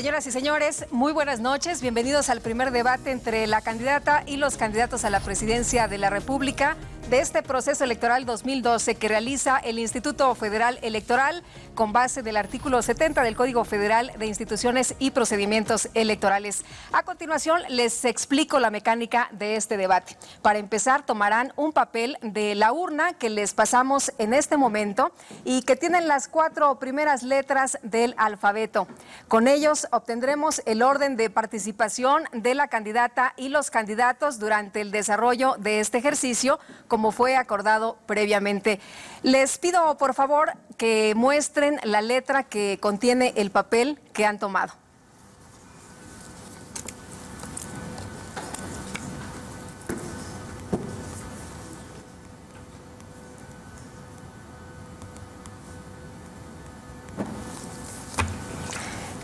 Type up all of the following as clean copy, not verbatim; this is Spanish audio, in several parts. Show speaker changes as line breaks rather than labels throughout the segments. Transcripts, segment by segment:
Señoras y señores, muy buenas noches. Bienvenidos al primer debate entre la candidata y los candidatos a la presidencia de la República de este proceso electoral 2012 que realiza el Instituto Federal Electoral con base del artículo 70 del Código Federal de Instituciones y Procedimientos Electorales. A continuación, les explico la mecánica de este debate. Para empezar, tomarán un papel de la urna que les pasamos en este momento y que tienen las 4 primeras letras del alfabeto. Con ellos obtendremos el orden de participación de la candidata y los candidatos durante el desarrollo de este ejercicio, como fue acordado previamente. Les pido, por favor, que muestren la letra que contiene el papel que han tomado.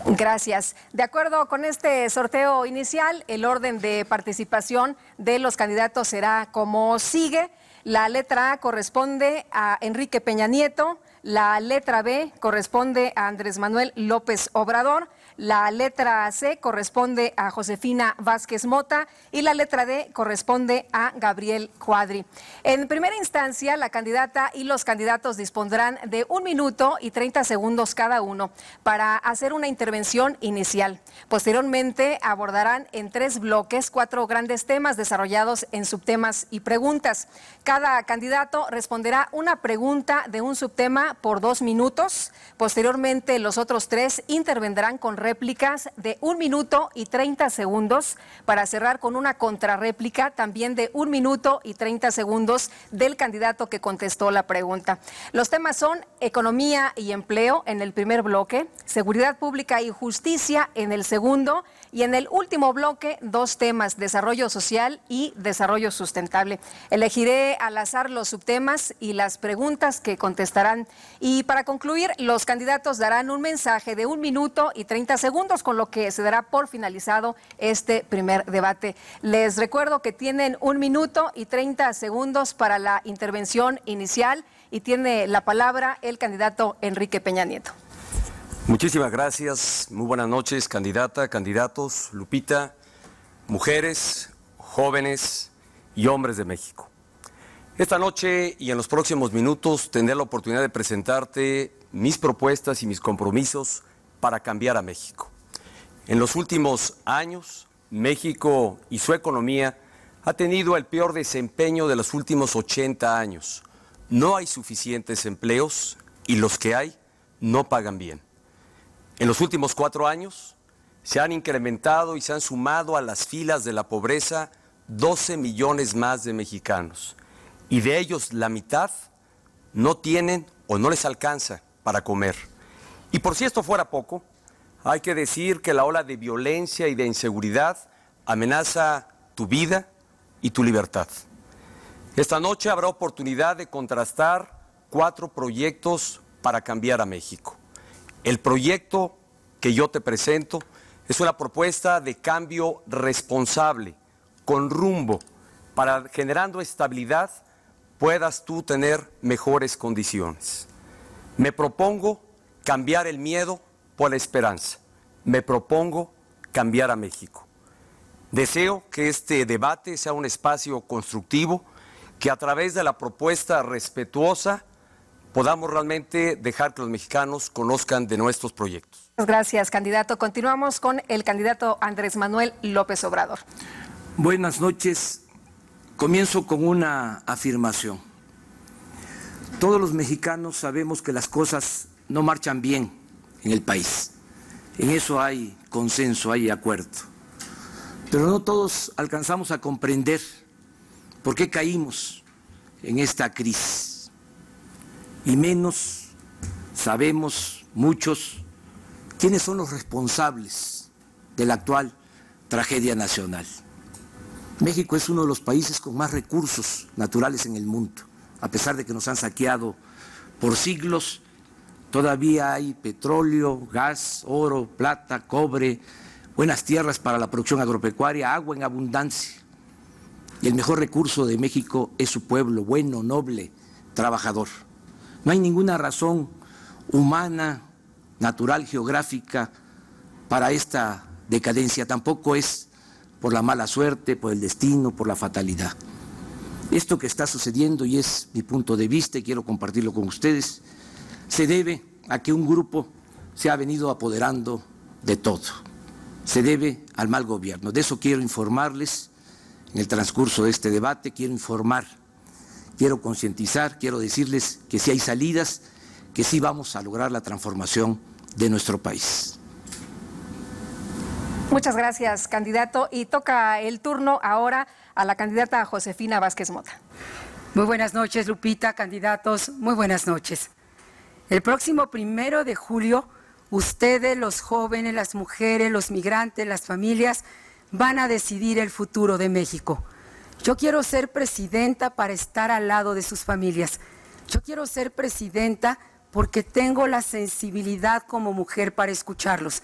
Gracias. De acuerdo con este sorteo inicial, el orden de participación de los candidatos será como sigue. La letra A corresponde a Enrique Peña Nieto, la letra B corresponde a Andrés Manuel López Obrador, la letra C corresponde a Josefina Vázquez Mota y la letra D corresponde a Gabriel Cuadri. En primera instancia, la candidata y los candidatos dispondrán de 1 minuto y 30 segundos cada uno para hacer una intervención inicial. Posteriormente abordarán en 3 bloques 4 grandes temas desarrollados en subtemas y preguntas. Cada candidato responderá una pregunta de un subtema por 2 minutos. Posteriormente, los otros 3 intervendrán con réplicas de 1 minuto y 30 segundos para cerrar con una contrarréplica también de 1 minuto y 30 segundos del candidato que contestó la pregunta. Los temas son economía y empleo en el primer bloque, seguridad pública y justicia en el segundo y en el último bloque 2 temas, desarrollo social y desarrollo sustentable. Elegiré al azar los subtemas y las preguntas que contestarán. Y para concluir, los candidatos darán un mensaje de 1 minuto y 30 segundos, con lo que se dará por finalizado este primer debate. Les recuerdo que tienen 1 minuto y 30 segundos para la intervención inicial y tiene la palabra el candidato Enrique Peña Nieto.
Muchísimas gracias. Muy buenas noches, candidata, candidatos, Lupita, mujeres, jóvenes y hombres de México. Esta noche y en los próximos minutos tendré la oportunidad de presentarte mis propuestas y mis compromisos para cambiar a México. En los últimos años, México y su economía ha tenido el peor desempeño de los últimos 80 años. No hay suficientes empleos y los que hay no pagan bien. En los últimos 4 años se han incrementado y se han sumado a las filas de la pobreza 12 millones más de mexicanos. Y de ellos la mitad no tienen o no les alcanza para comer. Y por si esto fuera poco, hay que decir que la ola de violencia y de inseguridad amenaza tu vida y tu libertad. Esta noche habrá oportunidad de contrastar 4 proyectos para cambiar a México. El proyecto que yo te presento es una propuesta de cambio responsable, con rumbo, para generando estabilidad puedas tú tener mejores condiciones. Me propongo cambiar el miedo por la esperanza. Me propongo cambiar a México. Deseo que este debate sea un espacio constructivo, que a través de la propuesta respetuosa podamos realmente dejar que los mexicanos conozcan de nuestros proyectos.
Gracias, candidato. Continuamos con el candidato Andrés Manuel López Obrador.
Buenas noches. Comienzo con una afirmación. Todos los mexicanos sabemos que las cosas no marchan bien en el país. En eso hay consenso, hay acuerdo. Pero no todos alcanzamos a comprender por qué caímos en esta crisis. Y menos sabemos muchos quiénes son los responsables de la actual tragedia nacional. México es uno de los países con más recursos naturales en el mundo. A pesar de que nos han saqueado por siglos, todavía hay petróleo, gas, oro, plata, cobre, buenas tierras para la producción agropecuaria, agua en abundancia. Y el mejor recurso de México es su pueblo, bueno, noble, trabajador. No hay ninguna razón humana, natural, geográfica, para esta decadencia, tampoco es por la mala suerte, por el destino, por la fatalidad. Esto que está sucediendo, y es mi punto de vista y quiero compartirlo con ustedes, se debe a que un grupo se ha venido apoderando de todo. Se debe al mal gobierno. De eso quiero informarles en el transcurso de este debate, quiero informar, quiero concientizar, quiero decirles que sí hay salidas, que sí vamos a lograr la transformación de nuestro país.
Muchas gracias, candidato. Y toca el turno ahora a la candidata Josefina Vázquez Mota.
Muy buenas noches, Lupita, candidatos, muy buenas noches. El próximo 1 de julio, ustedes, los jóvenes, las mujeres, los migrantes, las familias, van a decidir el futuro de México. Yo quiero ser presidenta para estar al lado de sus familias. Yo quiero ser presidenta porque tengo la sensibilidad como mujer para escucharlos.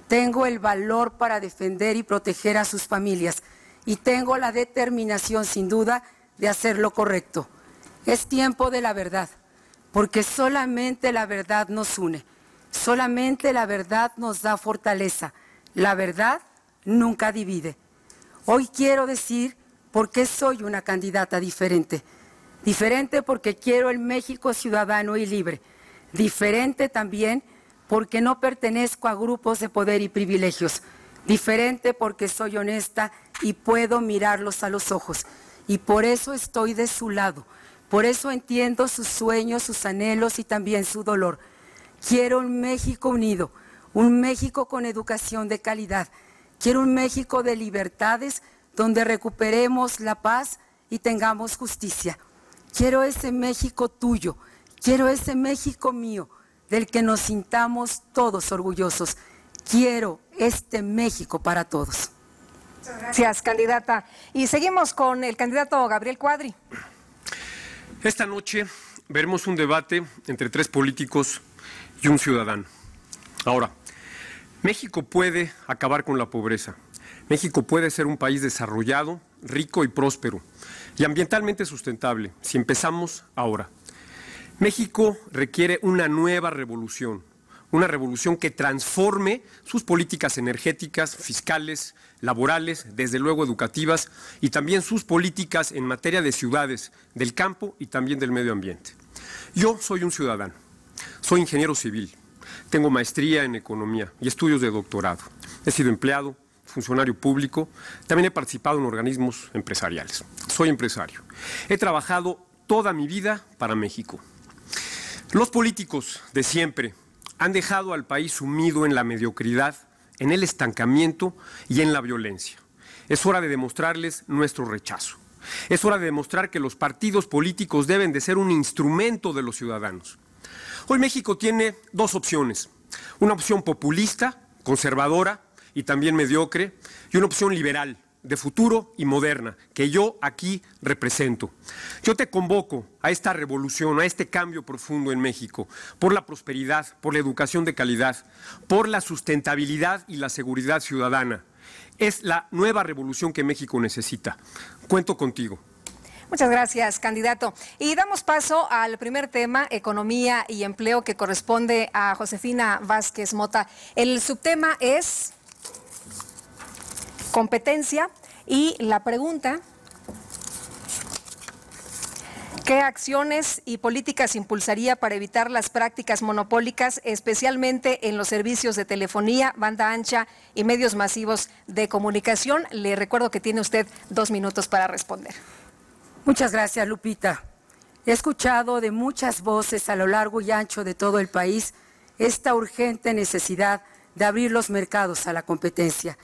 Tengo el valor para defender y proteger a sus familias y tengo la determinación, sin duda, de hacer lo correcto. Es tiempo de la verdad, porque solamente la verdad nos une, solamente la verdad nos da fortaleza. La verdad nunca divide. Hoy quiero decir por qué soy una candidata diferente. Diferente porque quiero el México ciudadano y libre. Diferente también porque no pertenezco a grupos de poder y privilegios. Diferente porque soy honesta y puedo mirarlos a los ojos. Y por eso estoy de su lado. Por eso entiendo sus sueños, sus anhelos y también su dolor. Quiero un México unido, un México con educación de calidad. Quiero un México de libertades donde recuperemos la paz y tengamos justicia. Quiero ese México tuyo, quiero ese México mío, del que nos sintamos todos orgullosos. Quiero este México para todos.
Muchas gracias, candidata. Y seguimos con el candidato Gabriel Cuadri.
Esta noche veremos un debate entre 3 políticos y un ciudadano. Ahora, México puede acabar con la pobreza. México puede ser un país desarrollado, rico y próspero, y ambientalmente sustentable, si empezamos ahora. México requiere una nueva revolución, una revolución que transforme sus políticas energéticas, fiscales, laborales, desde luego educativas, y también sus políticas en materia de ciudades, del campo y también del medio ambiente. Yo soy un ciudadano, soy ingeniero civil, tengo maestría en economía y estudios de doctorado. He sido empleado, funcionario público, también he participado en organismos empresariales. Soy empresario. He trabajado toda mi vida para México. Los políticos de siempre han dejado al país sumido en la mediocridad, en el estancamiento y en la violencia. Es hora de demostrarles nuestro rechazo. Es hora de demostrar que los partidos políticos deben de ser un instrumento de los ciudadanos. Hoy México tiene 2 opciones, una opción populista, conservadora y también mediocre, y una opción liberal, de futuro y moderna, que yo aquí represento. Yo te convoco a esta revolución, a este cambio profundo en México, por la prosperidad, por la educación de calidad, por la sustentabilidad y la seguridad ciudadana. Es la nueva revolución que México necesita. Cuento contigo.
Muchas gracias, candidato. Y damos paso al primer tema, economía y empleo, que corresponde a Josefina Vázquez Mota. El subtema es competencia y la pregunta: ¿qué acciones y políticas impulsaría para evitar las prácticas monopólicas, especialmente en los servicios de telefonía, banda ancha y medios masivos de comunicación? Le recuerdo que tiene usted 2 minutos para responder.
Muchas gracias, Lupita. He escuchado de muchas voces a lo largo y ancho de todo el país esta urgente necesidad de abrir los mercados a la competencia.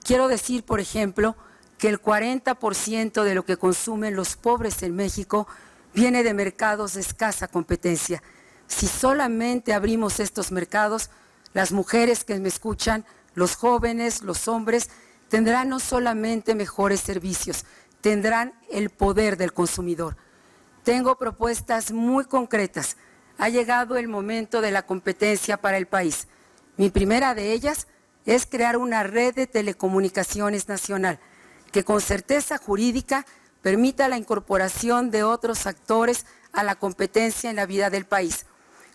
Quiero decir, por ejemplo, que el 40% de lo que consumen los pobres en México viene de mercados de escasa competencia. Si solamente abrimos estos mercados, las mujeres que me escuchan, los jóvenes, los hombres, tendrán no solamente mejores servicios, tendrán el poder del consumidor. Tengo propuestas muy concretas. Ha llegado el momento de la competencia para el país. Mi primera de ellas es crear una red de telecomunicaciones nacional que con certeza jurídica permita la incorporación de otros actores a la competencia en la vida del país.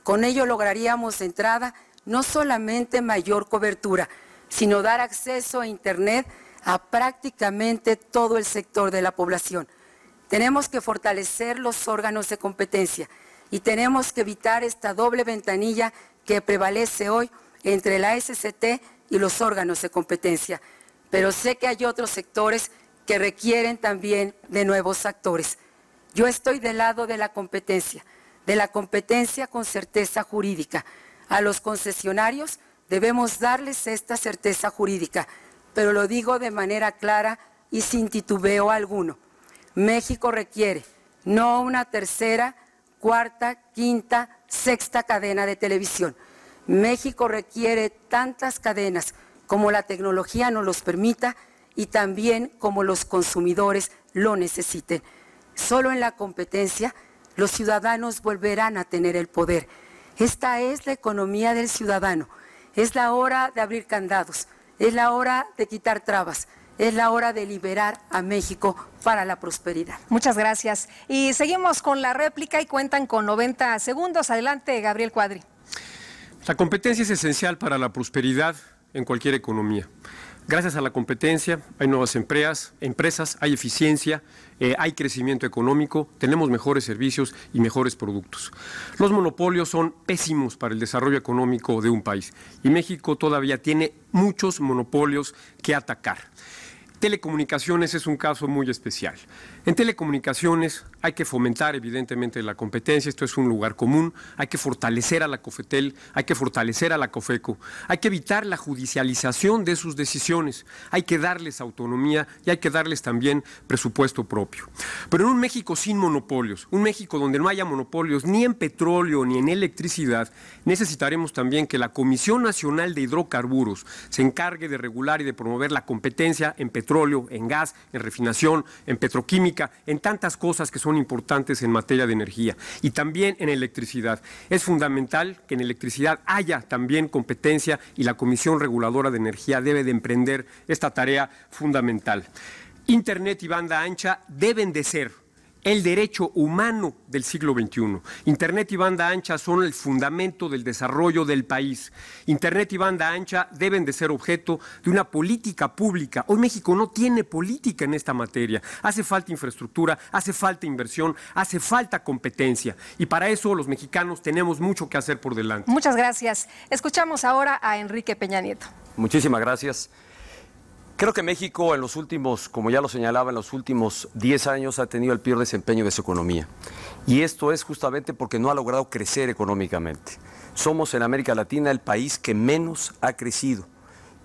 Con ello lograríamos de entrada no solamente mayor cobertura, sino dar acceso a Internet a prácticamente todo el sector de la población. Tenemos que fortalecer los órganos de competencia y tenemos que evitar esta doble ventanilla que prevalece hoy entre la SCT y los órganos de competencia. Pero sé que hay otros sectores que requieren también de nuevos actores. Yo estoy del lado de la competencia con certeza jurídica. A los concesionarios debemos darles esta certeza jurídica, pero lo digo de manera clara y sin titubeo alguno. México requiere no una tercera, cuarta, quinta, sexta cadena de televisión. México requiere tantas cadenas como la tecnología nos los permita y también como los consumidores lo necesiten. Solo en la competencia los ciudadanos volverán a tener el poder. Esta es la economía del ciudadano. Es la hora de abrir candados, es la hora de quitar trabas, es la hora de liberar a México para la prosperidad.
Muchas gracias. Y seguimos con la réplica y cuentan con 90 segundos. Adelante, Gabriel Cuadri.
La competencia es esencial para la prosperidad en cualquier economía. Gracias a la competencia hay nuevas empresas, hay eficiencia, hay crecimiento económico, tenemos mejores servicios y mejores productos. Los monopolios son pésimos para el desarrollo económico de un país y México todavía tiene muchos monopolios que atacar. Telecomunicaciones es un caso muy especial. En telecomunicaciones hay que fomentar evidentemente la competencia, esto es un lugar común, hay que fortalecer a la COFETEL, hay que fortalecer a la COFECO, hay que evitar la judicialización de sus decisiones, hay que darles autonomía y hay que darles también presupuesto propio. Pero en un México sin monopolios, un México donde no haya monopolios ni en petróleo ni en electricidad, necesitaremos también que la Comisión Nacional de Hidrocarburos se encargue de regular y de promover la competencia en petróleo, en gas, en refinación, en petroquímica, en tantas cosas que son importantes en materia de energía y también en electricidad. Es fundamental que en electricidad haya también competencia y la Comisión Reguladora de Energía debe de emprender esta tarea fundamental. Internet y banda ancha deben de ser el derecho humano del siglo XXI. Internet y banda ancha son el fundamento del desarrollo del país. Internet y banda ancha deben de ser objeto de una política pública. Hoy México no tiene política en esta materia. Hace falta infraestructura, hace falta inversión, hace falta competencia. Y para eso los mexicanos tenemos mucho que hacer por delante.
Muchas gracias. Escuchamos ahora a Enrique Peña Nieto.
Muchísimas gracias. Creo que México en los últimos, como ya lo señalaba, en los últimos 10 años ha tenido el peor desempeño de su economía. Y esto es justamente porque no ha logrado crecer económicamente. Somos en América Latina el país que menos ha crecido.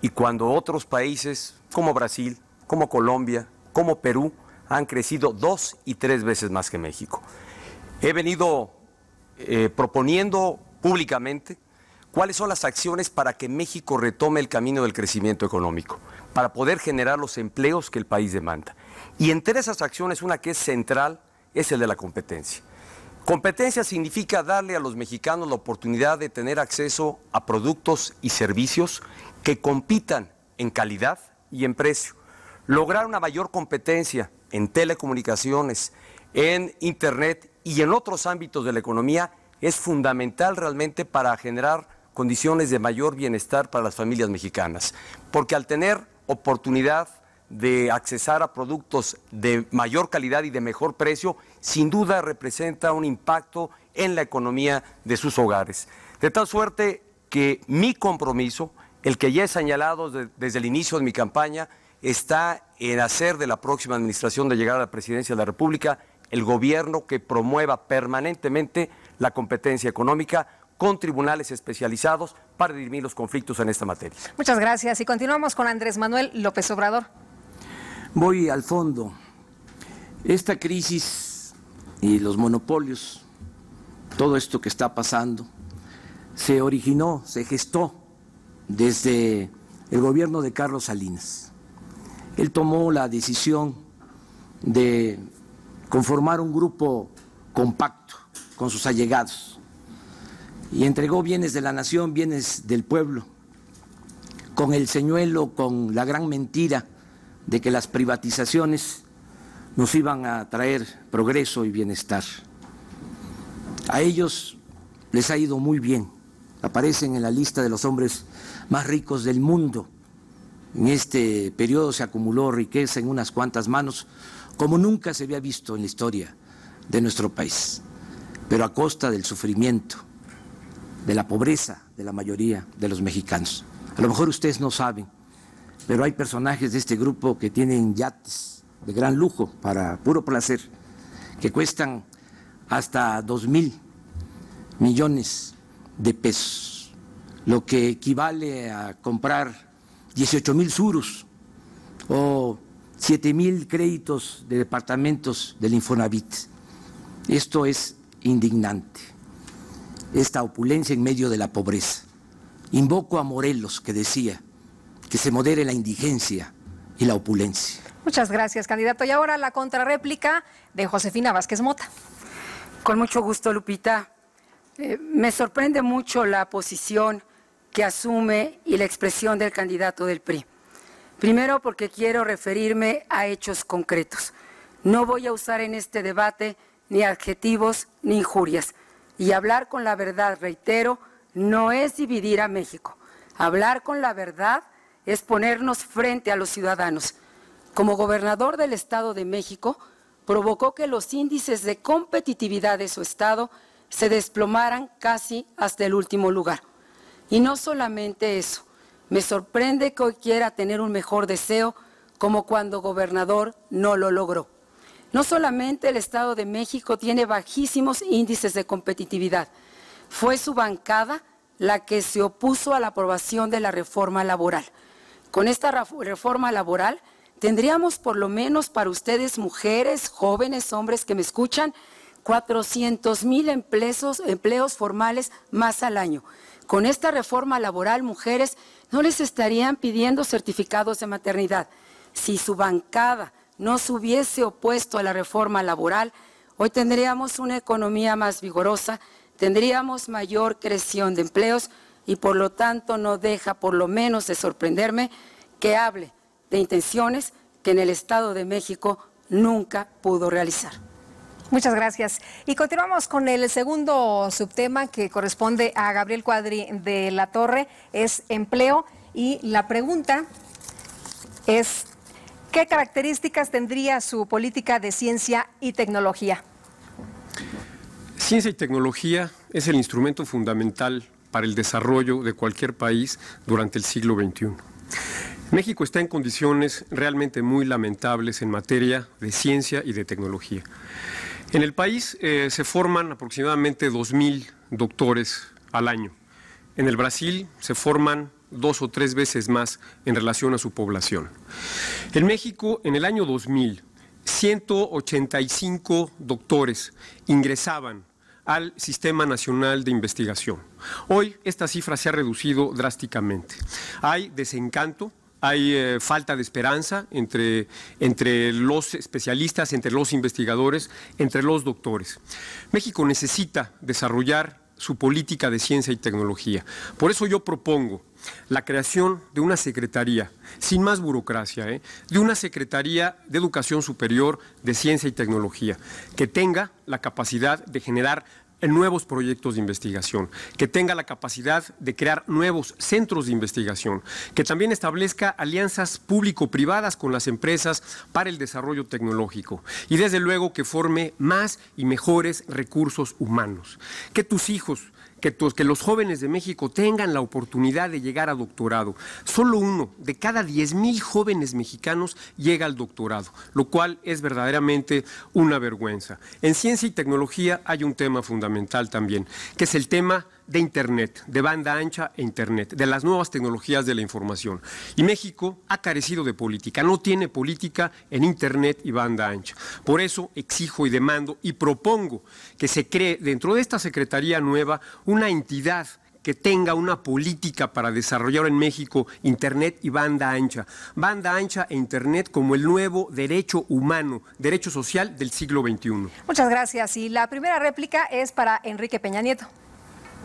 Y cuando otros países como Brasil, como Colombia, como Perú, han crecido 2 y 3 veces más que México. He venido proponiendo públicamente cuáles son las acciones para que México retome el camino del crecimiento económico, para poder generar los empleos que el país demanda. Y entre esas acciones, una que es central, es el de la competencia. Competencia significa darle a los mexicanos la oportunidad de tener acceso a productos y servicios que compitan en calidad y en precio. Lograr una mayor competencia en telecomunicaciones, en Internet y en otros ámbitos de la economía es fundamental realmente para generar condiciones de mayor bienestar para las familias mexicanas. Porque al tener oportunidad de accesar a productos de mayor calidad y de mejor precio, sin duda representa un impacto en la economía de sus hogares. De tal suerte que mi compromiso, el que ya he señalado desde el inicio de mi campaña, está en hacer de la próxima administración de llegar a la presidencia de la República el gobierno que promueva permanentemente la competencia económica con tribunales especializados para dirimir los conflictos en esta materia.
Muchas gracias. Y continuamos con Andrés Manuel López Obrador.
Voy al fondo. Esta crisis y los monopolios, todo esto que está pasando, se originó, se gestó desde el gobierno de Carlos Salinas. Él tomó la decisión de conformar un grupo compacto con sus allegados y entregó bienes de la nación, bienes del pueblo, con el señuelo, con la gran mentira de que las privatizaciones nos iban a traer progreso y bienestar. A ellos les ha ido muy bien, aparecen en la lista de los hombres más ricos del mundo En este periodo se acumuló riqueza en unas cuantas manos, como nunca se había visto en la historia de nuestro país, pero a costa del sufrimiento, de la pobreza de la mayoría de los mexicanos. A lo mejor ustedes no saben, pero hay personajes de este grupo que tienen yates de gran lujo para puro placer, que cuestan hasta 2,000 millones de pesos, lo que equivale a comprar 18,000 Surus o 7,000 créditos de departamentos del Infonavit. Esto es indignante, esta opulencia en medio de la pobreza. Invoco a Morelos, que decía que se modere la indigencia y la opulencia.
Muchas gracias, candidato. Y ahora la contrarréplica de Josefina Vázquez Mota.
Con mucho gusto, Lupita. Me sorprende mucho la posición que asume y la expresión del candidato del PRI. Primero, porque quiero referirme a hechos concretos. No voy a usar en este debate ni adjetivos ni injurias. Y hablar con la verdad, reitero, no es dividir a México. Hablar con la verdad es ponernos frente a los ciudadanos. Como gobernador del Estado de México, provocó que los índices de competitividad de su estado se desplomaran casi hasta el último lugar. Y no solamente eso, me sorprende que hoy quiera tener un mejor deseo como cuando gobernador no lo logró. No solamente el Estado de México tiene bajísimos índices de competitividad, fue su bancada la que se opuso a la aprobación de la reforma laboral. Con esta reforma laboral tendríamos por lo menos para ustedes, mujeres, jóvenes, hombres que me escuchan, 400,000 empleos formales más al año. Con esta reforma laboral, mujeres no les estarían pidiendo certificados de maternidad. Si su bancada no se hubiese opuesto a la reforma laboral, hoy tendríamos una economía más vigorosa, tendríamos mayor creación de empleos y por lo tanto no deja por lo menos de sorprenderme que hable de intenciones que en el Estado de México nunca pudo realizar.
Muchas gracias. Y continuamos con el segundo subtema que corresponde a Gabriel Cuadri de la Torre, es empleo. Y la pregunta es, ¿qué características tendría su política de ciencia y tecnología?
Ciencia y tecnología es el instrumento fundamental para el desarrollo de cualquier país durante el siglo XXI. México está en condiciones realmente muy lamentables en materia de ciencia y de tecnología. En el país se forman aproximadamente 2,000 doctores al año. En el Brasil se forman 2 o 3 veces más en relación a su población. En México, en el año 2000, 185 doctores ingresaban al Sistema Nacional de Investigación. Hoy esta cifra se ha reducido drásticamente. Hay desencanto, hay falta de esperanza entre los especialistas, entre los investigadores, entre los doctores. México necesita desarrollar su política de ciencia y tecnología. Por eso yo propongo la creación de una secretaría, sin más burocracia, de una secretaría de Educación Superior de Ciencia y Tecnología, que tenga la capacidad de generar nuevos proyectos de investigación, que tenga la capacidad de crear nuevos centros de investigación, que también establezca alianzas público-privadas con las empresas para el desarrollo tecnológico y desde luego que forme más y mejores recursos humanos. Que tus hijos, que los jóvenes de México tengan la oportunidad de llegar a doctorado. Solo 1 de cada 10,000 jóvenes mexicanos llega al doctorado, lo cual es verdaderamente una vergüenza. En ciencia y tecnología hay un tema fundamental también, que es el tema de Internet, de banda ancha e Internet, de las nuevas tecnologías de la información. Y México ha carecido de política, no tiene política en Internet y banda ancha. Por eso exijo y demando y propongo que se cree dentro de esta Secretaría nueva una entidad que tenga una política para desarrollar en México Internet y banda ancha e Internet como el nuevo derecho humano, derecho social del siglo XXI.
Muchas gracias. Y la primera réplica es para Enrique Peña Nieto.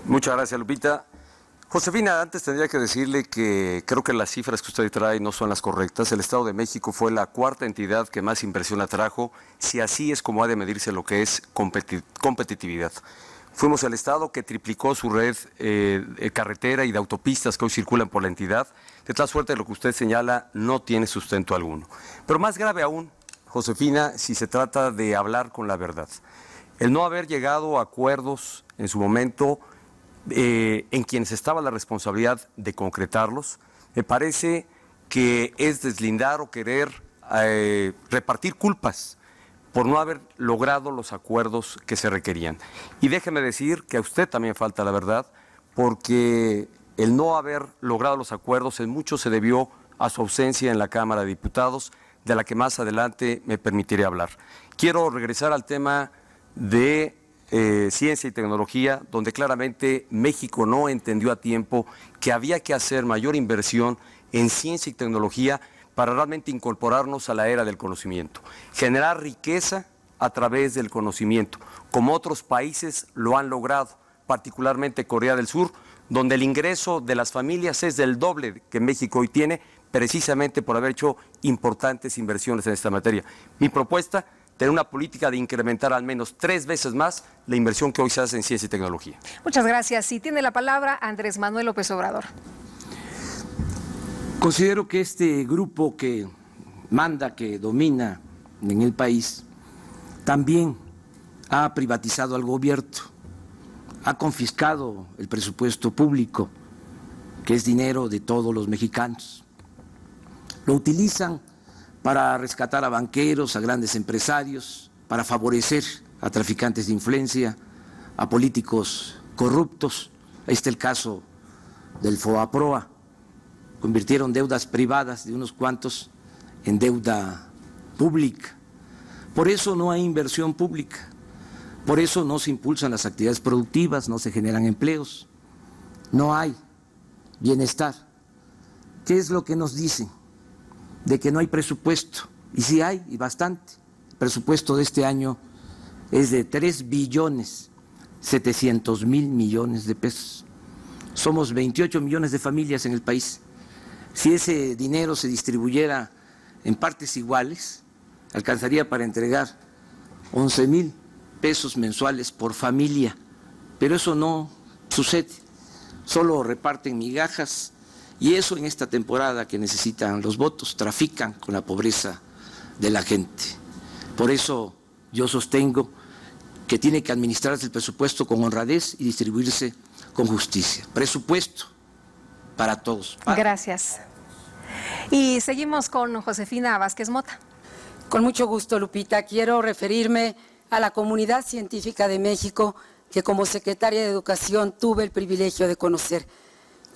Muchas gracias, Lupita. Josefina, antes tendría que decirle que creo que las cifras que usted trae no son las correctas. El Estado de México fue la 4ª entidad que más inversión atrajo, si así es como ha de medirse lo que es competitividad. Fuimos el estado que triplicó su red carretera y de autopistas que hoy circulan por la entidad, de tal suerte lo que usted señala no tiene sustento alguno. Pero más grave aún, Josefina, si se trata de hablar con la verdad. El no haber llegado a acuerdos en su momento en quienes estaba la responsabilidad de concretarlos, me parece que es deslindar o querer repartir culpas por no haber logrado los acuerdos que se requerían. Y déjeme decir que a usted también falta la verdad, porque el no haber logrado los acuerdos en mucho se debió a su ausencia en la Cámara de Diputados, de la que más adelante me permitiré hablar. Quiero regresar al tema de ciencia y tecnología, donde claramente México no entendió a tiempo que había que hacer mayor inversión en ciencia y tecnología para realmente incorporarnos a la era del conocimiento, generar riqueza a través del conocimiento, como otros países lo han logrado, particularmente Corea del Sur, donde el ingreso de las familias es del doble que México hoy tiene, precisamente por haber hecho importantes inversiones en esta materia. Mi propuesta, tener una política de incrementar al menos 3 veces más la inversión que hoy se hace en ciencia y tecnología.
Muchas gracias. Y tiene la palabra Andrés Manuel López Obrador.
Considero que este grupo que manda, que domina en el país, también ha privatizado al gobierno, ha confiscado el presupuesto público, que es dinero de todos los mexicanos. Lo utilizan para rescatar a banqueros, a grandes empresarios, para favorecer a traficantes de influencia, a políticos corruptos. Ahí está el caso del FOBAPROA. Convirtieron deudas privadas de unos cuantos en deuda pública. Por eso no hay inversión pública, por eso no se impulsan las actividades productivas, no se generan empleos, no hay bienestar. ¿Qué es lo que nos dicen? De que no hay presupuesto, y sí hay, y bastante. El presupuesto de este año es de 3.700.000.000.000 de pesos. Somos 28 millones de familias en el país. Si ese dinero se distribuyera en partes iguales, alcanzaría para entregar 11,000 pesos mensuales por familia, pero eso no sucede, solo reparten migajas, y eso en esta temporada que necesitan los votos, trafican con la pobreza de la gente. Por eso yo sostengo que tiene que administrarse el presupuesto con honradez y distribuirse con justicia. Presupuesto para todos.
Gracias. Y seguimos con Josefina Vázquez Mota.
Con mucho gusto, Lupita. Quiero referirme a la comunidad científica de México que como secretaria de Educación tuve el privilegio de conocer.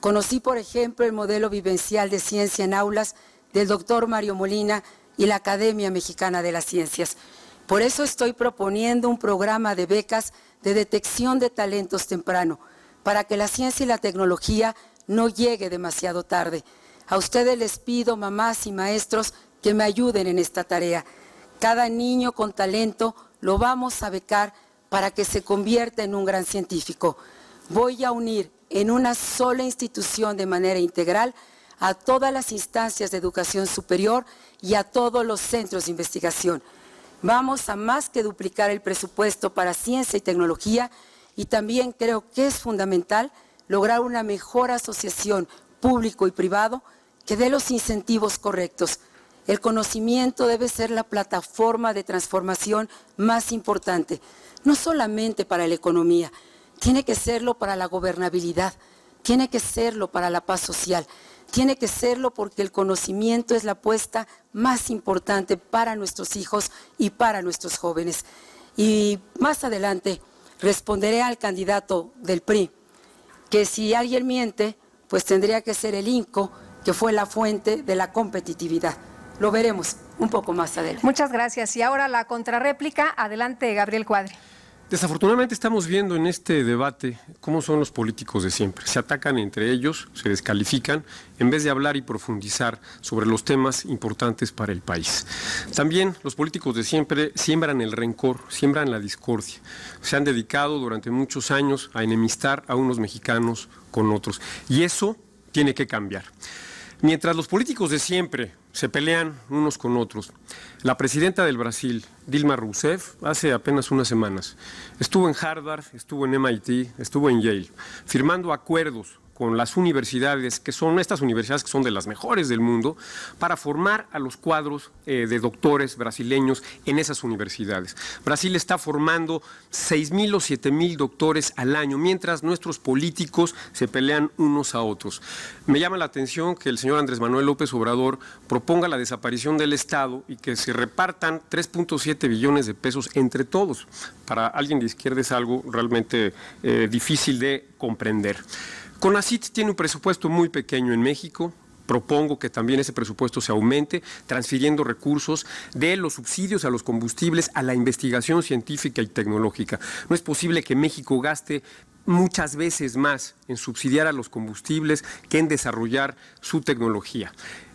Conocí, por ejemplo, el modelo vivencial de ciencia en aulas del doctor Mario Molina y la Academia Mexicana de las Ciencias. Por eso estoy proponiendo un programa de becas de detección de talentos temprano, para que la ciencia y la tecnología no llegue demasiado tarde. A ustedes les pido, mamás y maestros, que me ayuden en esta tarea. Cada niño con talento lo vamos a becar para que se convierta en un gran científico. Voy a unir en una sola institución de manera integral a todas las instancias de educación superior y a todos los centros de investigación. Vamos a más que duplicar el presupuesto para ciencia y tecnología, y también creo que es fundamental lograr una mejor asociación público y privado que dé los incentivos correctos. El conocimiento debe ser la plataforma de transformación más importante, no solamente para la economía, tiene que serlo para la gobernabilidad, tiene que serlo para la paz social, tiene que serlo porque el conocimiento es la apuesta más importante para nuestros hijos y para nuestros jóvenes. Y más adelante responderé al candidato del PRI, que si alguien miente, pues tendría que ser el INCO, que fue la fuente de la competitividad. Lo veremos un poco más adelante.
Muchas gracias. Y ahora la contrarréplica. Adelante, Gabriel Cuadri.
Desafortunadamente estamos viendo en este debate cómo son los políticos de siempre. Se atacan entre ellos, se descalifican, en vez de hablar y profundizar sobre los temas importantes para el país. También los políticos de siempre siembran el rencor, siembran la discordia. Se han dedicado durante muchos años a enemistar a unos mexicanos con otros. Y eso tiene que cambiar. Mientras los políticos de siempre se pelean unos con otros. La presidenta del Brasil, Dilma Rousseff, hace apenas unas semanas, estuvo en Harvard, estuvo en MIT, estuvo en Yale, firmando acuerdos con las universidades, que son estas universidades que son de las mejores del mundo, para formar a los cuadros de doctores brasileños en esas universidades. Brasil está formando 6,000 o 7,000 doctores al año, mientras nuestros políticos se pelean unos a otros. Me llama la atención que el señor Andrés Manuel López Obrador proponga la desaparición del Estado y que se repartan 3.7 billones de pesos entre todos. Para alguien de izquierda es algo realmente difícil de comprender. CONACYT tiene un presupuesto muy pequeño en México. Propongo que también ese presupuesto se aumente, transfiriendo recursos de los subsidios a los combustibles a la investigación científica y tecnológica. No es posible que México gaste muchas veces más en subsidiar a los combustibles que en desarrollar su tecnología.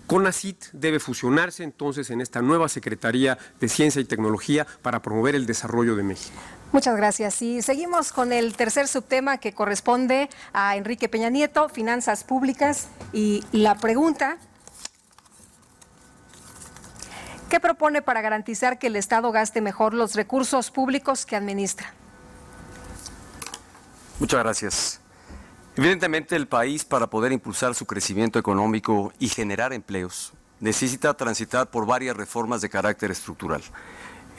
CONACYT debe fusionarse entonces en esta nueva Secretaría de Ciencia y Tecnología para promover el desarrollo de México.
Muchas gracias. Y seguimos con el tercer subtema que corresponde a Enrique Peña Nieto, finanzas públicas. Y la pregunta, ¿qué propone para garantizar que el Estado gaste mejor los recursos públicos que administra?
Muchas gracias. Evidentemente, el país, para poder impulsar su crecimiento económico y generar empleos, necesita transitar por varias reformas de carácter estructural.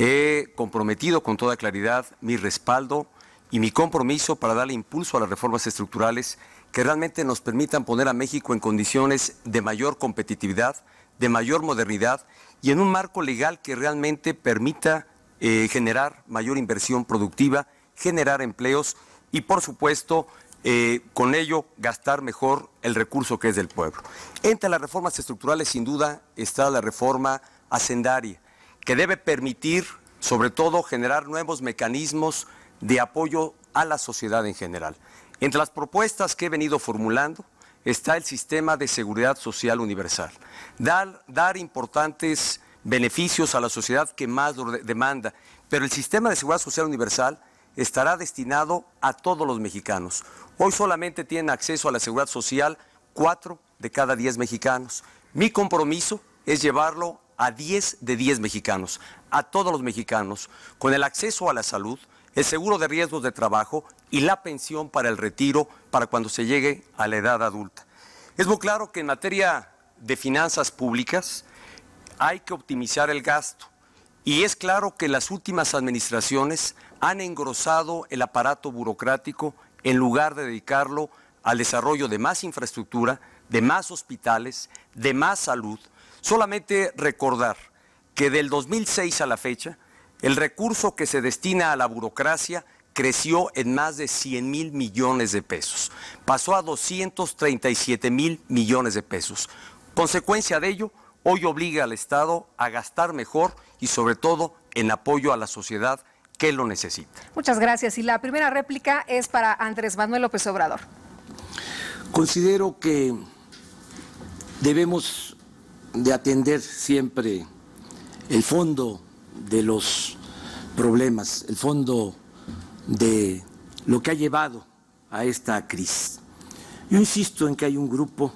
He comprometido con toda claridad mi respaldo y mi compromiso para darle impulso a las reformas estructurales que realmente nos permitan poner a México en condiciones de mayor competitividad, de mayor modernidad y en un marco legal que realmente permita generar mayor inversión productiva, generar empleos y, por supuesto, con ello gastar mejor el recurso que es del pueblo. Entre las reformas estructurales, sin duda, está la reforma hacendaria, que debe permitir, sobre todo, generar nuevos mecanismos de apoyo a la sociedad en general. Entre las propuestas que he venido formulando está el sistema de seguridad social universal, dar importantes beneficios a la sociedad que más lo demanda, pero el sistema de seguridad social universal estará destinado a todos los mexicanos. Hoy solamente tienen acceso a la seguridad social 4 de cada 10 mexicanos. Mi compromiso es llevarlo a 10 de 10 mexicanos, a todos los mexicanos, con el acceso a la salud, el seguro de riesgos de trabajo y la pensión para el retiro para cuando se llegue a la edad adulta. Es muy claro que en materia de finanzas públicas hay que optimizar el gasto y es claro que las últimas administraciones han engrosado el aparato burocrático en lugar de dedicarlo al desarrollo de más infraestructura, de más hospitales, de más salud. Solamente recordar que del 2006 a la fecha, el recurso que se destina a la burocracia creció en más de 100,000 millones de pesos. Pasó a 237,000 millones de pesos. Consecuencia de ello, hoy obliga al Estado a gastar mejor y sobre todo en apoyo a la sociedad que lo necesita.
Muchas gracias. Y la primera réplica es para Andrés Manuel López Obrador.
Considero que debemos de atender siempre el fondo de los problemas, el fondo de lo que ha llevado a esta crisis. Yo insisto en que hay un grupo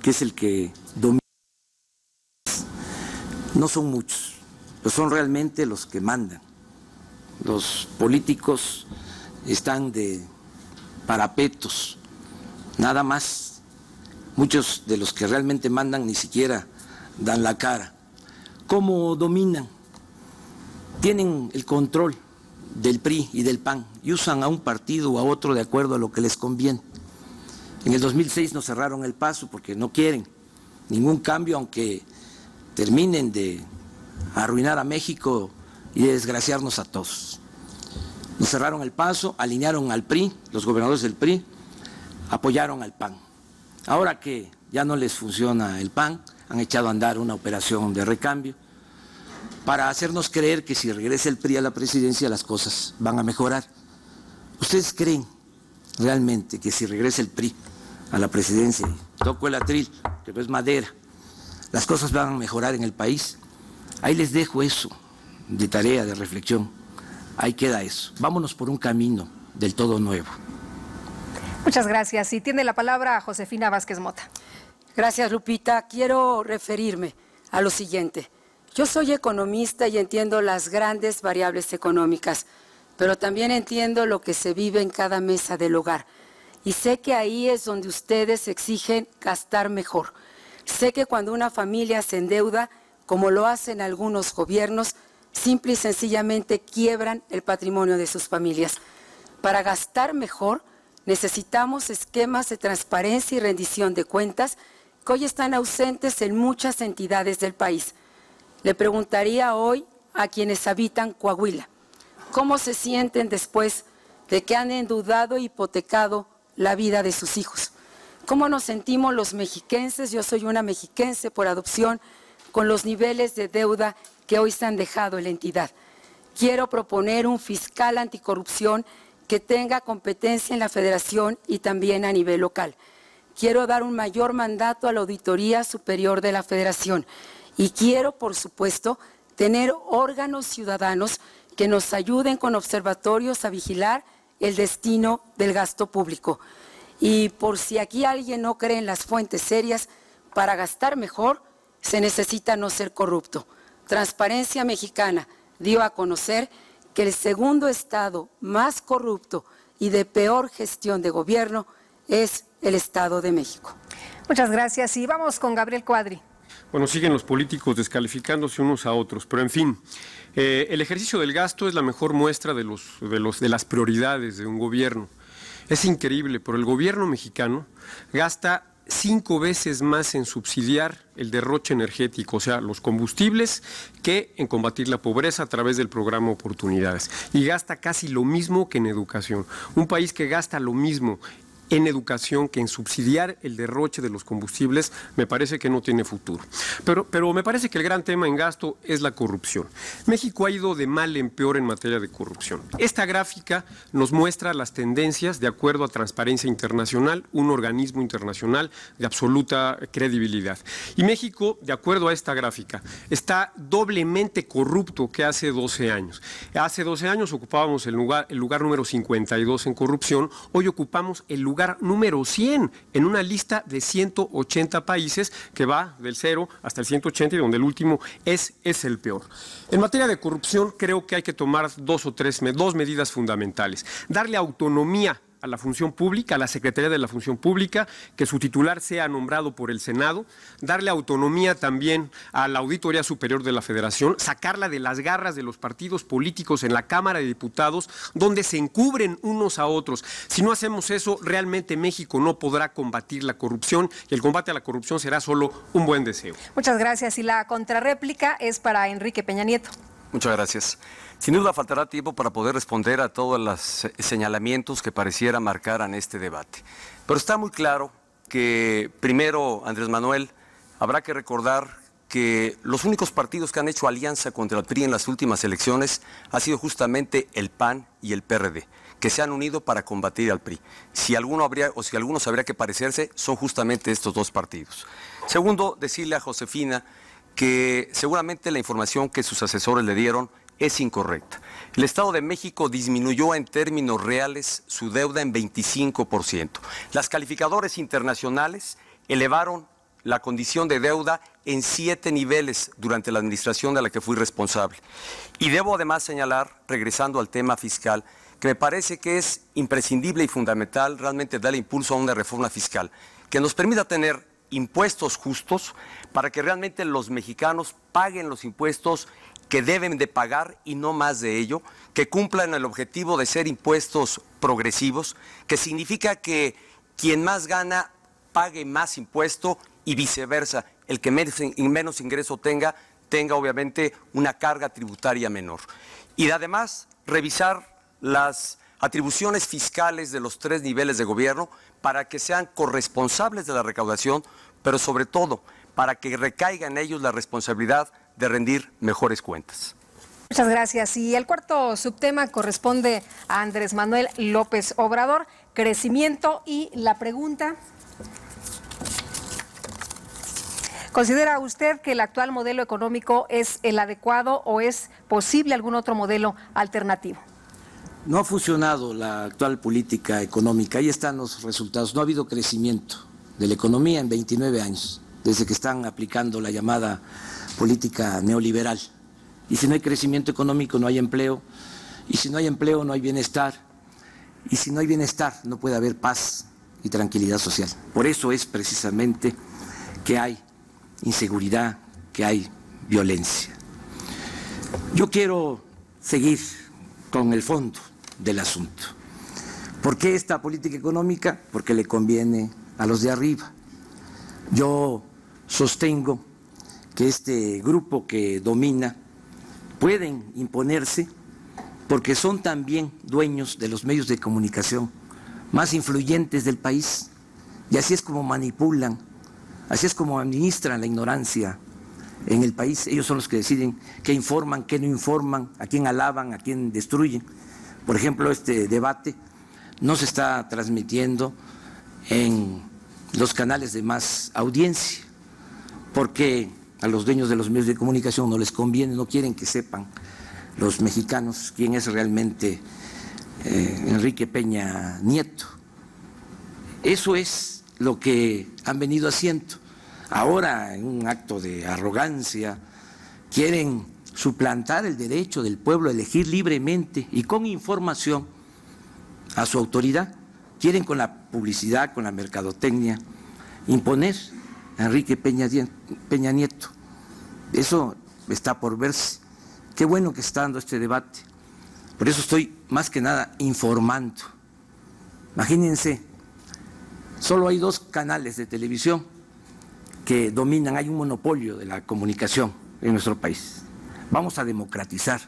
que es el que domina. No son muchos, pero son realmente los que mandan. Los políticos están de parapetos, nada más. Muchos de los que realmente mandan ni siquiera dan la cara. ¿Cómo dominan? Tienen el control del PRI y del PAN y usan a un partido o a otro de acuerdo a lo que les conviene. En el 2006 nos cerraron el paso porque no quieren ningún cambio, aunque terminen de arruinar a México y de desgraciarnos a todos. Nos cerraron el paso, alinearon al PRI, los gobernadores del PRI, apoyaron al PAN. Ahora que ya no les funciona el PAN, han echado a andar una operación de recambio para hacernos creer que si regresa el PRI a la presidencia las cosas van a mejorar. ¿Ustedes creen realmente que si regresa el PRI a la presidencia, toco el atril, que no es madera, las cosas van a mejorar en el país? Ahí les dejo eso de tarea, de reflexión. Ahí queda eso. Vámonos por un camino del todo nuevo.
Muchas gracias. Y tiene la palabra Josefina Vázquez Mota.
Gracias, Lupita. Quiero referirme a lo siguiente. Yo soy economista y entiendo las grandes variables económicas, pero también entiendo lo que se vive en cada mesa del hogar. Y sé que ahí es donde ustedes exigen gastar mejor. Sé que cuando una familia se endeuda, como lo hacen algunos gobiernos, simple y sencillamente quiebran el patrimonio de sus familias. Para gastar mejor, necesitamos esquemas de transparencia y rendición de cuentas que hoy están ausentes en muchas entidades del país. Le preguntaría hoy a quienes habitan Coahuila, ¿cómo se sienten después de que han endeudado e hipotecado la vida de sus hijos? ¿Cómo nos sentimos los mexiquenses? Yo soy una mexiquense por adopción, con los niveles de deuda que hoy se han dejado en la entidad. Quiero proponer un fiscal anticorrupción que tenga competencia en la federación y también a nivel local. Quiero dar un mayor mandato a la Auditoría Superior de la Federación y quiero, por supuesto, tener órganos ciudadanos que nos ayuden con observatorios a vigilar el destino del gasto público. Y por si aquí alguien no cree en las fuentes serias, para gastar mejor se necesita no ser corrupto. Transparencia Mexicana dio a conocer que el segundo estado más corrupto y de peor gestión de gobierno es el Estado de México.
Muchas gracias y vamos con Gabriel Cuadri.
Bueno, siguen los políticos descalificándose unos a otros, pero en fin, el ejercicio del gasto es la mejor muestra de las prioridades de un gobierno. Es increíble, pero el gobierno mexicano gasta 5 veces más en subsidiar el derroche energético, o sea, los combustibles, que en combatir la pobreza a través del programa Oportunidades. Y gasta casi lo mismo que en educación. Un país que gasta lo mismo en educación que en subsidiar el derroche de los combustibles, me parece que no tiene futuro. Pero me parece que el gran tema en gasto es la corrupción. México ha ido de mal en peor en materia de corrupción. Esta gráfica nos muestra las tendencias de acuerdo a Transparencia Internacional, un organismo internacional de absoluta credibilidad. Y México, de acuerdo a esta gráfica, está doblemente corrupto que hace 12 años. Hace 12 años ocupábamos el lugar número 52 en corrupción, hoy ocupamos el lugar número 100 en una lista de 180 países que va del 0 hasta el 180 y donde el último es el peor. En materia de corrupción creo que hay que tomar dos medidas fundamentales. Darle autonomía a la función pública, a la Secretaría de la Función Pública, que su titular sea nombrado por el Senado, darle autonomía también a la Auditoría Superior de la Federación, sacarla de las garras de los partidos políticos en la Cámara de Diputados, donde se encubren unos a otros. Si no hacemos eso, realmente México no podrá combatir la corrupción y el combate a la corrupción será solo un buen deseo.
Muchas gracias. Y la contrarréplica es para Enrique Peña Nieto.
Muchas gracias. Sin duda faltará tiempo para poder responder a todos los señalamientos que pareciera marcaran este debate. Pero está muy claro que, primero, Andrés Manuel, habrá que recordar que los únicos partidos que han hecho alianza contra el PRI en las últimas elecciones ha sido justamente el PAN y el PRD, que se han unido para combatir al PRI. Si algunos habría que parecerse, son justamente estos dos partidos. Segundo, decirle a Josefina que seguramente la información que sus asesores le dieron es incorrecta. El Estado de México disminuyó en términos reales su deuda en 25%. Las calificadoras internacionales elevaron la condición de deuda en 7 niveles durante la administración de la que fui responsable. Y debo además señalar, regresando al tema fiscal, que me parece que es imprescindible y fundamental realmente darle impulso a una reforma fiscal que nos permita tener impuestos justos para que realmente los mexicanos paguen los impuestos que deben de pagar y no más de ello, que cumplan el objetivo de ser impuestos progresivos, que significa que quien más gana pague más impuesto y viceversa, el que menos ingreso tenga obviamente una carga tributaria menor. Y además revisar las atribuciones fiscales de los 3 niveles de gobierno para que sean corresponsables de la recaudación, pero sobre todo para que recaiga en ellos la responsabilidad de rendir mejores cuentas.
Muchas gracias. Y el cuarto subtema corresponde a Andrés Manuel López Obrador, crecimiento, y la pregunta: ¿considera usted que el actual modelo económico es el adecuado o es posible algún otro modelo alternativo?
No ha funcionado la actual política económica, ahí están los resultados. No ha habido crecimiento de la economía en 29 años, desde que están aplicando la llamada política neoliberal. Y si no hay crecimiento económico, no hay empleo. Y si no hay empleo, no hay bienestar. Y si no hay bienestar, no puede haber paz y tranquilidad social. Por eso es precisamente que hay inseguridad, que hay violencia. Yo quiero seguir con el fondo del asunto. ¿Por qué esta política económica? Porque le conviene a los de arriba. Yo sostengo que este grupo que domina pueden imponerse porque son también dueños de los medios de comunicación más influyentes del país, y así es como manipulan, así es como administran la ignorancia en el país. Ellos son los que deciden qué informan, qué no informan, a quién alaban, a quién destruyen. Por ejemplo, este debate no se está transmitiendo en los canales de más audiencia, porque a los dueños de los medios de comunicación no les conviene, no quieren que sepan los mexicanos quién es realmente Enrique Peña Nieto. Eso es lo que han venido haciendo. Ahora, en un acto de arrogancia, quieren suplantar el derecho del pueblo a elegir libremente y con información a su autoridad. Quieren con la publicidad, con la mercadotecnia, imponer a Enrique Peña Nieto. Eso está por verse. Qué bueno que está dando este debate. Por eso estoy más que nada informando. Imagínense, solo hay 2 canales de televisión que dominan, hay un monopolio de la comunicación en nuestro país. Vamos a democratizar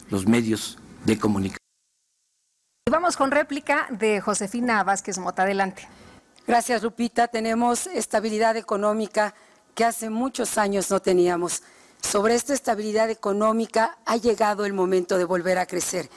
los medios de comunicación.
Y vamos con réplica de Josefina Vázquez Mota. Adelante.
Gracias, Lupita. Tenemos estabilidad económica que hace muchos años no teníamos. Sobre esta estabilidad económica ha llegado el momento de volver a crecer.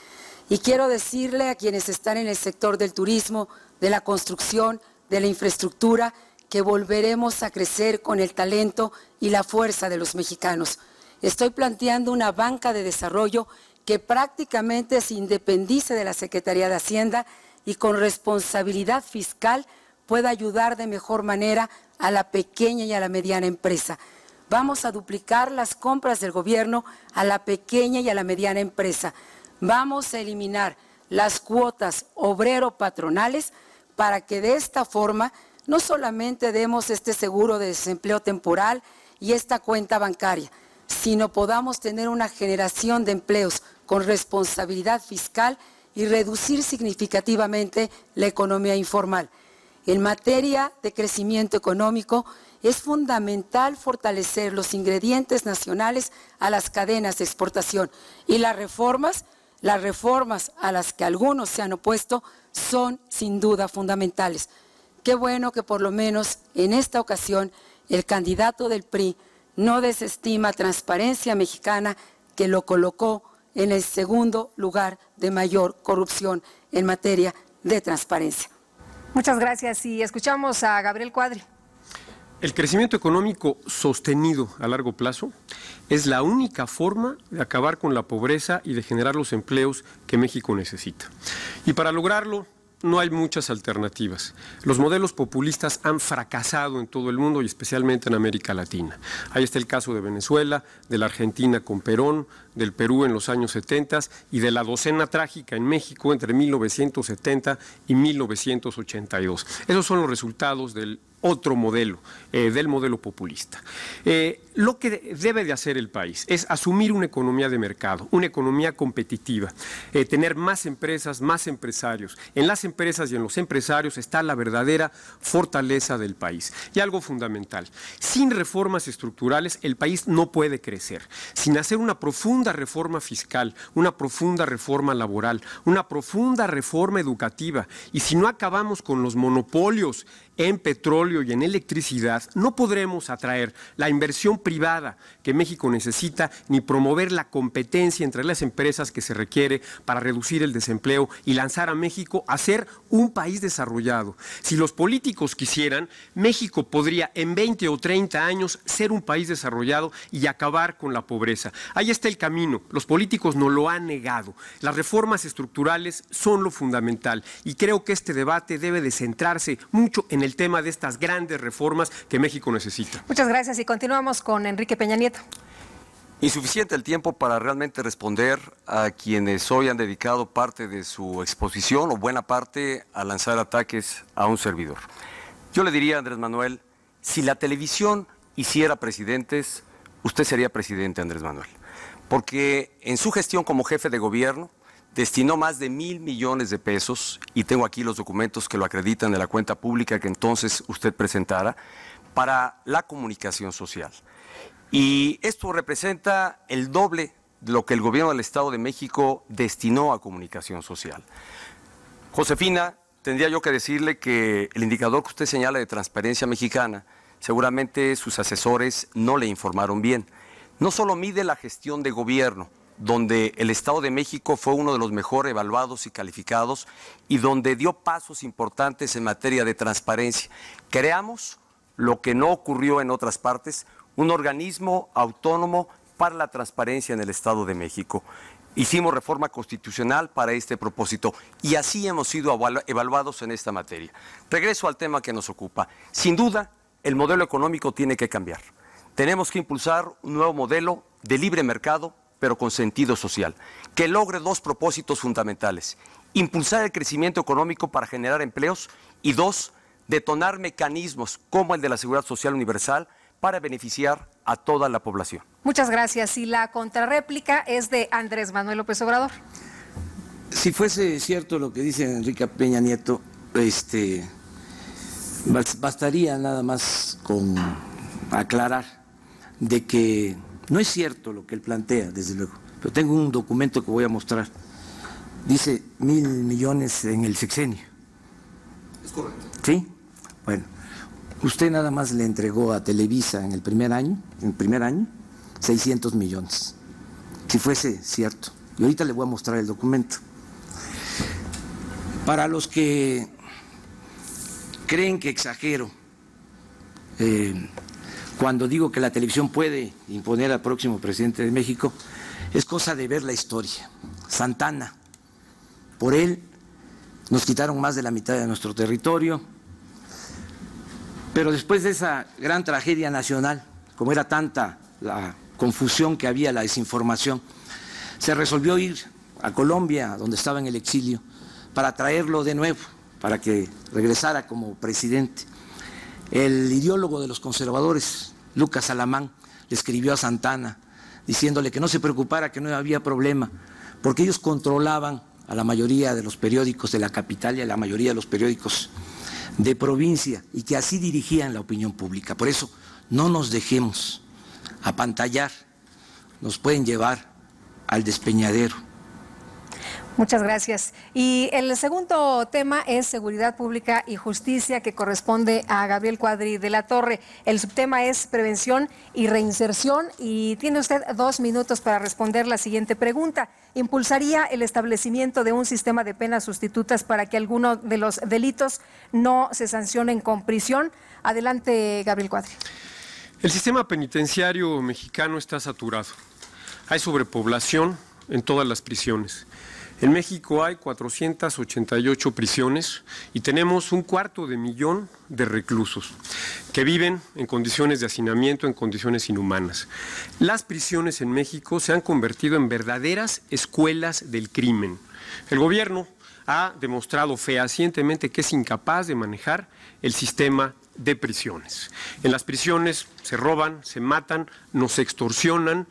Y quiero decirle a quienes están en el sector del turismo, de la construcción, de la infraestructura, que volveremos a crecer con el talento y la fuerza de los mexicanos. Estoy planteando una banca de desarrollo que prácticamente se independice de la Secretaría de Hacienda y con responsabilidad fiscal pueda ayudar de mejor manera a la pequeña y a la mediana empresa. Vamos a duplicar las compras del gobierno a la pequeña y a la mediana empresa. Vamos a eliminar las cuotas obrero-patronales para que de esta forma no solamente demos este seguro de desempleo temporal y esta cuenta bancaria, sino podamos tener una generación de empleos con responsabilidad fiscal y reducir significativamente la economía informal. En materia de crecimiento económico, es fundamental fortalecer los ingredientes nacionales a las cadenas de exportación y las reformas a las que algunos se han opuesto son sin duda fundamentales. Qué bueno que por lo menos en esta ocasión el candidato del PRI no desestima Transparencia Mexicana, que lo colocó en el segundo lugar de mayor corrupción en materia de transparencia.
Muchas gracias y escuchamos a Gabriel Cuadri.
El crecimiento económico sostenido a largo plazo es la única forma de acabar con la pobreza y de generar los empleos que México necesita. Y para lograrlo no hay muchas alternativas. Los modelos populistas han fracasado en todo el mundo y especialmente en América Latina. Ahí está el caso de Venezuela, de la Argentina con Perón, del Perú en los años 70 y de la docena trágica en México entre 1970 y 1982. Esos son los resultados del otro modelo, del modelo populista. Lo que debe de hacer el país es asumir una economía de mercado, una economía competitiva, tener más empresas, más empresarios. En las empresas y en los empresarios está la verdadera fortaleza del país. Y algo fundamental, sin reformas estructurales el país no puede crecer. Sin hacer una profunda reforma fiscal, una profunda reforma laboral, una profunda reforma educativa, y si no acabamos con los monopolios en petróleo y en electricidad, no podremos atraer la inversión privada que México necesita ni promover la competencia entre las empresas que se requiere para reducir el desempleo y lanzar a México a ser un país desarrollado. Si los políticos quisieran, México podría en 20 o 30 años ser un país desarrollado y acabar con la pobreza. Ahí está el camino, los políticos nos lo han negado. Las reformas estructurales son lo fundamental y creo que este debate debe de centrarse mucho en el tema de estas grandes reformas que México necesita.
Muchas gracias y continuamos con Enrique Peña Nieto.
Insuficiente el tiempo para realmente responder a quienes hoy han dedicado parte de su exposición o buena parte a lanzar ataques a un servidor. Yo le diría a Andrés Manuel, si la televisión hiciera presidentes, usted sería presidente, Andrés Manuel. Porque en su gestión como jefe de gobierno destinó más de 1,000 millones de pesos, y tengo aquí los documentos que lo acreditan de la cuenta pública que entonces usted presentara, para la comunicación social. Y esto representa el doble de lo que el gobierno del Estado de México destinó a comunicación social. Josefina, tendría yo que decirle que el indicador que usted señala de Transparencia Mexicana, seguramente sus asesores no le informaron bien. No solo mide la gestión de gobierno, donde el Estado de México fue uno de los mejor evaluados y calificados y donde dio pasos importantes en materia de transparencia. Creamos, lo que no ocurrió en otras partes, un organismo autónomo para la transparencia en el Estado de México. Hicimos reforma constitucional para este propósito y así hemos sido evaluados en esta materia. Regreso al tema que nos ocupa. Sin duda, el modelo económico tiene que cambiar. Tenemos que impulsar un nuevo modelo de libre mercado, pero con sentido social, que logre dos propósitos fundamentales: impulsar el crecimiento económico para generar empleos y dos, detonar mecanismos como el de la Seguridad Social Universal para beneficiar a toda la población.
Muchas gracias. Y la contrarréplica es de Andrés Manuel López Obrador.
Si fuese cierto lo que dice Enrique Peña Nieto, bastaría nada más con aclarar de que no es cierto lo que él plantea, desde luego, pero tengo un documento que voy a mostrar. Dice 1,000 millones en el sexenio.
Es correcto.
¿Sí? Bueno, usted nada más le entregó a Televisa en el primer año, 600 millones. Si fuese cierto. Y ahorita le voy a mostrar el documento. Para los que creen que exagero, cuando digo que la televisión puede imponer al próximo presidente de México, es cosa de ver la historia. Santana, por él nos quitaron más de la mitad de nuestro territorio, pero después de esa gran tragedia nacional, como era tanta la confusión que había, la desinformación, se resolvió ir a Colombia, donde estaba en el exilio, para traerlo de nuevo, para que regresara como presidente. El ideólogo de los conservadores, Lucas Alamán, le escribió a Santana diciéndole que no se preocupara, que no había problema, porque ellos controlaban a la mayoría de los periódicos de la capital y a la mayoría de los periódicos de provincia y que así dirigían la opinión pública. Por eso no nos dejemos apantallar, nos pueden llevar al despeñadero.
Muchas gracias. Y el segundo tema es seguridad pública y justicia, que corresponde a Gabriel Cuadri de la Torre. El subtema es prevención y reinserción y tiene usted 2 minutos para responder la siguiente pregunta. ¿Impulsaría el establecimiento de un sistema de penas sustitutas para que algunos de los delitos no se sancionen con prisión? Adelante, Gabriel Cuadri.
El sistema penitenciario mexicano está saturado. Hay sobrepoblación en todas las prisiones. En México hay 488 prisiones y tenemos 250,000 de reclusos que viven en condiciones de hacinamiento, en condiciones inhumanas. Las prisiones en México se han convertido en verdaderas escuelas del crimen. El gobierno ha demostrado fehacientemente que es incapaz de manejar el sistema de prisiones. En las prisiones se roban, se matan, nos extorsionan,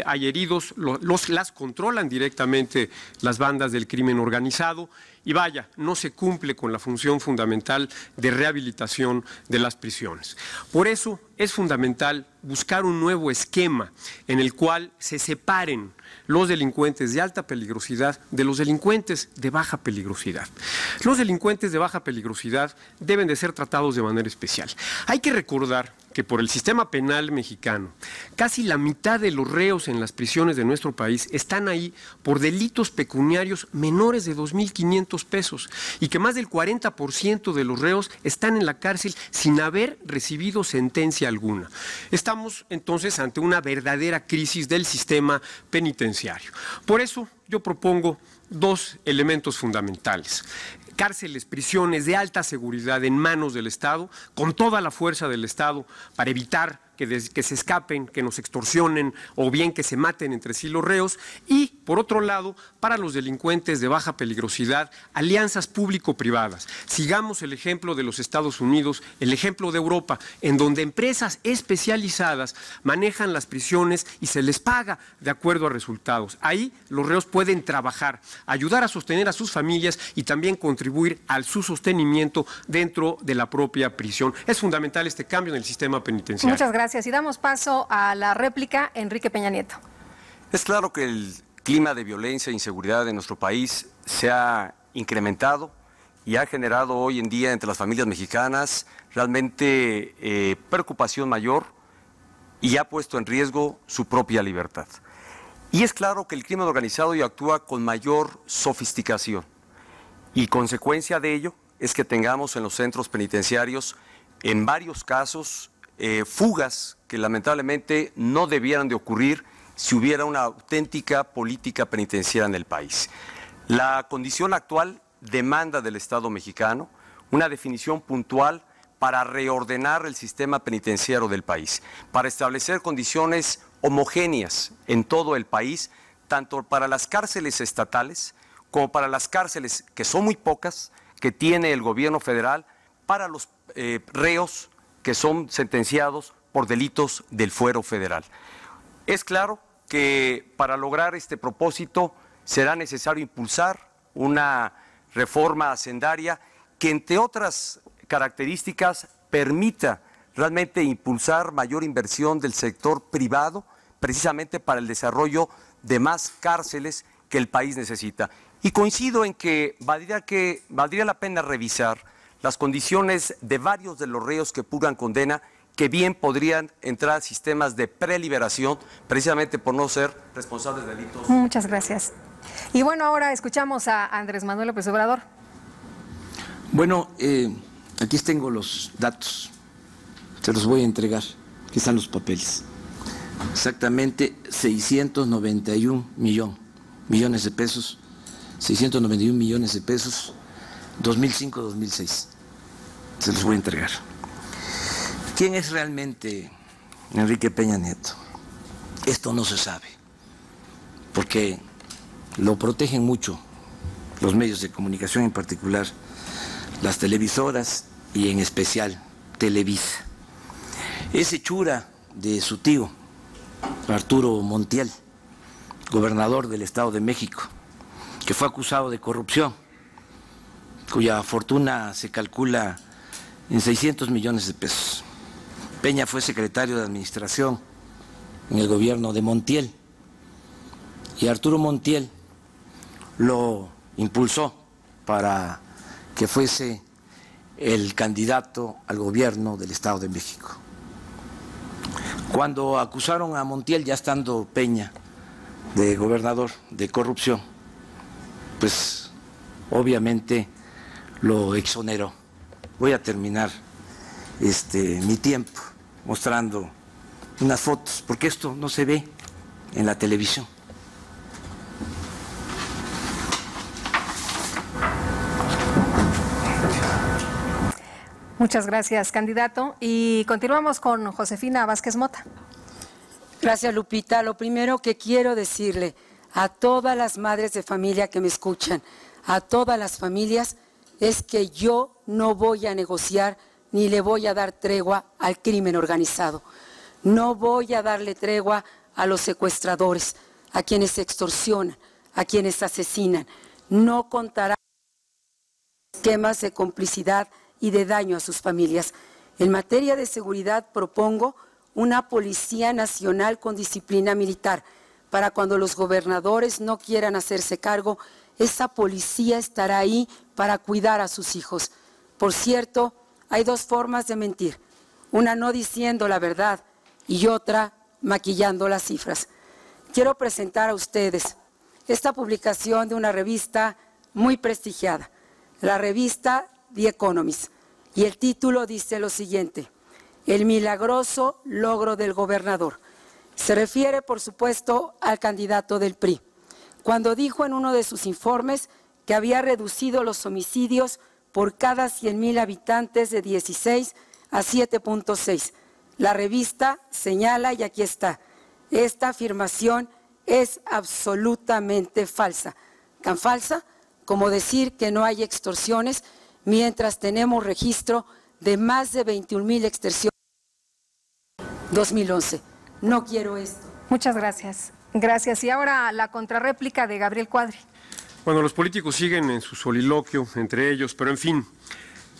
hay heridos, las controlan directamente las bandas del crimen organizado y vaya, no se cumple con la función fundamental de rehabilitación de las prisiones. Por eso es fundamental buscar un nuevo esquema en el cual se separen los delincuentes de alta peligrosidad de los delincuentes de baja peligrosidad. Los delincuentes de baja peligrosidad deben de ser tratados de manera especial. Hay que recordar que por el sistema penal mexicano, casi la mitad de los reos en las prisiones de nuestro país están ahí por delitos pecuniarios menores de 2,500 pesos y que más del 40% de los reos están en la cárcel sin haber recibido sentencia alguna. Estamos entonces ante una verdadera crisis del sistema penitenciario. Por eso yo propongo 2 elementos fundamentales. cárceles, prisiones de alta seguridad en manos del Estado, con toda la fuerza del Estado, para evitar que se escapen, que nos extorsionen o bien que se maten entre sí los reos, y, por otro lado, para los delincuentes de baja peligrosidad, alianzas público-privadas. Sigamos el ejemplo de los Estados Unidos, el ejemplo de Europa, en donde empresas especializadas manejan las prisiones y se les paga de acuerdo a resultados. Ahí los reos pueden trabajar, ayudar a sostener a sus familias y también contribuir a su sostenimiento dentro de la propia prisión. Es fundamental este cambio en el sistema penitenciario.
Muchas gracias. Y damos paso a la réplica, Enrique Peña Nieto.
Es claro que el clima de violencia e inseguridad en nuestro país se ha incrementado y ha generado hoy en día entre las familias mexicanas realmente preocupación mayor y ha puesto en riesgo su propia libertad. Y es claro que el crimen organizado hoy actúa con mayor sofisticación y consecuencia de ello es que tengamos en los centros penitenciarios en varios casos fugas que lamentablemente no debieran de ocurrir si hubiera una auténtica política penitenciaria en el país. La condición actual demanda del Estado mexicano una definición puntual para reordenar el sistema penitenciario del país, para establecer condiciones homogéneas en todo el país, tanto para las cárceles estatales como para las cárceles, que son muy pocas, que tiene el gobierno federal, para los reos que son sentenciados por delitos del fuero federal. Es claro que para lograr este propósito será necesario impulsar una reforma hacendaria que, entre otras características, permita realmente impulsar mayor inversión del sector privado, precisamente para el desarrollo de más cárceles que el país necesita. Y coincido en que valdría la pena revisar las condiciones de varios de los reos que purgan condena, que bien podrían entrar a sistemas de preliberación, precisamente por no ser responsables de delitos.
Muchas gracias. Y bueno, ahora escuchamos a Andrés Manuel López Obrador.
Bueno, aquí tengo los datos, se los voy a entregar, aquí están los papeles. Exactamente 691 millones de pesos, 691 millones de pesos, 2005-2006. Se los voy a entregar. ¿Quién es realmente Enrique Peña Nieto? Esto no se sabe, porque lo protegen mucho los medios de comunicación, en particular las televisoras y en especial Televisa. Es hechura de su tío, Arturo Montiel, gobernador del Estado de México, que fue acusado de corrupción, cuya fortuna se calcula en 600 millones de pesos. Peña fue secretario de Administración en el gobierno de Montiel y Arturo Montiel lo impulsó para que fuese el candidato al gobierno del Estado de México. Cuando acusaron a Montiel, ya estando Peña de gobernador, de corrupción, pues obviamente lo exoneró. Voy a terminar mi tiempo mostrando unas fotos, porque esto no se ve en la televisión.
Muchas gracias, candidato. Y continuamos con Josefina Vázquez Mota.
Gracias, Lupita. Lo primero que quiero decirle a todas las madres de familia que me escuchan, a todas las familias, es que yo no voy a negociar ni le voy a dar tregua al crimen organizado. No voy a darle tregua a los secuestradores, a quienes extorsionan, a quienes asesinan. No contará esquemas de complicidad y de daño a sus familias. En materia de seguridad propongo una Policía Nacional con disciplina militar, para cuando los gobernadores no quieran hacerse cargo, esa policía estará ahí para cuidar a sus hijos. Por cierto, hay dos formas de mentir, una no diciendo la verdad y otra maquillando las cifras. Quiero presentar a ustedes esta publicación de una revista muy prestigiada, la revista The Economist, y el título dice lo siguiente: El milagroso logro del gobernador. Se refiere, por supuesto, al candidato del PRI, cuando dijo en uno de sus informes que había reducido los homicidios por cada 100,000 habitantes de 16 a 7.6. La revista señala, y aquí está, esta afirmación es absolutamente falsa. Tan falsa como decir que no hay extorsiones, mientras tenemos registro de más de 21,000 extorsiones en 2011. No quiero esto.
Muchas gracias. Gracias. Y ahora la contrarréplica de Gabriel Cuadri.
Bueno, los políticos siguen en su soliloquio entre ellos, pero en fin,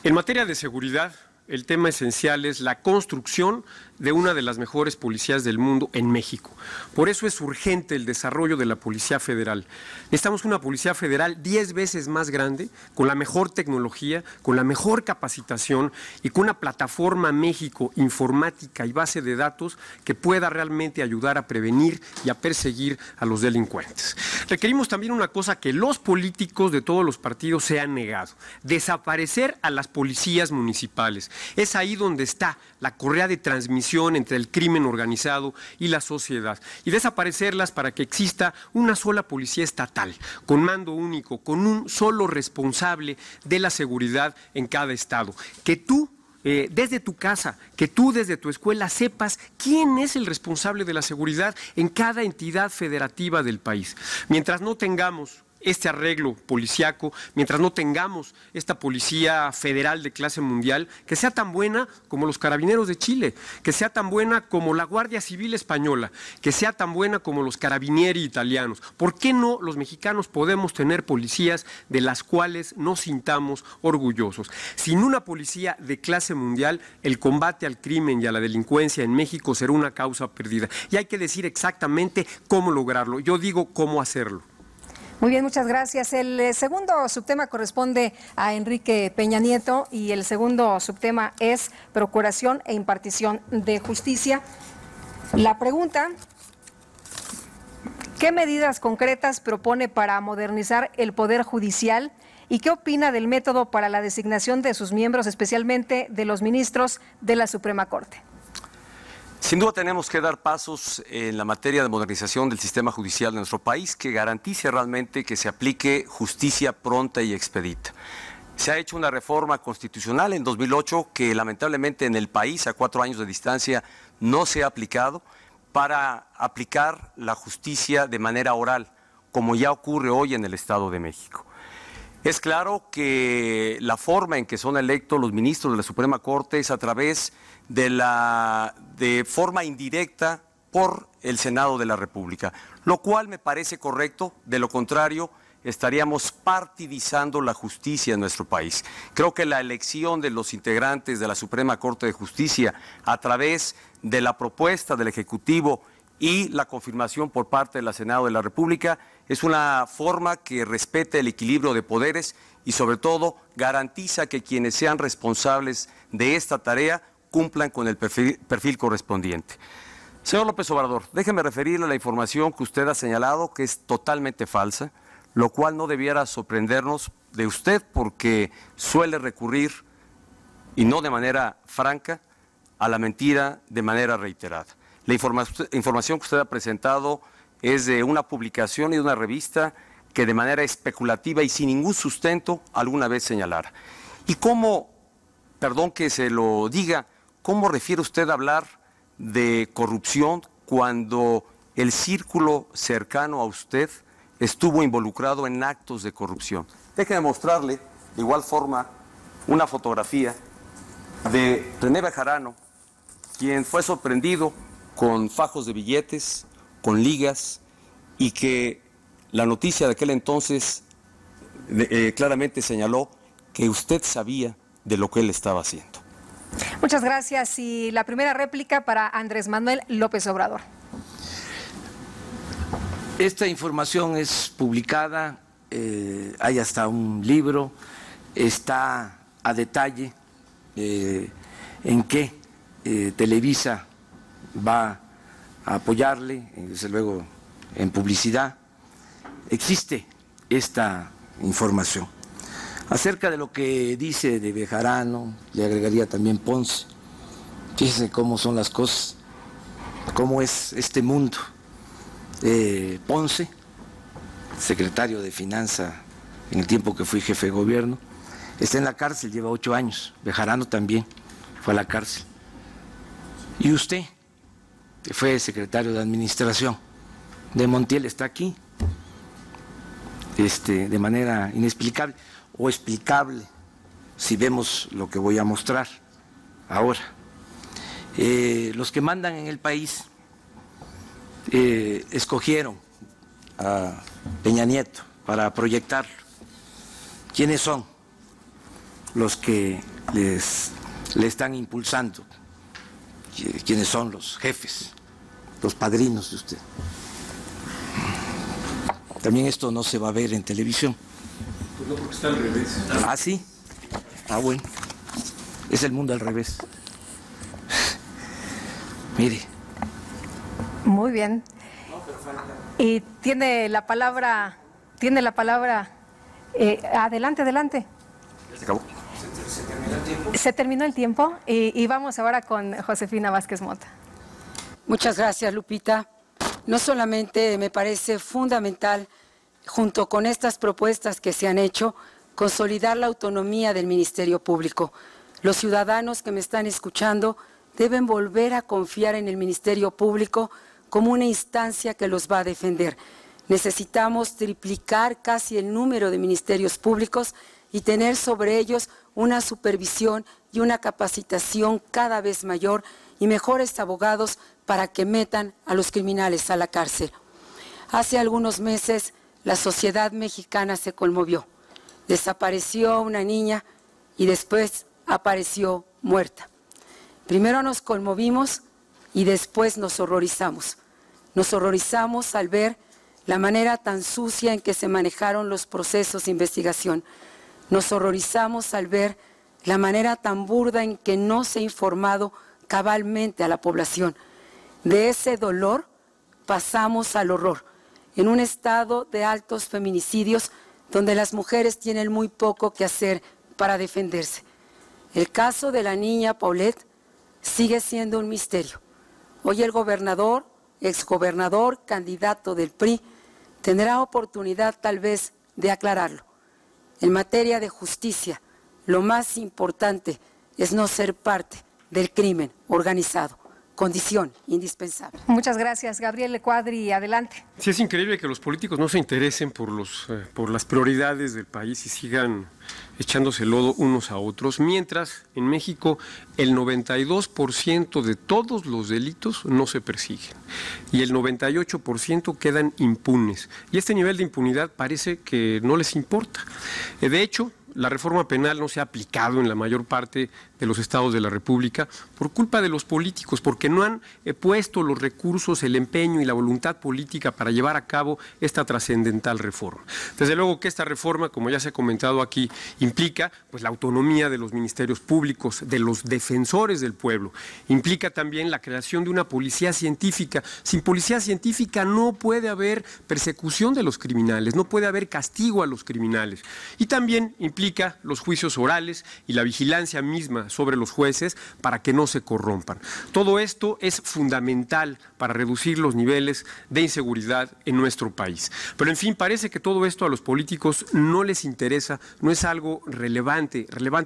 en materia de seguridad, el tema esencial es la construcción de una de las mejores policías del mundo en México. Por eso es urgente el desarrollo de la Policía Federal. Necesitamos una Policía Federal 10 veces más grande, con la mejor tecnología, con la mejor capacitación y con una plataforma México informática y base de datos que pueda realmente ayudar a prevenir y a perseguir a los delincuentes. Requerimos también una cosa que los políticos de todos los partidos se han negado: desaparecer a las policías municipales. Es ahí donde está la correa de transmisión entre el crimen organizado y la sociedad, y desaparecerlas para que exista una sola policía estatal, con mando único, con un solo responsable de la seguridad en cada estado. Que tú, desde tu casa, que tú desde tu escuela sepas quién es el responsable de la seguridad en cada entidad federativa del país. Mientras no tengamos este arreglo policiaco, mientras no tengamos esta policía federal de clase mundial, que sea tan buena como los Carabineros de Chile, que sea tan buena como la Guardia Civil española, que sea tan buena como los Carabinieri italianos. ¿Por qué no los mexicanos podemos tener policías de las cuales nos sintamos orgullosos? Sin una policía de clase mundial, el combate al crimen y a la delincuencia en México será una causa perdida. Y hay que decir exactamente cómo lograrlo. Yo digo cómo hacerlo.
Muy bien, muchas gracias. El segundo subtema corresponde a Enrique Peña Nieto y el segundo subtema es procuración e impartición de justicia. La pregunta: ¿qué medidas concretas propone para modernizar el Poder Judicial y qué opina del método para la designación de sus miembros, especialmente de los ministros de la Suprema Corte?
Sin duda tenemos que dar pasos en la materia de modernización del sistema judicial de nuestro país que garantice realmente que se aplique justicia pronta y expedita. Se ha hecho una reforma constitucional en 2008 que lamentablemente en el país a 4 años de distancia no se ha aplicado para aplicar la justicia de manera oral, como ya ocurre hoy en el Estado de México. Es claro que la forma en que son electos los ministros de la Suprema Corte es a través de forma indirecta por el Senado de la República, lo cual me parece correcto. De lo contrario, estaríamos partidizando la justicia en nuestro país. Creo que la elección de los integrantes de la Suprema Corte de Justicia a través de la propuesta del Ejecutivo y la confirmación por parte del Senado de la República es una forma que respete el equilibrio de poderes y sobre todo garantiza que quienes sean responsables de esta tarea cumplan con el perfil correspondiente. Señor López Obrador, déjeme referirle a la información que usted ha señalado, que es totalmente falsa, lo cual no debiera sorprendernos de usted porque suele recurrir, y no de manera franca, a la mentira de manera reiterada. La información que usted ha presentado es de una publicación y de una revista que de manera especulativa y sin ningún sustento alguna vez señalara. ¿Y cómo, perdón que se lo diga, cómo refiere usted a hablar de corrupción cuando el círculo cercano a usted estuvo involucrado en actos de corrupción? Déjeme mostrarle de igual forma una fotografía de René Bejarano, quien fue sorprendido con fajos de billetes, con ligas, y que la noticia de aquel entonces claramente señaló que usted sabía de lo que él estaba haciendo.
Muchas gracias. Y la primera réplica para Andrés Manuel López Obrador.
Esta información es publicada, hay hasta un libro, está a detalle en qué Televisa va a apoyarle, desde luego en publicidad. Existe esta información. Acerca de lo que dice de Bejarano, le agregaría también Ponce. Fíjense cómo son las cosas, cómo es este mundo. Ponce, secretario de Finanzas en el tiempo que fui jefe de gobierno. Está en la cárcel, lleva 8 años. Bejarano también fue a la cárcel. Y usted, que fue secretario de Administración de Montiel, está aquí, de manera inexplicable o explicable, si vemos lo que voy a mostrar ahora. Los que mandan en el país escogieron a Peña Nieto para proyectarlo. ¿Quiénes son los que le están impulsando? ¿Quiénes son los jefes, los padrinos de usted? También esto no se va a ver en televisión.
Pues no, porque está al revés.
Ah, sí. Ah, bueno. Es el mundo al revés. Mire.
Muy bien. Y tiene la palabra, adelante, adelante.
Se acabó.
Se terminó el tiempo y vamos ahora con Josefina Vázquez Mota.
Muchas gracias, Lupita. No solamente me parece fundamental, junto con estas propuestas que se han hecho, consolidar la autonomía del Ministerio Público. Los ciudadanos que me están escuchando deben volver a confiar en el Ministerio Público como una instancia que los va a defender. Necesitamos triplicar casi el número de ministerios públicos y tener sobre ellos una supervisión y una capacitación cada vez mayor y mejores abogados para que metan a los criminales a la cárcel. Hace algunos meses la sociedad mexicana se conmovió. Desapareció una niña y después apareció muerta. Primero nos conmovimos y después nos horrorizamos. Nos horrorizamos al ver la manera tan sucia en que se manejaron los procesos de investigación. Nos horrorizamos al ver la manera tan burda en que no se ha informado cabalmente a la población. De ese dolor pasamos al horror, en un estado de altos feminicidios donde las mujeres tienen muy poco que hacer para defenderse. El caso de la niña Paulette sigue siendo un misterio. Hoy el gobernador, exgobernador, candidato del PRI, tendrá oportunidad tal vez de aclararlo. En materia de justicia, lo más importante es no ser parte del crimen organizado, condición indispensable.
Muchas gracias, Gabriel Cuadri, adelante.
Sí, es increíble que los políticos no se interesen por las prioridades del país y sigan echándose lodo unos a otros, mientras en México el 92% de todos los delitos no se persiguen y el 98% quedan impunes. Y este nivel de impunidad parece que no les importa. De hecho, la reforma penal no se ha aplicado en la mayor parte de los estados de la República por culpa de los políticos, porque no han puesto los recursos, el empeño y la voluntad política para llevar a cabo esta trascendental reforma. Desde luego que esta reforma, como ya se ha comentado aquí, implica pues la autonomía de los ministerios públicos, de los defensores del pueblo. Implica también la creación de una policía científica. Sin policía científica no puede haber persecución de los criminales, no puede haber castigo a los criminales. Y también implica los juicios orales y la vigilancia misma sobre los jueces para que no se corrompan. Todo esto es fundamental para reducir los niveles de inseguridad en nuestro país. Pero en fin, parece que todo esto a los políticos no les interesa, no es algo relevante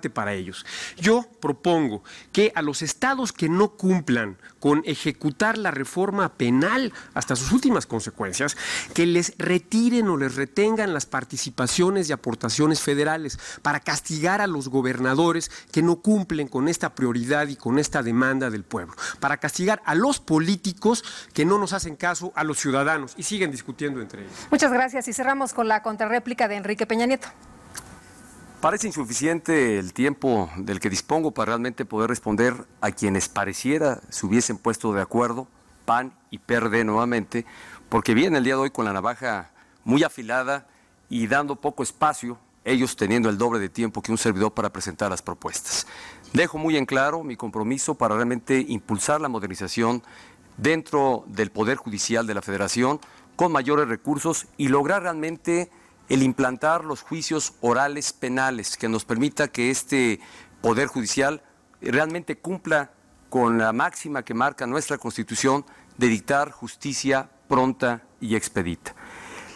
para ellos. Yo propongo que a los estados que no cumplan con ejecutar la reforma penal hasta sus últimas consecuencias, que les retiren o les retengan las participaciones y aportaciones federales para castigar a los gobernadores que no cumplen con esta prioridad y con esta demanda del pueblo, para castigar a los políticos que no nos hacen caso a los ciudadanos y siguen discutiendo entre ellos.
Muchas gracias y cerramos con la contrarréplica de Enrique Peña Nieto.
Parece insuficiente el tiempo del que dispongo para realmente poder responder a quienes pareciera se hubiesen puesto de acuerdo, PAN y PRD nuevamente, porque viene el día de hoy con la navaja muy afilada y dando poco espacio, ellos teniendo el doble de tiempo que un servidor para presentar las propuestas. Dejo muy en claro mi compromiso para realmente impulsar la modernización dentro del Poder Judicial de la Federación con mayores recursos y lograr realmente el implantar los juicios orales penales que nos permita que este Poder Judicial realmente cumpla con la máxima que marca nuestra Constitución de dictar justicia pronta y expedita.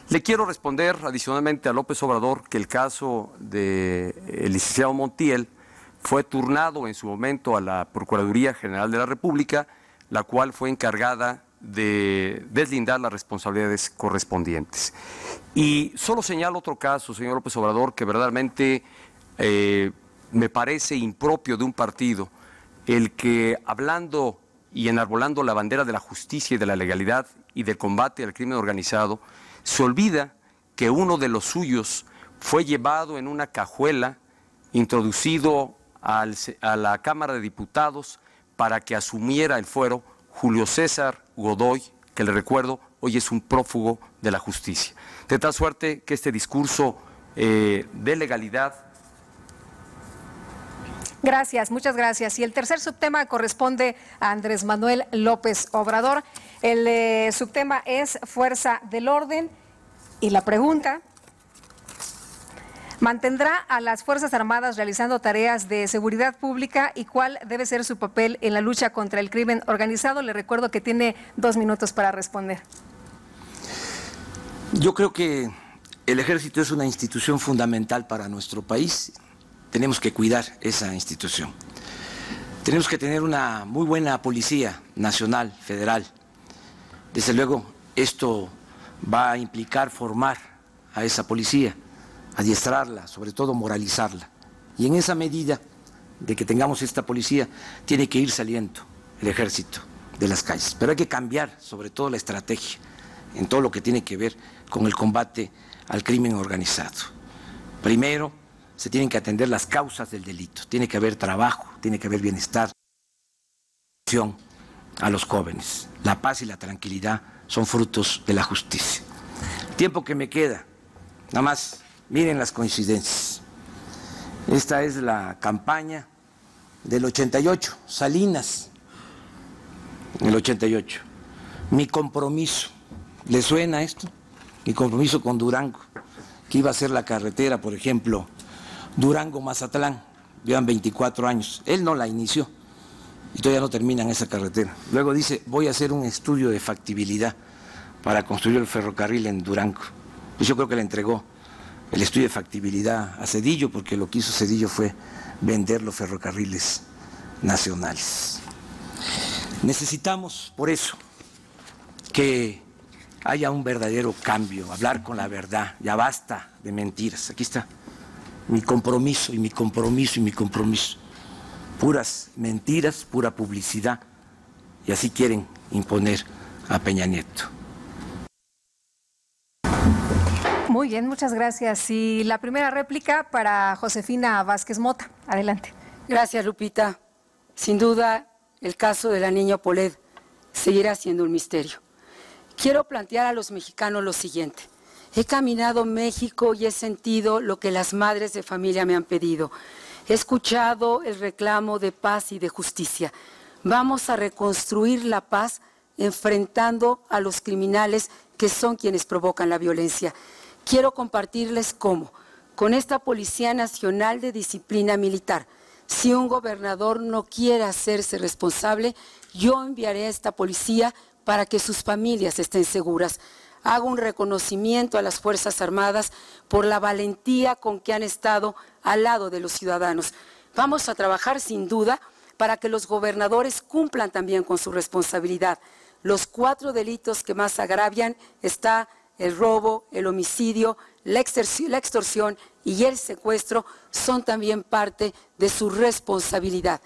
Le quiero responder adicionalmente a López Obrador que el caso del licenciado Montiel fue turnado en su momento a la Procuraduría General de la República, la cual fue encargada de deslindar las responsabilidades correspondientes. Y solo señalo otro caso, señor López Obrador, que verdaderamente me parece impropio de un partido, el que hablando y enarbolando la bandera de la justicia y de la legalidad y del combate al crimen organizado, se olvida que uno de los suyos fue llevado en una cajuela, introducido a la Cámara de Diputados para que asumiera el fuero Julio César Godoy, que le recuerdo, hoy es un prófugo de la justicia. De tal suerte que este discurso de legalidad.
Gracias, muchas gracias. Y el tercer subtema corresponde a Andrés Manuel López Obrador. El subtema es Fuerza del Orden y la pregunta: ¿mantendrá a las Fuerzas Armadas realizando tareas de seguridad pública y cuál debe ser su papel en la lucha contra el crimen organizado? Le recuerdo que tiene 2 minutos para responder.
Yo creo que el Ejército es una institución fundamental para nuestro país. Tenemos que cuidar esa institución. Tenemos que tener una muy buena Policía Nacional, Federal. Desde luego, esto va a implicar formar a esa policía, adiestrarla, sobre todo moralizarla. Y en esa medida de que tengamos esta policía, tiene que ir saliendo el Ejército de las calles. Pero hay que cambiar sobre todo la estrategia en todo lo que tiene que ver con el combate al crimen organizado. Primero, se tienen que atender las causas del delito, tiene que haber trabajo, tiene que haber bienestar, a los jóvenes. La paz y la tranquilidad son frutos de la justicia. El tiempo que me queda, nada más miren las coincidencias. Esta es la campaña del 88, Salinas, el 88. Mi compromiso, ¿le suena esto? Mi compromiso con Durango, que iba a ser la carretera, por ejemplo, Durango-Mazatlán, llevan 24 años. Él no la inició y todavía no terminan esa carretera. Luego dice, voy a hacer un estudio de factibilidad para construir el ferrocarril en Durango. Pues yo creo que le entregó el estudio de factibilidad a Zedillo, porque lo que hizo Zedillo fue vender los ferrocarriles nacionales. Necesitamos, por eso, que haya un verdadero cambio, hablar con la verdad, ya basta de mentiras. Aquí está mi compromiso y mi compromiso y mi compromiso. Puras mentiras, pura publicidad, y así quieren imponer a Peña Nieto.
Muy bien, muchas gracias. Y la primera réplica para Josefina Vázquez Mota. Adelante.
Gracias, Lupita. Sin duda, el caso de la niña Polet seguirá siendo un misterio. Quiero plantear a los mexicanos lo siguiente. He caminado México y he sentido lo que las madres de familia me han pedido. He escuchado el reclamo de paz y de justicia. Vamos a reconstruir la paz enfrentando a los criminales que son quienes provocan la violencia. Quiero compartirles cómo, con esta Policía Nacional de Disciplina Militar, si un gobernador no quiere hacerse responsable, yo enviaré a esta policía para que sus familias estén seguras. Hago un reconocimiento a las Fuerzas Armadas por la valentía con que han estado al lado de los ciudadanos. Vamos a trabajar sin duda para que los gobernadores cumplan también con su responsabilidad. Los 4 delitos que más agravian está el robo, el homicidio, la extorsión y el secuestro son también parte de su responsabilidad.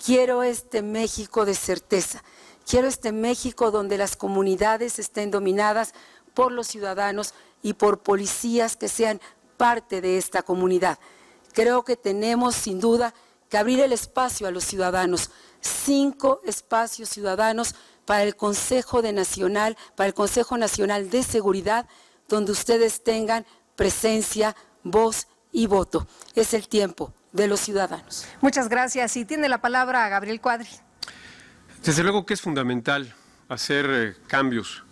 Quiero este México de certeza. Quiero este México donde las comunidades estén dominadas por los ciudadanos y por policías que sean parte de esta comunidad. Creo que tenemos sin duda que abrir el espacio a los ciudadanos, 5 espacios ciudadanos para el Consejo Nacional de Seguridad, donde ustedes tengan presencia, voz y voto. Es el tiempo de los ciudadanos.
Muchas gracias. Y tiene la palabra Gabriel Cuadri.
Desde luego que es fundamental hacer cambios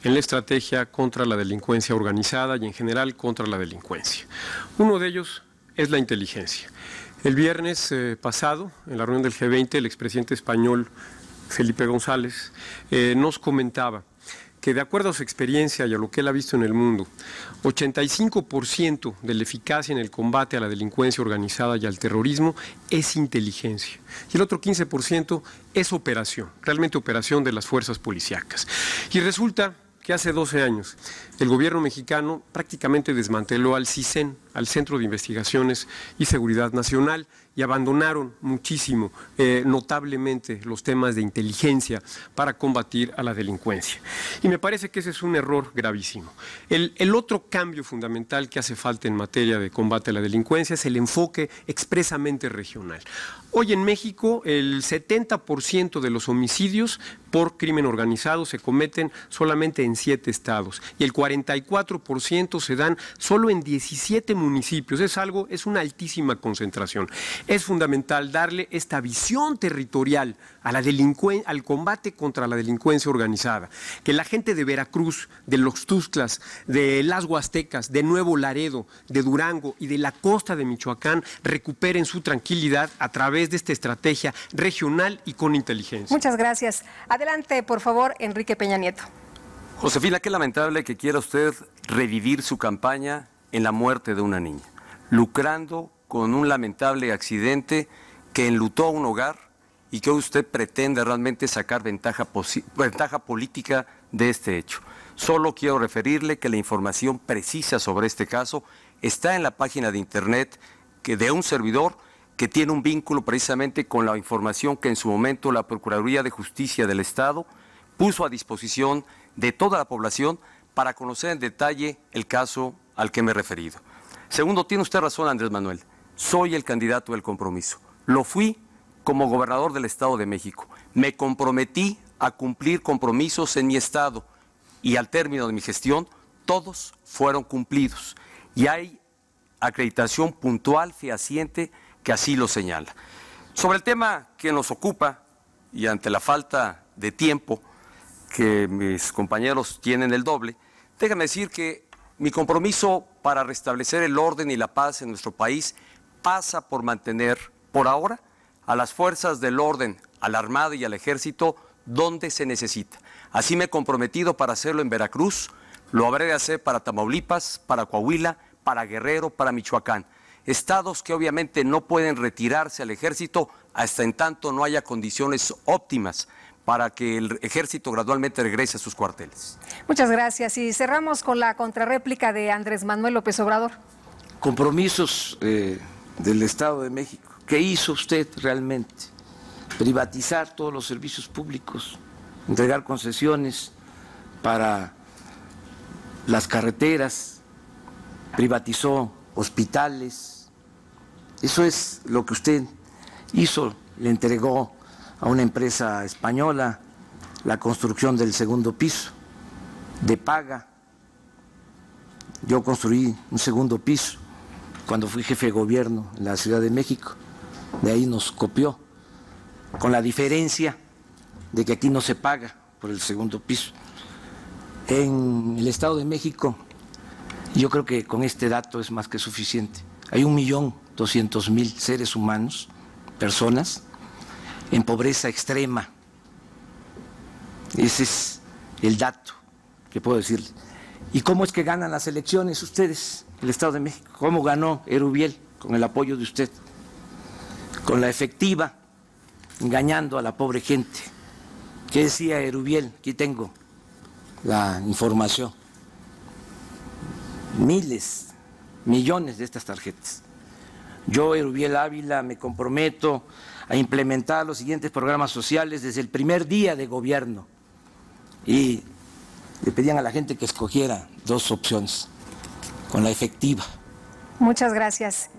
en la estrategia contra la delincuencia organizada y en general contra la delincuencia. Uno de ellos es la inteligencia. El viernes pasado, en la reunión del G20, el expresidente español Felipe González nos comentaba que, de acuerdo a su experiencia y a lo que él ha visto en el mundo, 85% de la eficacia en el combate a la delincuencia organizada y al terrorismo es inteligencia. Y el otro 15% es operación, realmente operación de las fuerzas policíacas. Y resulta que hace 12 años el gobierno mexicano prácticamente desmanteló al CISEN, al Centro de Investigaciones y Seguridad Nacional, y abandonaron muchísimo, notablemente, los temas de inteligencia para combatir a la delincuencia. Y me parece que ese es un error gravísimo. El otro cambio fundamental que hace falta en materia de combate a la delincuencia es el enfoque expresamente regional. Hoy en México el 70% de los homicidios por crimen organizado se cometen solamente en 7 estados y el 44% se dan solo en 17 municipios. Es una altísima concentración. Es fundamental darle esta visión territorial a al combate contra la delincuencia organizada. Que la gente de Veracruz, de los Tuxtlas, de las Huastecas, de Nuevo Laredo, de Durango y de la costa de Michoacán recuperen su tranquilidad a través de esta estrategia regional y con inteligencia.
Muchas gracias. Adelante, por favor, Enrique Peña Nieto.
Josefina, qué lamentable que quiera usted revivir su campaña en la muerte de una niña, lucrando con un lamentable accidente que enlutó a un hogar y que usted pretende realmente sacar ventaja política de este hecho. Solo quiero referirle que la información precisa sobre este caso está en la página de internet de un servidor que tiene un vínculo precisamente con la información que en su momento la Procuraduría de Justicia del Estado puso a disposición de toda la población para conocer en detalle el caso al que me he referido. Segundo, tiene usted razón, Andrés Manuel, soy el candidato del compromiso. Lo fui como gobernador del Estado de México. Me comprometí a cumplir compromisos en mi estado y al término de mi gestión todos fueron cumplidos y hay acreditación puntual, fehaciente, que así lo señala. Sobre el tema que nos ocupa y ante la falta de tiempo que mis compañeros tienen el doble, déjame decir que mi compromiso para restablecer el orden y la paz en nuestro país pasa por mantener, por ahora, a las fuerzas del orden, a la Armada y al Ejército donde se necesita. Así me he comprometido para hacerlo en Veracruz, lo habré de hacer para Tamaulipas, para Coahuila, para Guerrero, para Michoacán. Estados que obviamente no pueden retirarse al Ejército hasta en tanto no haya condiciones óptimas para que el Ejército gradualmente regrese a sus cuarteles.
Muchas gracias. Y cerramos con la contrarréplica de Andrés Manuel López Obrador.
Compromisos del Estado de México. ¿Qué hizo usted realmente? Privatizar todos los servicios públicos, entregar concesiones para las carreteras, privatizó hospitales. Eso es lo que usted hizo, le entregó a una empresa española la construcción del segundo piso de paga. Yo construí un segundo piso cuando fui jefe de gobierno en la Ciudad de México. De ahí nos copió, con la diferencia de que aquí no se paga por el segundo piso. En el Estado de México, yo creo que con este dato es más que suficiente. Hay 1.200.000 seres humanos, personas, en pobreza extrema. Ese es el dato que puedo decirle. ¿Y cómo es que ganan las elecciones ustedes, el Estado de México? ¿Cómo ganó Erubiel? Con el apoyo de usted. Con la efectiva, engañando a la pobre gente. ¿Qué decía Erubiel? Aquí tengo la información. Miles, millones de estas tarjetas. Yo, Erubiel Ávila, me comprometo a implementar los siguientes programas sociales desde el primer día de gobierno. Y le pedían a la gente que escogiera 2 opciones, con la efectiva.
Muchas gracias.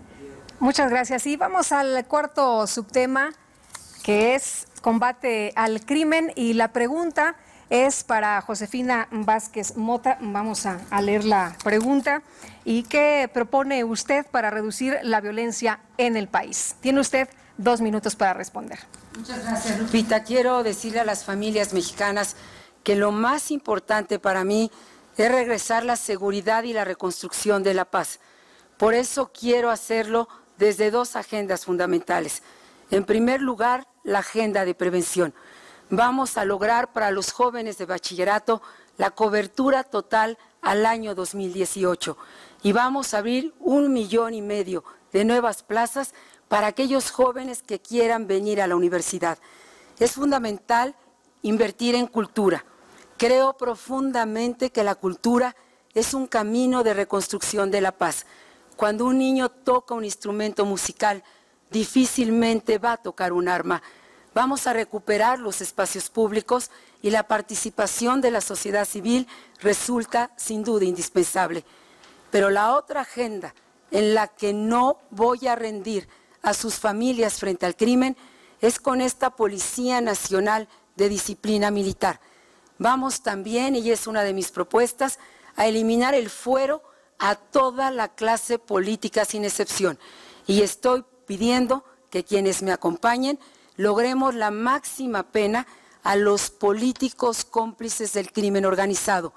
Muchas gracias. Y vamos al cuarto subtema, que es combate al crimen. Y la pregunta es para Josefina Vázquez Mota. Vamos a leer la pregunta. ¿Y qué propone usted para reducir la violencia en el país? Tiene usted 2 minutos para responder.
Muchas gracias, Lupita. Quiero decirle a las familias mexicanas que lo más importante para mí es regresar la seguridad y la reconstrucción de la paz. Por eso quiero hacerlo desde 2 agendas fundamentales. En primer lugar, la agenda de prevención. Vamos a lograr para los jóvenes de bachillerato la cobertura total al año 2018 y vamos a abrir 1,5 millones de nuevas plazas para aquellos jóvenes que quieran venir a la universidad. Es fundamental invertir en cultura. Creo profundamente que la cultura es un camino de reconstrucción de la paz. Cuando un niño toca un instrumento musical, difícilmente va a tocar un arma. Vamos a recuperar los espacios públicos y la participación de la sociedad civil resulta sin duda indispensable. Pero la otra agenda en la que no voy a rendir a sus familias frente al crimen es con esta Policía Nacional de Disciplina Militar. Vamos también, y es una de mis propuestas, a eliminar el fuero a toda la clase política sin excepción. Y estoy pidiendo que quienes me acompañen logremos la máxima pena a los políticos cómplices del crimen organizado,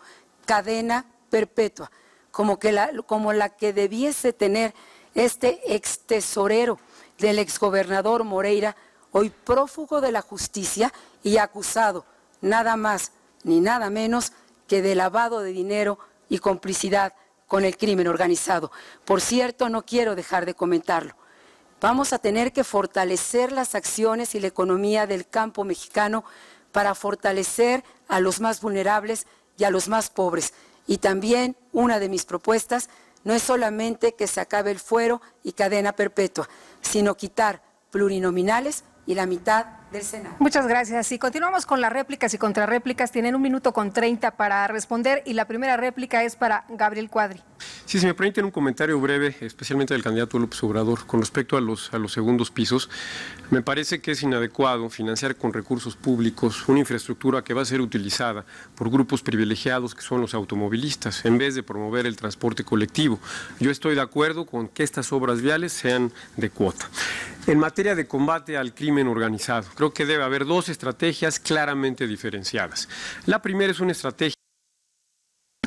cadena perpetua, como la que debiese tener este extesorero del exgobernador Moreira, hoy prófugo de la justicia y acusado nada más ni nada menos que de lavado de dinero y complicidad con el crimen organizado. Por cierto, no quiero dejar de comentarlo. Vamos a tener que fortalecer las acciones y la economía del campo mexicano para fortalecer a los más vulnerables y a los más pobres. Y también una de mis propuestas no es solamente que se acabe el fuero y cadena perpetua, sino quitar plurinominales y la mitad del Senado.
Muchas gracias. Y continuamos con las réplicas y contrarréplicas. Tienen 1 minuto con 30 para responder y la primera réplica es para Gabriel Cuadri.
Sí, si me permiten un comentario breve, especialmente del candidato López Obrador, con respecto a los segundos pisos. Me parece que es inadecuado financiar con recursos públicos una infraestructura que va a ser utilizada por grupos privilegiados que son los automovilistas, en vez de promover el transporte colectivo. Yo estoy de acuerdo con que estas obras viales sean de cuota. En materia de combate al crimen organizado, creo que debe haber 2 estrategias claramente diferenciadas. La primera es una estrategia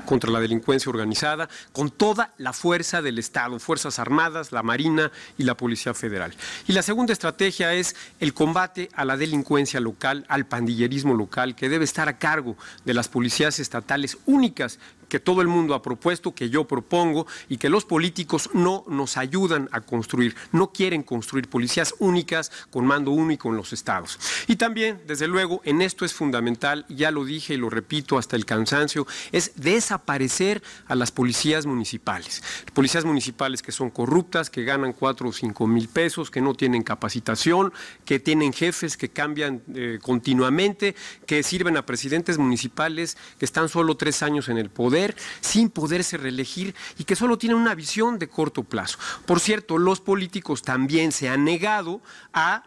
contra la delincuencia organizada, con toda la fuerza del Estado, Fuerzas Armadas, la Marina y la Policía Federal. Y la segunda estrategia es el combate a la delincuencia local, al pandillerismo local, que debe estar a cargo de las policías estatales únicas que todo el mundo ha propuesto, que yo propongo y que los políticos no nos ayudan a construir. No quieren construir policías únicas con mando único en los estados. Y también, desde luego, en esto es fundamental, ya lo dije y lo repito hasta el cansancio, es desaparecer a las policías municipales. Policías municipales que son corruptas, que ganan 4 o 5 mil pesos, que no tienen capacitación, que tienen jefes que cambian continuamente, que sirven a presidentes municipales que están solo 3 años en el poder, sin poderse reelegir y que solo tienen una visión de corto plazo. Por cierto, los políticos también se han negado a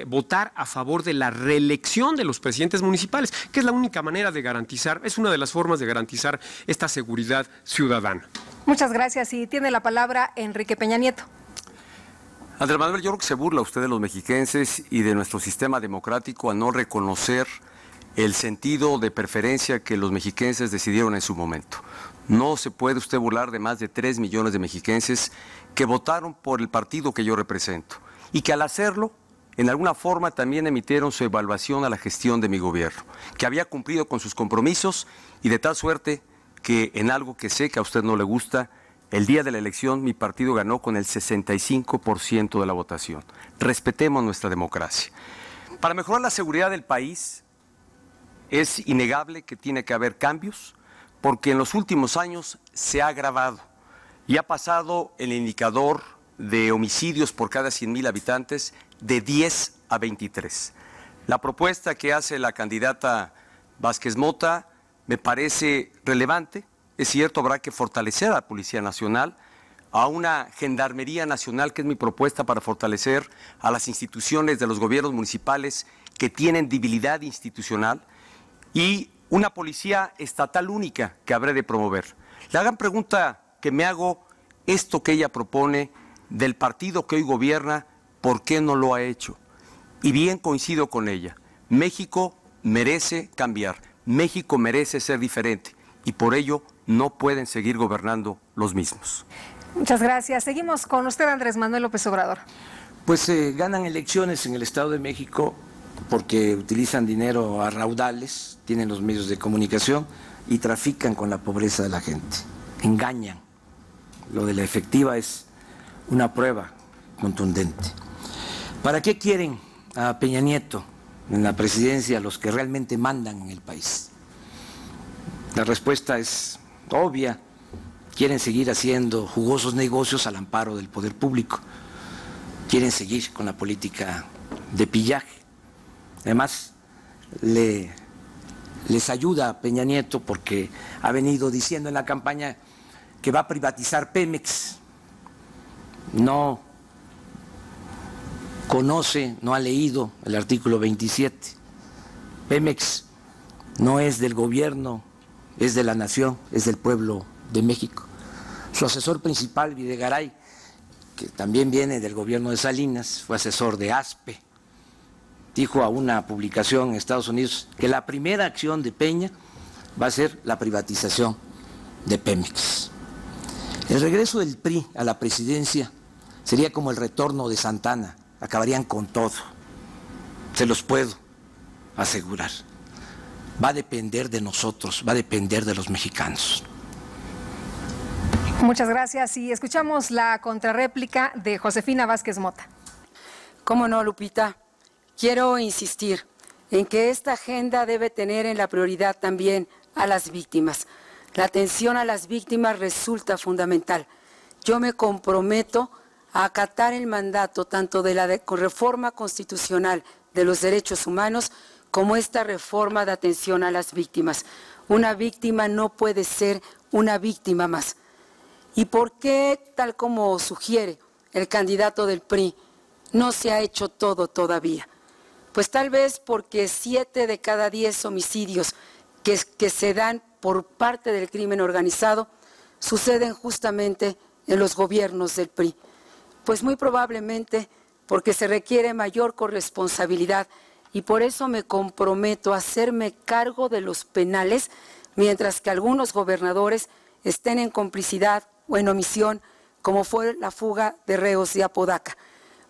votar a favor de la reelección de los presidentes municipales, que es la única manera de garantizar, es una de las formas de garantizar esta seguridad ciudadana.
Muchas gracias y tiene la palabra Enrique Peña Nieto.
Andrés Manuel, yo creo que se burla usted de los mexiquenses y de nuestro sistema democrático a no reconocer el sentido de preferencia que los mexiquenses decidieron en su momento. No se puede usted burlar de más de 3 millones de mexiquenses que votaron por el partido que yo represento y que al hacerlo, en alguna forma también emitieron su evaluación a la gestión de mi gobierno, que había cumplido con sus compromisos y de tal suerte que en algo que sé que a usted no le gusta, el día de la elección mi partido ganó con el 65% de la votación. Respetemos nuestra democracia. Para mejorar la seguridad del país, es innegable que tiene que haber cambios, porque en los últimos años se ha agravado y ha pasado el indicador de homicidios por cada 100,000 habitantes de 10 a 23. La propuesta que hace la candidata Vázquez Mota me parece relevante. Es cierto, habrá que fortalecer a la Policía Nacional, a una Gendarmería Nacional, que es mi propuesta para fortalecer a las instituciones de los gobiernos municipales que tienen debilidad institucional, y una policía estatal única que habré de promover. La gran pregunta que me hago, esto que ella propone del partido que hoy gobierna, ¿por qué no lo ha hecho? Y bien coincido con ella. México merece cambiar, México merece ser diferente y por ello no pueden seguir gobernando los mismos.
Muchas gracias. Seguimos con usted, Andrés Manuel López Obrador.
Pues ganan elecciones en el Estado de México porque utilizan dinero a raudales, tienen los medios de comunicación, y trafican con la pobreza de la gente, engañan. Lo de la efectiva es una prueba contundente. ¿Para qué quieren a Peña Nieto en la presidencia los que realmente mandan en el país? La respuesta es obvia. Quieren seguir haciendo jugosos negocios al amparo del poder público. Quieren seguir con la política de pillaje. Además, les ayuda a Peña Nieto porque ha venido diciendo en la campaña que va a privatizar Pemex. No conoce, no ha leído el artículo 27. Pemex no es del gobierno, es de la nación, es del pueblo de México. Su asesor principal, Videgaray, que también viene del gobierno de Salinas, fue asesor de ASPE, dijo a una publicación en Estados Unidos que la primera acción de Peña va a ser la privatización de Pemex. El regreso del PRI a la presidencia sería como el retorno de Santana, acabarían con todo, se los puedo asegurar. Va a depender de nosotros, va a depender de los mexicanos.
Muchas gracias y escuchamos la contrarréplica de Josefina Vázquez Mota.
¿Cómo no, Lupita? Quiero insistir en que esta agenda debe tener en la prioridad también a las víctimas. La atención a las víctimas resulta fundamental. Yo me comprometo a acatar el mandato tanto de la reforma constitucional de los derechos humanos como esta reforma de atención a las víctimas. Una víctima no puede ser una víctima más. ¿Y por qué, tal como sugiere el candidato del PRI, no se ha hecho todo todavía? Pues tal vez porque 7 de cada 10 homicidios que se dan por parte del crimen organizado suceden justamente en los gobiernos del PRI. Pues muy probablemente porque se requiere mayor corresponsabilidad y por eso me comprometo a hacerme cargo de los penales, mientras que algunos gobernadores estén en complicidad o en omisión, como fue la fuga de reos de Apodaca.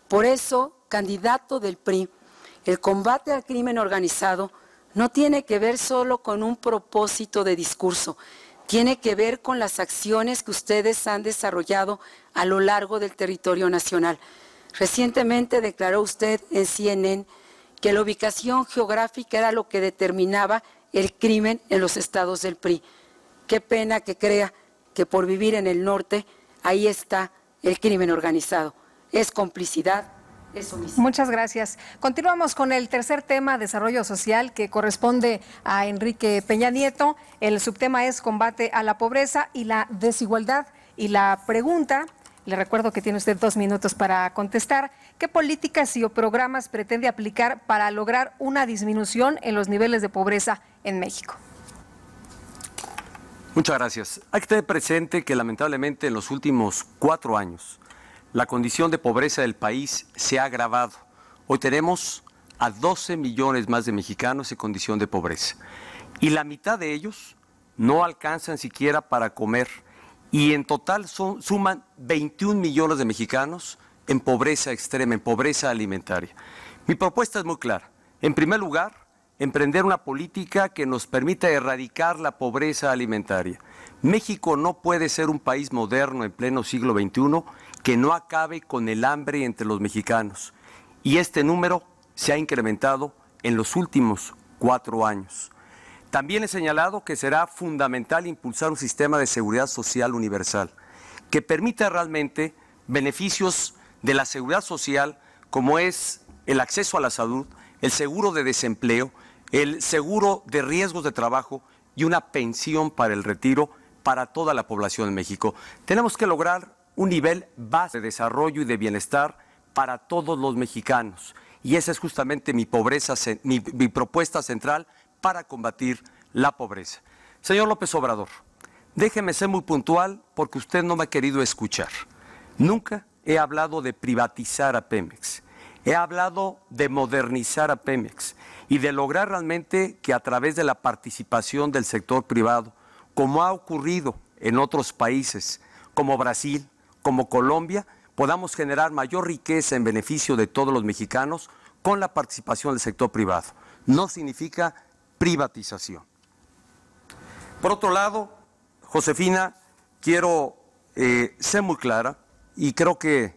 Por eso, candidato del PRI, el combate al crimen organizado no tiene que ver solo con un propósito de discurso, tiene que ver con las acciones que ustedes han desarrollado a lo largo del territorio nacional. Recientemente declaró usted en CNN que la ubicación geográfica era lo que determinaba el crimen en los estados del PRI. Qué pena que crea que por vivir en el norte, ahí está el crimen organizado. Es complicidad, es homicidio.
Muchas gracias. Continuamos con el tercer tema, desarrollo social, que corresponde a Enrique Peña Nieto. El subtema es combate a la pobreza y la desigualdad. Y la pregunta, le recuerdo que tiene usted 2 minutos para contestar, ¿qué políticas y o programas pretende aplicar para lograr una disminución en los niveles de pobreza en México?
Muchas gracias. Hay que tener presente que lamentablemente en los últimos 4 años la condición de pobreza del país se ha agravado. Hoy tenemos a 12 millones más de mexicanos en condición de pobreza y la mitad de ellos no alcanzan siquiera para comer y en total suman 21 millones de mexicanos en pobreza extrema, en pobreza alimentaria. Mi propuesta es muy clara. En primer lugar, emprender una política que nos permita erradicar la pobreza alimentaria. México no puede ser un país moderno en pleno siglo XXI que no acabe con el hambre entre los mexicanos. Y este número se ha incrementado en los últimos 4 años. También he señalado que será fundamental impulsar un sistema de seguridad social universal que permita realmente beneficios de la seguridad social como es el acceso a la salud, el seguro de desempleo, el seguro de riesgos de trabajo y una pensión para el retiro para toda la población de México. Tenemos que lograr un nivel base de desarrollo y de bienestar para todos los mexicanos. Y esa es justamente mi propuesta central para combatir la pobreza. Señor López Obrador, déjeme ser muy puntual porque usted no me ha querido escuchar. Nunca he hablado de privatizar a Pemex. He hablado de modernizar a Pemex y de lograr realmente que a través de la participación del sector privado, como ha ocurrido en otros países como Brasil, como Colombia, podamos generar mayor riqueza en beneficio de todos los mexicanos con la participación del sector privado. No significa privatización. Por otro lado, Josefina, quiero ser muy clara y creo que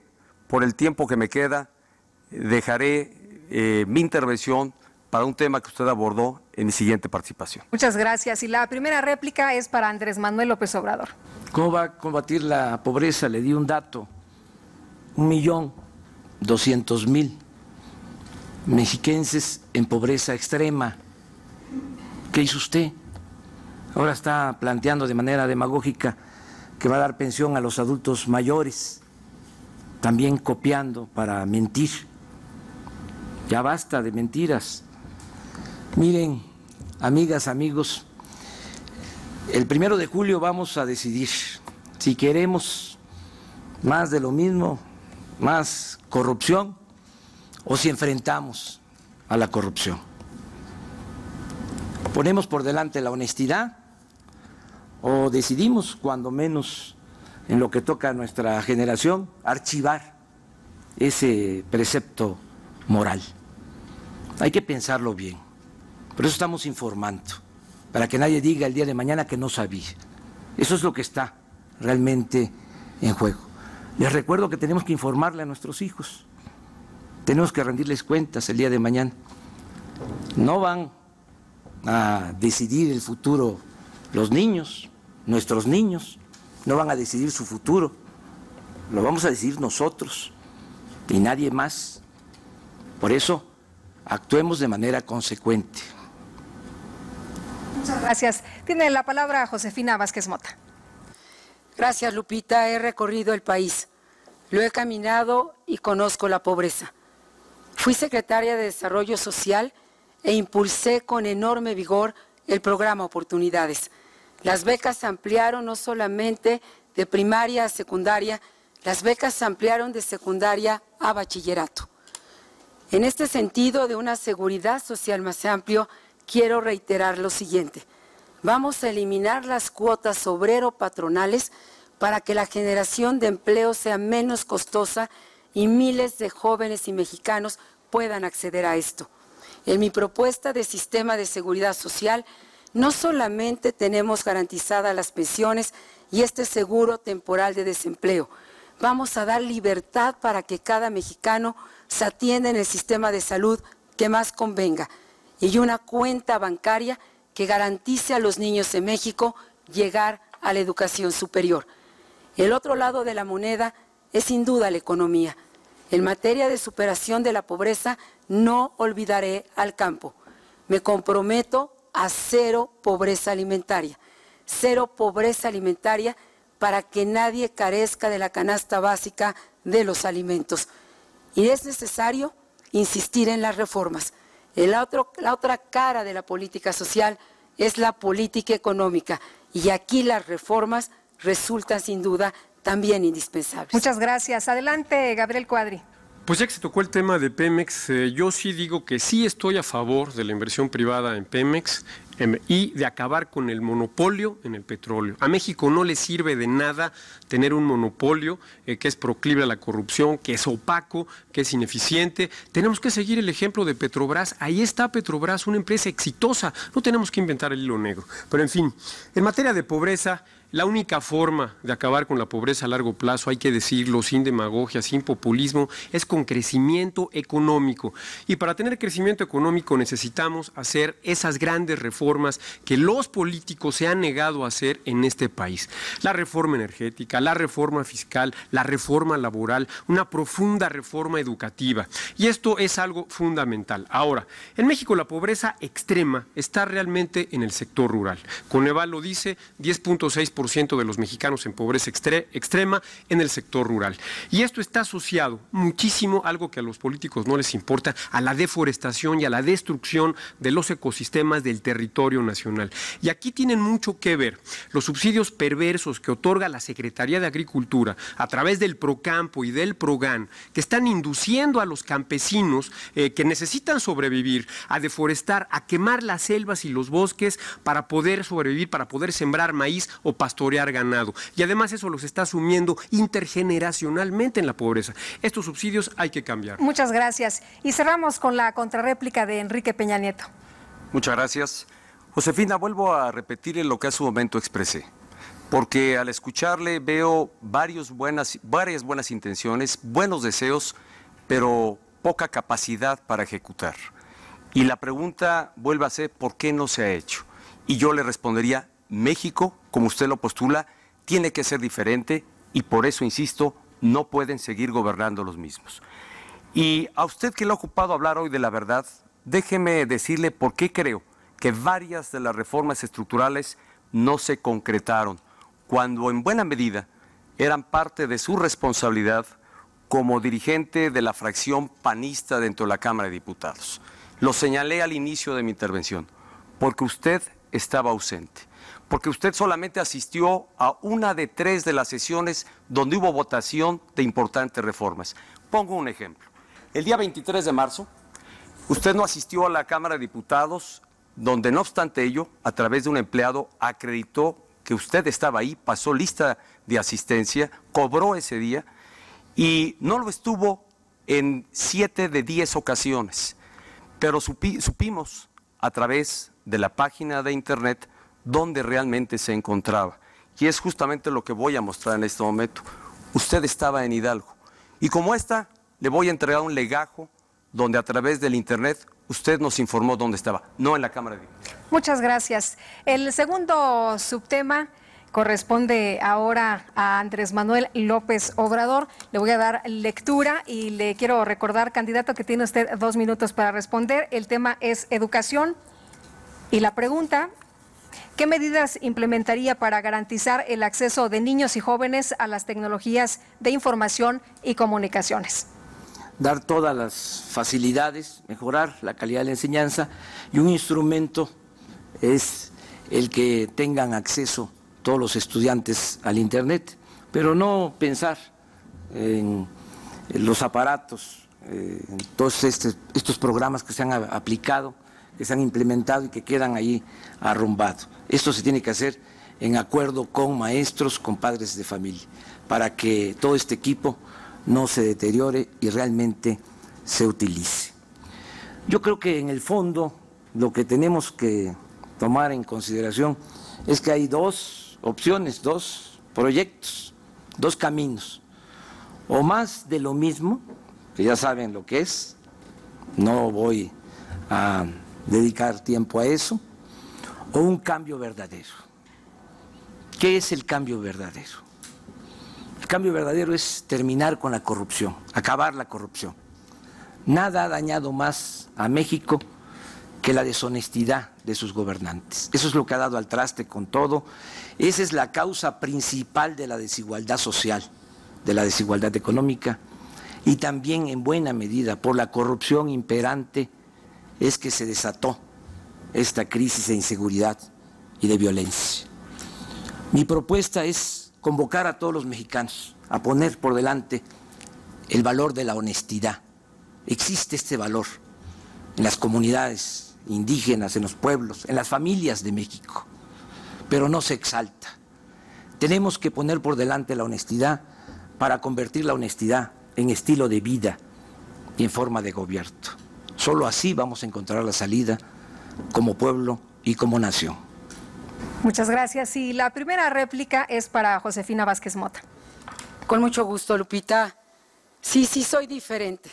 por el tiempo que me queda dejaré mi intervención para un tema que usted abordó en mi siguiente participación.
Muchas gracias. Y la primera réplica es para Andrés Manuel López Obrador.
¿Cómo va a combatir la pobreza? Le di un dato: 1.200.000 mexiquenses en pobreza extrema. ¿Qué hizo usted? Ahora está planteando de manera demagógica que va a dar pensión a los adultos mayores, también copiando para mentir. Ya basta de mentiras. Miren, amigas, amigos, el 1 de julio vamos a decidir si queremos más de lo mismo, más corrupción, o si enfrentamos a la corrupción. ¿Ponemos por delante la honestidad o decidimos, cuando menos en lo que toca a nuestra generación, archivar ese precepto moral? Hay que pensarlo bien. Por eso estamos informando, para que nadie diga el día de mañana que no sabía. Eso es lo que está realmente en juego. Les recuerdo que tenemos que informarle a nuestros hijos, tenemos que rendirles cuentas el día de mañana. No van a decidir el futuro los niños, nuestros niños, no van a decidir su futuro, lo vamos a decidir nosotros y nadie más. Por eso, actuemos de manera consecuente.
Muchas gracias. Tiene la palabra Josefina Vázquez Mota.
Gracias, Lupita. He recorrido el país, lo he caminado y conozco la pobreza. Fui secretaria de Desarrollo Social e impulsé con enorme vigor el programa Oportunidades. Las becas se ampliaron no solamente de primaria a secundaria, las becas se ampliaron de secundaria a bachillerato. En este sentido de una seguridad social más amplio, quiero reiterar lo siguiente: vamos a eliminar las cuotas obrero-patronales para que la generación de empleo sea menos costosa y miles de jóvenes y mexicanos puedan acceder a esto. En mi propuesta de sistema de seguridad social, no solamente tenemos garantizadas las pensiones y este seguro temporal de desempleo, vamos a dar libertad para que cada mexicano se atienda en el sistema de salud que más convenga y una cuenta bancaria que garantice a los niños en México llegar a la educación superior. El otro lado de la moneda es sin duda la economía. En materia de superación de la pobreza, no olvidaré al campo. Me comprometo a cero pobreza alimentaria para que nadie carezca de la canasta básica de los alimentos. Y es necesario insistir en las reformas. La otra cara de la política social es la política económica y aquí las reformas resultan sin duda también indispensables.
Muchas gracias. Adelante, Gabriel Cuadri.
Pues ya que se tocó el tema de Pemex, yo sí digo que sí estoy a favor de la inversión privada en Pemex y de acabar con el monopolio en el petróleo. A México no le sirve de nada tener un monopolio que es proclive a la corrupción, que es opaco, que es ineficiente. Tenemos que seguir el ejemplo de Petrobras. Ahí está Petrobras, una empresa exitosa. No tenemos que inventar el hilo negro. Pero en fin, en materia de pobreza, la única forma de acabar con la pobreza a largo plazo, hay que decirlo, sin demagogia, sin populismo, es con crecimiento económico. Y para tener crecimiento económico necesitamos hacer esas grandes reformas que los políticos se han negado a hacer en este país. La reforma energética, la reforma fiscal, la reforma laboral, una profunda reforma educativa. Y esto es algo fundamental. Ahora, en México la pobreza extrema está realmente en el sector rural. Coneval lo dice, 10.6% de los mexicanos en pobreza extrema en el sector rural. Y esto está asociado muchísimo, algo que a los políticos no les importa, a la deforestación y a la destrucción de los ecosistemas del territorio nacional. Y aquí tienen mucho que ver los subsidios perversos que otorga la Secretaría de Agricultura a través del Procampo y del Progan, que están induciendo a los campesinos que necesitan sobrevivir a deforestar, a quemar las selvas y los bosques para poder sobrevivir, para poder sembrar maíz o pastorear ganado. Y además eso los está sumiendo intergeneracionalmente en la pobreza. Estos subsidios hay que cambiar.
Muchas gracias. Y cerramos con la contrarréplica de Enrique Peña Nieto.
Muchas gracias. Josefina, vuelvo a repetirle lo que hace un momento expresé, porque al escucharle veo varias buenas intenciones, buenos deseos, pero poca capacidad para ejecutar. Y la pregunta vuelve a ser, ¿por qué no se ha hecho? Y yo le respondería, México, como usted lo postula, tiene que ser diferente y por eso, insisto, no pueden seguir gobernando los mismos. Y a usted que le ha ocupado hablar hoy de la verdad, déjeme decirle por qué creo que varias de las reformas estructurales no se concretaron, cuando en buena medida eran parte de su responsabilidad como dirigente de la fracción panista dentro de la Cámara de Diputados. Lo señalé al inicio de mi intervención, porque usted estaba ausente, porque usted solamente asistió a una de 3 de las sesiones donde hubo votación de importantes reformas. Pongo un ejemplo. El día 23 de marzo, usted no asistió a la Cámara de Diputados, donde no obstante ello, a través de un empleado, acreditó que usted estaba ahí, pasó lista de asistencia, cobró ese día y no lo estuvo en 7 de 10 ocasiones. Pero supimos a través de la página de internet dónde realmente se encontraba. Y es justamente lo que voy a mostrar en este momento. Usted estaba en Hidalgo. Y como esta, le voy a entregar un legajo donde a través del internet usted nos informó dónde estaba, no en la Cámara de Diputados.
Muchas gracias. El segundo subtema corresponde ahora a Andrés Manuel López Obrador. Le voy a dar lectura y le quiero recordar, candidato, que tiene usted 2 minutos para responder. El tema es educación y la pregunta: ¿qué medidas implementaría para garantizar el acceso de niños y jóvenes a las tecnologías de información y comunicaciones?
Dar todas las facilidades, mejorar la calidad de la enseñanza, y un instrumento es el que tengan acceso todos los estudiantes al Internet, pero no pensar en los aparatos, en todos estos programas que se han aplicado, que se han implementado y que quedan ahí arrumbados. Esto se tiene que hacer en acuerdo con maestros, con padres de familia, para que todo este equipo no se deteriore y realmente se utilice. Yo creo que en el fondo lo que tenemos que tomar en consideración es que hay 2 opciones, 2 proyectos, 2 caminos: o más de lo mismo, que ya saben lo que es, no voy a dedicar tiempo a eso, o un cambio verdadero. ¿Qué es el cambio verdadero? El cambio verdadero es terminar con la corrupción, acabar la corrupción. Nada ha dañado más a México que la deshonestidad de sus gobernantes. Eso es lo que ha dado al traste con todo. Esa es la causa principal de la desigualdad social, de la desigualdad económica, y también en buena medida por la corrupción imperante es que se desató esta crisis de inseguridad y de violencia. Mi propuesta es convocar a todos los mexicanos a poner por delante el valor de la honestidad. Existe este valor en las comunidades indígenas, en los pueblos, en las familias de México, pero no se exalta. Tenemos que poner por delante la honestidad para convertir la honestidad en estilo de vida y en forma de gobierno. Solo así vamos a encontrar la salida como pueblo y como nación.
Muchas gracias. Y la primera réplica es para Josefina Vázquez Mota.
Con mucho gusto, Lupita. Sí, soy diferente.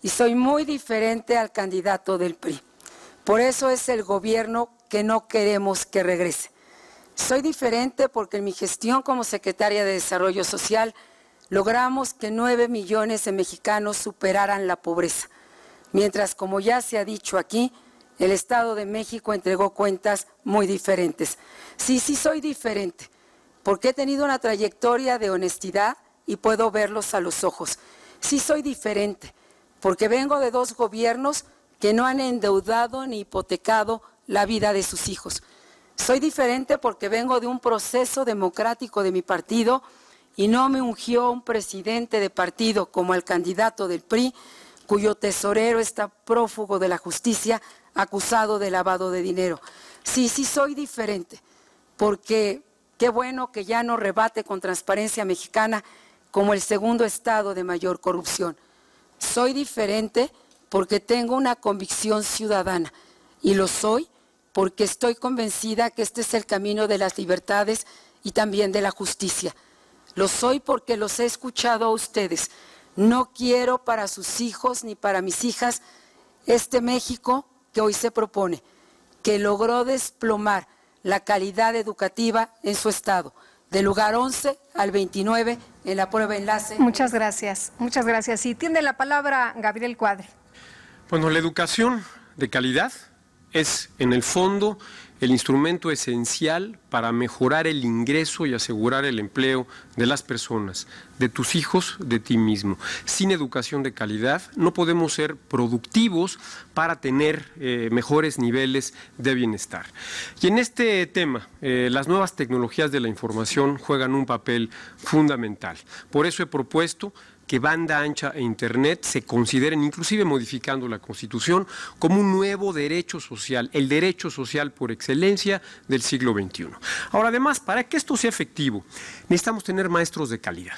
Y soy muy diferente al candidato del PRI. Por eso es el gobierno que no queremos que regrese. Soy diferente porque en mi gestión como secretaria de Desarrollo Social logramos que 9 millones de mexicanos superaran la pobreza. Mientras, como ya se ha dicho aquí, el Estado de México entregó cuentas muy diferentes. Sí, soy diferente, porque he tenido una trayectoria de honestidad y puedo verlos a los ojos. Sí, soy diferente, porque vengo de 2 gobiernos que no han endeudado ni hipotecado la vida de sus hijos. Soy diferente porque vengo de un proceso democrático de mi partido y no me ungió un presidente de partido como el candidato del PRI, cuyo tesorero está prófugo de la justicia, acusado de lavado de dinero. Sí, soy diferente, porque qué bueno que ya no rebate con Transparencia Mexicana como el segundo estado de mayor corrupción. Soy diferente porque tengo una convicción ciudadana y lo soy porque estoy convencida que este es el camino de las libertades y también de la justicia. Lo soy porque los he escuchado a ustedes. No quiero para sus hijos ni para mis hijas este México que hoy se propone, que logró desplomar la calidad educativa en su estado, del lugar 11 al 29 en la prueba enlace.
Muchas gracias, muchas gracias. Y tiene la palabra Gabriel Cuadri.
Bueno, la educación de calidad es, en el fondo, el instrumento esencial para mejorar el ingreso y asegurar el empleo de las personas, de tus hijos, de ti mismo. Sin educación de calidad no podemos ser productivos para tener mejores niveles de bienestar. Y en este tema, las nuevas tecnologías de la información juegan un papel fundamental. Por eso he propuesto que banda ancha e Internet se consideren, inclusive modificando la Constitución, como un nuevo derecho social, el derecho social por excelencia del siglo XXI. Ahora, además, para que esto sea efectivo, necesitamos tener maestros de calidad.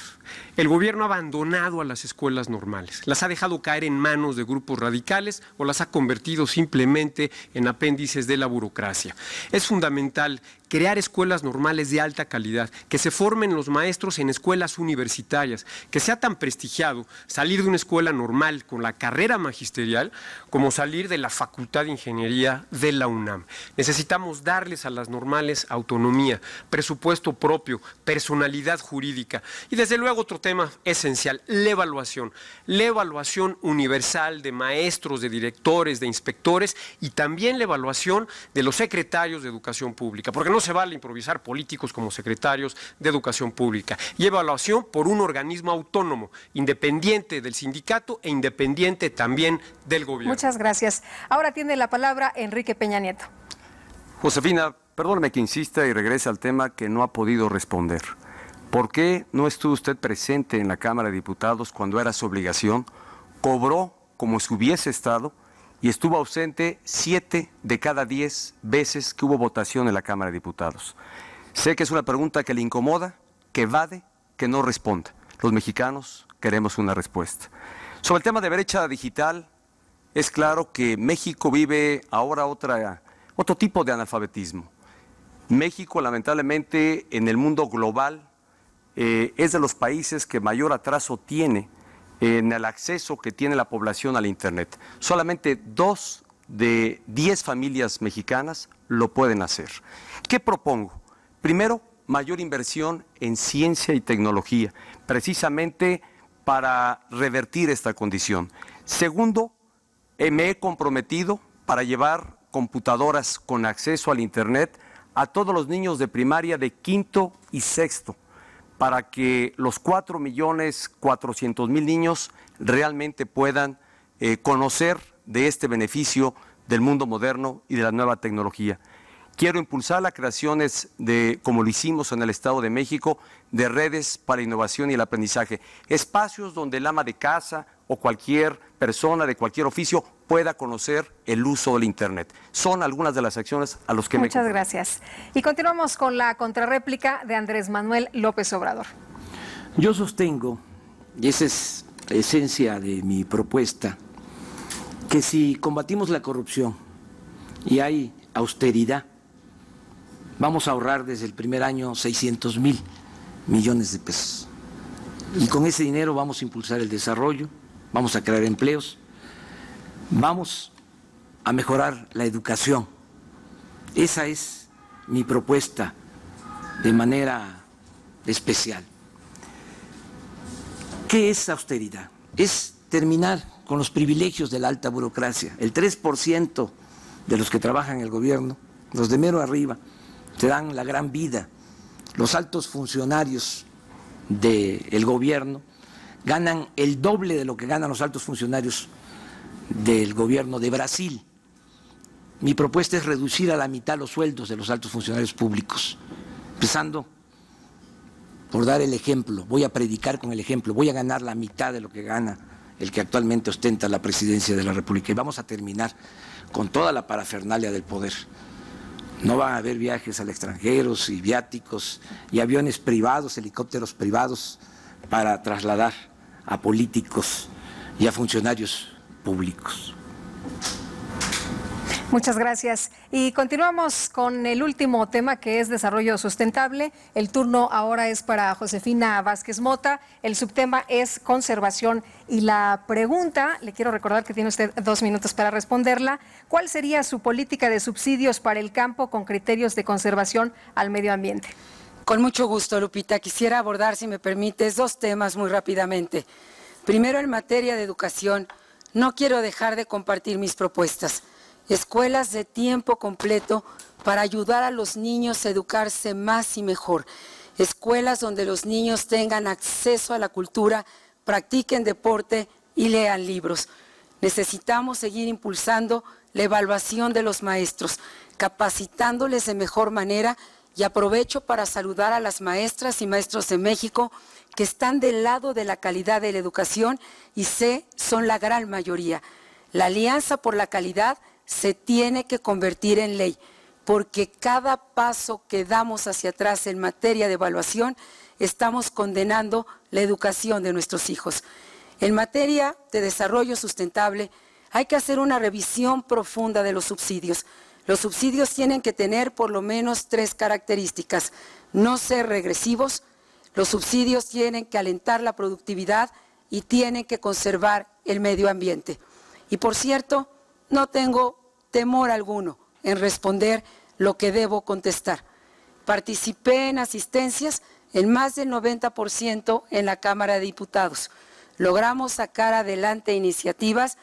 El gobierno ha abandonado a las escuelas normales, las ha dejado caer en manos de grupos radicales o las ha convertido simplemente en apéndices de la burocracia. Es fundamental crear escuelas normales de alta calidad, que se formen los maestros en escuelas universitarias, que sea tan prestigiado salir de una escuela normal con la carrera magisterial como salir de la Facultad de Ingeniería de la UNAM. Necesitamos darles a las normales autonomía, presupuesto propio, personalidad jurídica y desde luego otro tema esencial, la evaluación universal de maestros, de directores, de inspectores y también la evaluación de los secretarios de educación pública, porque no se vale improvisar políticos como secretarios de educación pública, y evaluación por un organismo autónomo, independiente del sindicato e independiente también del gobierno.
Muchas gracias. Ahora tiene la palabra Enrique Peña Nieto.
Josefina, perdóneme que insista y regrese al tema que no ha podido responder. ¿Por qué no estuvo usted presente en la Cámara de Diputados cuando era su obligación? Cobró como si hubiese estado y estuvo ausente 7 de cada 10 veces que hubo votación en la Cámara de Diputados. Sé que es una pregunta que le incomoda, que evade, que no responde. Los mexicanos queremos una respuesta. Sobre el tema de brecha digital, es claro que México vive ahora otro tipo de analfabetismo. México, lamentablemente, en el mundo global, es de los países que mayor atraso tiene en el acceso que tiene la población al Internet. Solamente 2 de 10 familias mexicanas lo pueden hacer. ¿Qué propongo? Primero, mayor inversión en ciencia y tecnología, precisamente para revertir esta condición. Segundo, me he comprometido para llevar computadoras con acceso al Internet a todos los niños de primaria de 5º y 6º, para que los 4.400.000 niños realmente puedan conocer de este beneficio del mundo moderno y de la nueva tecnología. Quiero impulsar las creaciones como lo hicimos en el Estado de México, de redes para la innovación y el aprendizaje. Espacios donde el ama de casa o cualquier persona de cualquier oficio pueda conocer el uso del Internet. Son algunas de las acciones a las que
Muchas gracias. Y continuamos con la contrarréplica de Andrés Manuel López Obrador.
Yo sostengo, y esa es la esencia de mi propuesta, que si combatimos la corrupción y hay austeridad, vamos a ahorrar desde el primer año 600,000 millones de pesos. Y con ese dinero vamos a impulsar el desarrollo, vamos a crear empleos, vamos a mejorar la educación. Esa es mi propuesta de manera especial. ¿Qué es austeridad? Es terminar con los privilegios de la alta burocracia. El 3% de los que trabajan en el gobierno, los de mero arriba, te dan la gran vida. Los altos funcionarios del gobierno ganan el doble de lo que ganan los altos funcionarios del gobierno de Brasil. Mi propuesta es reducir a la mitad los sueldos de los altos funcionarios públicos, empezando por dar el ejemplo. Voy a predicar con el ejemplo, voy a ganar la mitad de lo que gana el que actualmente ostenta la presidencia de la República y vamos a terminar con toda la parafernalia del poder. No van a haber viajes al extranjero y viáticos y aviones privados, helicópteros privados para trasladar a políticos y a funcionarios públicos.
Muchas gracias. Y continuamos con el último tema, que es desarrollo sustentable. El turno ahora es para Josefina Vázquez Mota. El subtema es conservación. Y la pregunta, le quiero recordar que tiene usted 2 minutos para responderla. ¿Cuál sería su política de subsidios para el campo con criterios de conservación al medio ambiente?
Con mucho gusto, Lupita. Quisiera abordar, si me permites, 2 temas muy rápidamente. Primero, en materia de educación, no quiero dejar de compartir mis propuestas. Escuelas de tiempo completo para ayudar a los niños a educarse más y mejor. Escuelas donde los niños tengan acceso a la cultura, practiquen deporte y lean libros. Necesitamos seguir impulsando la evaluación de los maestros, capacitándoles de mejor manera, y aprovecho para saludar a las maestras y maestros de México que están del lado de la calidad de la educación y son la gran mayoría. La Alianza por la Calidad se tiene que convertir en ley, porque cada paso que damos hacia atrás en materia de evaluación, estamos condenando la educación de nuestros hijos. En materia de desarrollo sustentable, hay que hacer una revisión profunda de los subsidios. Los subsidios tienen que tener por lo menos 3 características: no ser regresivos, los subsidios tienen que alentar la productividad y tienen que conservar el medio ambiente. Y por cierto, no tengo temor alguno en responder lo que debo contestar. Participé en asistencias en más del 90% en la Cámara de Diputados. Logramos sacar adelante iniciativas,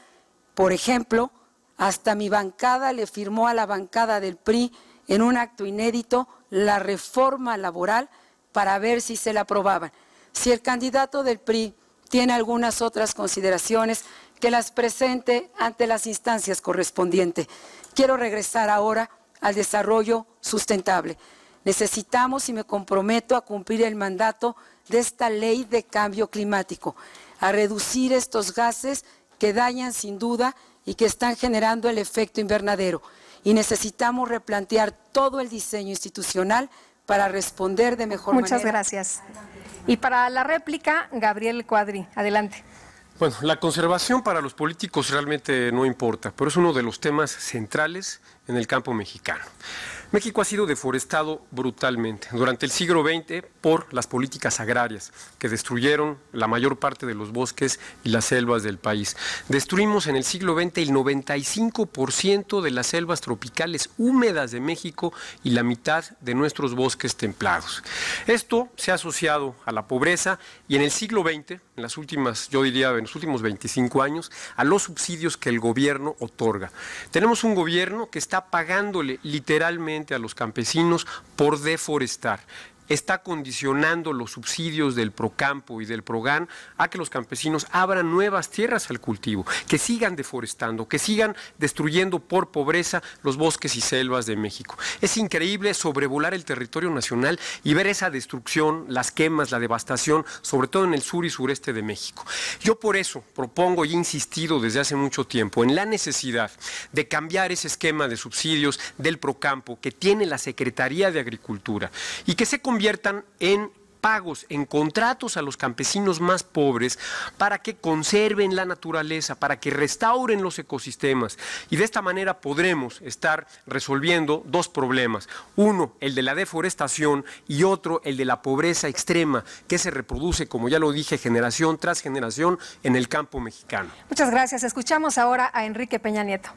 por ejemplo, hasta mi bancada le firmó a la bancada del PRI en un acto inédito la reforma laboral para ver si se la aprobaban. Si el candidato del PRI tiene algunas otras consideraciones, que las presente ante las instancias correspondientes. Quiero regresar ahora al desarrollo sustentable. Necesitamos, y me comprometo a cumplir el mandato de esta ley de cambio climático, a reducir estos gases que dañan sin duda y que están generando el efecto invernadero. Y necesitamos replantear todo el diseño institucional para responder de mejor manera.
Muchas gracias. Y para la réplica, Gabriel Cuadri, adelante.
Bueno, la conservación para los políticos realmente no importa, pero es uno de los temas centrales en el campo mexicano. México ha sido deforestado brutalmente durante el siglo XX por las políticas agrarias que destruyeron la mayor parte de los bosques y las selvas del país. Destruimos en el siglo XX el 95% de las selvas tropicales húmedas de México y la mitad de nuestros bosques templados. Esto se ha asociado a la pobreza y en el siglo XX, en las últimas, yo diría en los últimos 25 años, a los subsidios que el gobierno otorga. Tenemos un gobierno que está pagándole literalmente a los campesinos por deforestar. Está condicionando los subsidios del Procampo y del Progan a que los campesinos abran nuevas tierras al cultivo, que sigan deforestando, que sigan destruyendo por pobreza los bosques y selvas de México. Es increíble sobrevolar el territorio nacional y ver esa destrucción, las quemas, la devastación, sobre todo en el sur y sureste de México. Yo por eso propongo y he insistido desde hace mucho tiempo en la necesidad de cambiar ese esquema de subsidios del Procampo que tiene la Secretaría de Agricultura y que se conviertan en pagos, en contratos a los campesinos más pobres para que conserven la naturaleza, para que restauren los ecosistemas. Y de esta manera podremos estar resolviendo 2 problemas. Uno, el de la deforestación, y otro, el de la pobreza extrema que se reproduce, como ya lo dije, generación tras generación en el campo mexicano.
Muchas gracias. Escuchamos ahora a Enrique Peña Nieto.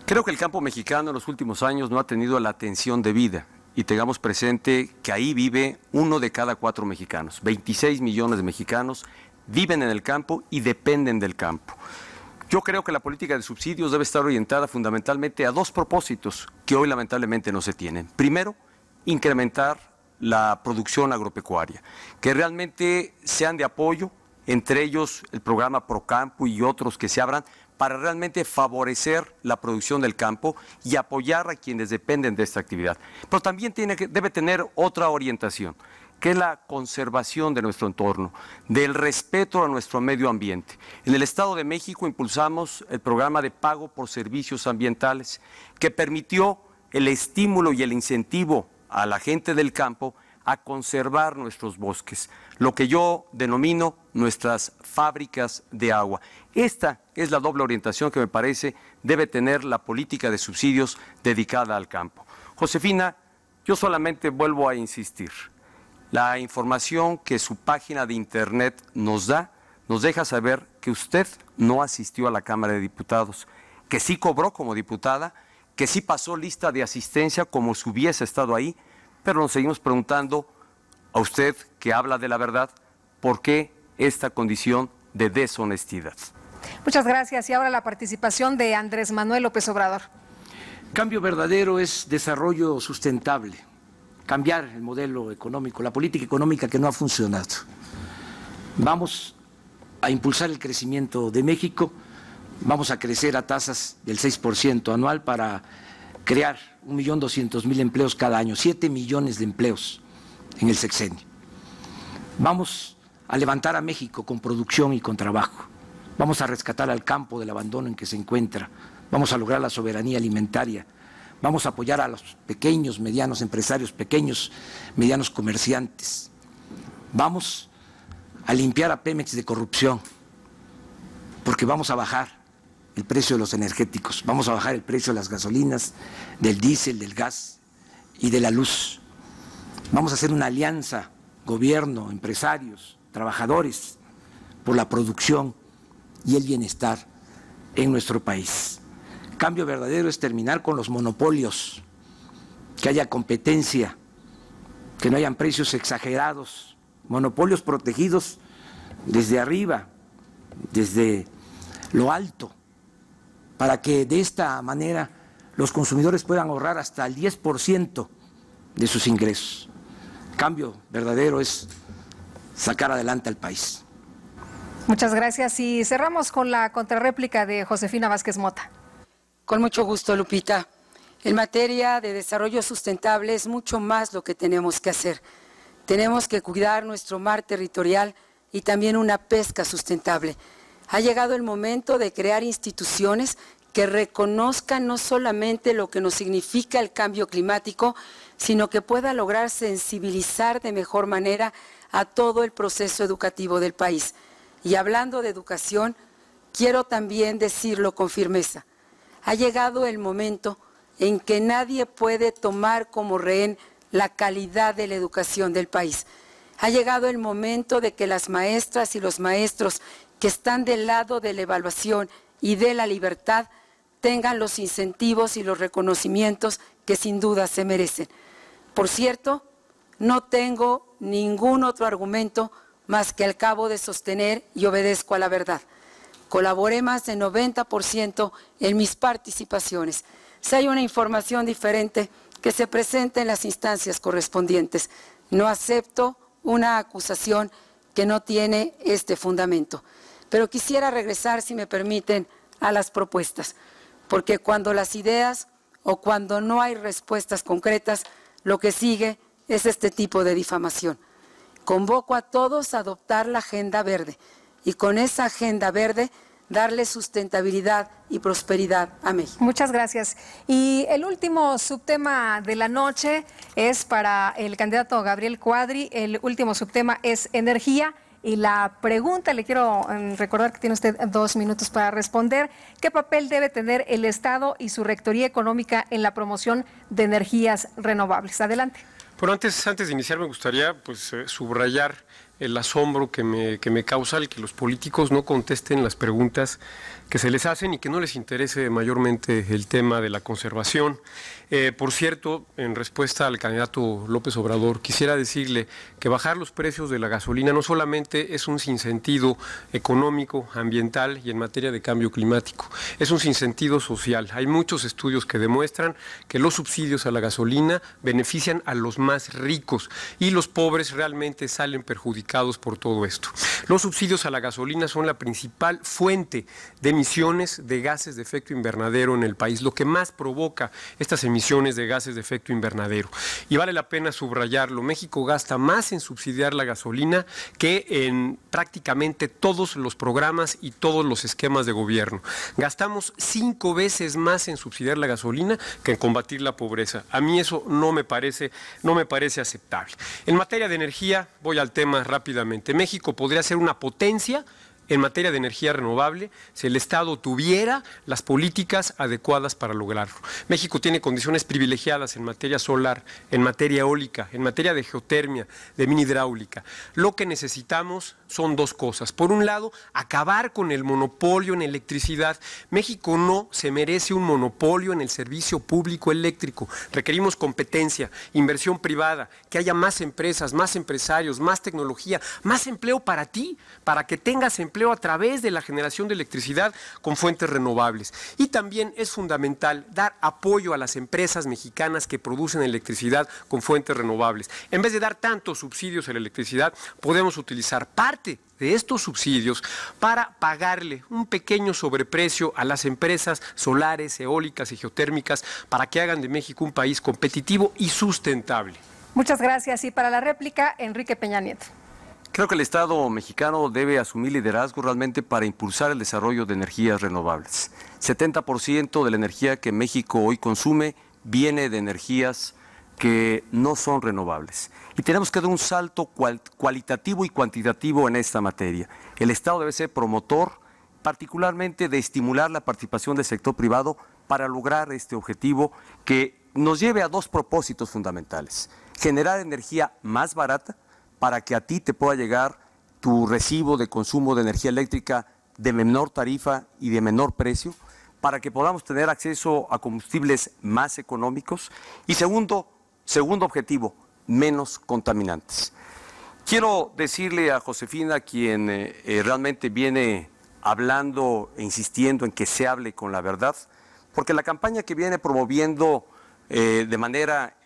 Creo que el campo mexicano en los últimos años no ha tenido la atención debida. Y tengamos presente que ahí vive 1 de cada 4 mexicanos. 26 millones de mexicanos viven en el campo y dependen del campo. Yo creo que la política de subsidios debe estar orientada fundamentalmente a 2 propósitos que hoy lamentablemente no se tienen. Primero, incrementar la producción agropecuaria, que realmente sean de apoyo, entre ellos el programa Procampo y otros que se abran, para realmente favorecer la producción del campo y apoyar a quienes dependen de esta actividad. Pero también debe tener otra orientación, que es la conservación de nuestro entorno, del respeto a nuestro medio ambiente. En el Estado de México impulsamos el programa de pago por servicios ambientales, que permitió el estímulo y el incentivo a la gente del campo a conservar nuestros bosques, lo que yo denomino nuestras fábricas de agua. Esta es la doble orientación que me parece debe tener la política de subsidios dedicada al campo. Josefina, yo solamente vuelvo a insistir. La información que su página de internet nos da nos deja saber que usted no asistió a la Cámara de Diputados, que sí cobró como diputada, que sí pasó lista de asistencia como si hubiese estado ahí, pero nos seguimos preguntando a usted, que habla de la verdad, ¿por qué esta condición de deshonestidad?
Muchas gracias. Y ahora la participación de Andrés Manuel López Obrador.
Cambio verdadero es desarrollo sustentable, cambiar el modelo económico, la política económica que no ha funcionado. Vamos a impulsar el crecimiento de México, vamos a crecer a tasas del 6% anual para crear 1.200.000 empleos cada año, 7 millones de empleos en el sexenio. Vamos a levantar a México con producción y con trabajo. Vamos a rescatar al campo del abandono en que se encuentra. Vamos a lograr la soberanía alimentaria. Vamos a apoyar a los pequeños, medianos empresarios, pequeños, medianos comerciantes. Vamos a limpiar a Pemex de corrupción, porque vamos a bajar el precio de los energéticos, vamos a bajar el precio de las gasolinas, del diésel, del gas y de la luz. Vamos a hacer una alianza, gobierno, empresarios, trabajadores, por la producción y el bienestar en nuestro país. Cambio verdadero es terminar con los monopolios, que haya competencia, que no hayan precios exagerados, monopolios protegidos desde arriba, desde lo alto, para que de esta manera los consumidores puedan ahorrar hasta el 10% de sus ingresos. Cambio verdadero es sacar adelante al país.
Muchas gracias. Y cerramos con la contrarréplica de Josefina Vázquez Mota.
Con mucho gusto, Lupita. En materia de desarrollo sustentable es mucho más lo que tenemos que hacer. Tenemos que cuidar nuestro mar territorial y también una pesca sustentable. Ha llegado el momento de crear instituciones que reconozcan no solamente lo que nos significa el cambio climático, sino que pueda lograr sensibilizar de mejor manera a todo el proceso educativo del país. Y hablando de educación, quiero también decirlo con firmeza. Ha llegado el momento en que nadie puede tomar como rehén la calidad de la educación del país. Ha llegado el momento de que las maestras y los maestros que están del lado de la evaluación y de la libertad tengan los incentivos y los reconocimientos que sin duda se merecen. Por cierto, no tengo ningún otro argumento más que al cabo de sostener y obedezco a la verdad. Colaboré más de 90% en mis participaciones. Si hay una información diferente, que se presente en las instancias correspondientes. No acepto una acusación que no tiene este fundamento. Pero quisiera regresar, si me permiten, a las propuestas, porque cuando las ideas o cuando no hay respuestas concretas, lo que sigue es este tipo de difamación. Convoco a todos a adoptar la Agenda Verde y con esa Agenda Verde darle sustentabilidad y prosperidad a México.
Muchas gracias. Y el último subtema de la noche es para el candidato Gabriel Cuadri. El último subtema es energía. Y la pregunta, le quiero recordar que tiene usted 2 minutos para responder. ¿Qué papel debe tener el Estado y su Rectoría Económica en la promoción de energías renovables? Adelante.
Bueno, antes de iniciar me gustaría subrayar el asombro que me causa el que los políticos no contesten las preguntas que se les hacen y que no les interese mayormente el tema de la conservación. Por cierto, en respuesta al candidato López Obrador, quisiera decirle que bajar los precios de la gasolina no solamente es un sinsentido económico, ambiental y en materia de cambio climático, es un sinsentido social. Hay muchos estudios que demuestran que los subsidios a la gasolina benefician a los más ricos y los pobres realmente salen perjudicados por todo esto. Los subsidios a la gasolina son la principal fuente de emisiones de gases de efecto invernadero en el país, lo que más provoca estas emisiones de gases de efecto invernadero. Y vale la pena subrayarlo, México gasta más en subsidiar la gasolina que en prácticamente todos los programas y todos los esquemas de gobierno. Gastamos 5 veces más en subsidiar la gasolina que en combatir la pobreza. A mí eso no me parece aceptable. En materia de energía, voy al tema rápidamente. México podría ser una potencia en materia de energía renovable si el Estado tuviera las políticas adecuadas para lograrlo. México tiene condiciones privilegiadas en materia solar, en materia eólica, en materia de geotermia, de mini hidráulica. Lo que necesitamos son dos cosas. Por un lado, acabar con el monopolio en electricidad. México no se merece un monopolio en el servicio público eléctrico. Requerimos competencia, inversión privada, que haya más empresas, más empresarios, más tecnología, más empleo para ti, para que tengas empleo a través de la generación de electricidad con fuentes renovables. Y también es fundamental dar apoyo a las empresas mexicanas que producen electricidad con fuentes renovables. En vez de dar tantos subsidios a la electricidad, podemos utilizar parte de estos subsidios para pagarle un pequeño sobreprecio a las empresas solares, eólicas y geotérmicas para que hagan de México un país competitivo y sustentable.
Muchas gracias. Y para la réplica, Enrique Peña Nieto.
Creo que el Estado mexicano debe asumir liderazgo realmente para impulsar el desarrollo de energías renovables. 70% de la energía que México hoy consume viene de energías que no son renovables. Y tenemos que dar un salto cualitativo y cuantitativo en esta materia. El Estado debe ser promotor, particularmente de estimular la participación del sector privado para lograr este objetivo que nos lleve a dos propósitos fundamentales. Generar energía más barata para que a ti te pueda llegar tu recibo de consumo de energía eléctrica de menor tarifa y de menor precio, para que podamos tener acceso a combustibles más económicos. Y segundo objetivo, menos contaminantes. Quiero decirle a Josefina, quien realmente viene hablando e insistiendo en que se hable con la verdad, porque la campaña que viene promoviendo de manera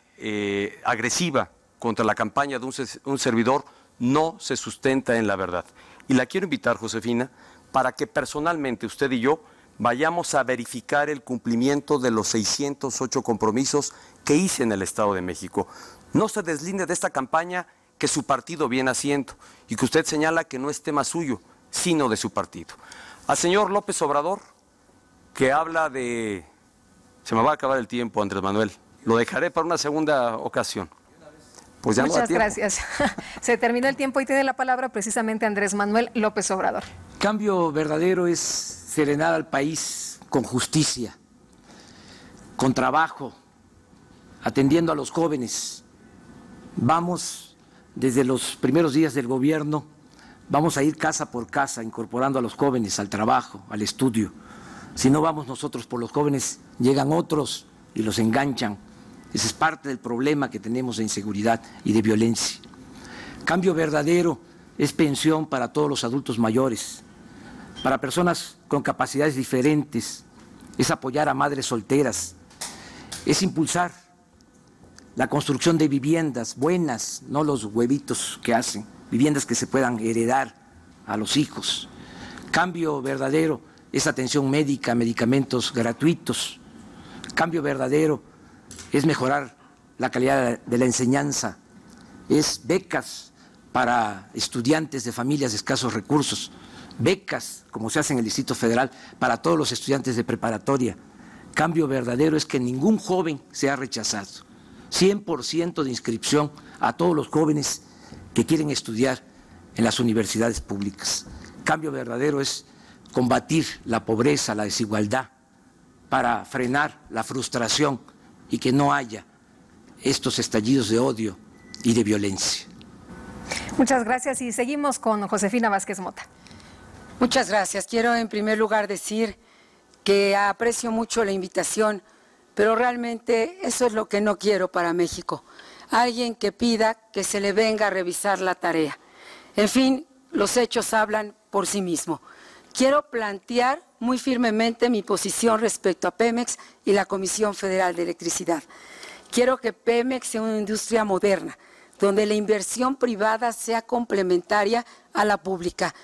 agresiva contra la campaña de un servidor no se sustenta en la verdad. Y la quiero invitar, Josefina, para que personalmente usted y yo vayamos a verificar el cumplimiento de los 608 compromisos que hice en el Estado de México. No se deslinde de esta campaña que su partido viene haciendo y que usted señala que no es tema suyo, sino de su partido. Al señor López Obrador, que habla de... Se me va a acabar el tiempo, Andrés Manuel. Lo dejaré para una segunda ocasión. Pues ya
Muchas gracias. Se terminó el tiempo y tiene la palabra precisamente Andrés Manuel López Obrador.
Cambio verdadero es serenar al país con justicia, con trabajo, atendiendo a los jóvenes. Vamos, desde los primeros días del gobierno, vamos a ir casa por casa incorporando a los jóvenes al trabajo, al estudio. Si no vamos nosotros por los jóvenes, llegan otros y los enganchan. Ese es parte del problema que tenemos de inseguridad y de violencia. Cambio verdadero es pensión para todos los adultos mayores, para personas con capacidades diferentes, es apoyar a madres solteras, es impulsar la construcción de viviendas buenas, no los huevitos que hacen, viviendas que se puedan heredar a los hijos. Cambio verdadero es atención médica, medicamentos gratuitos. Cambio verdadero es mejorar la calidad de la enseñanza, es becas para estudiantes de familias de escasos recursos, becas, como se hace en el Distrito Federal, para todos los estudiantes de preparatoria. Cambio verdadero es que ningún joven sea rechazado. 100% de inscripción a todos los jóvenes que quieren estudiar en las universidades públicas. Cambio verdadero es combatir la pobreza, la desigualdad, para frenar la frustración y que no haya estos estallidos de odio y de violencia.
Muchas gracias y seguimos con Josefina Vázquez Mota.
Muchas gracias. Quiero en primer lugar decir que aprecio mucho la invitación, pero realmente eso es lo que no quiero para México. Alguien que pida que se le venga a revisar la tarea. En fin, los hechos hablan por sí mismos. Quiero plantear muy firmemente mi posición respecto a Pemex y la Comisión Federal de Electricidad. Quiero que Pemex sea una industria moderna, donde la inversión privada sea complementaria a la pública.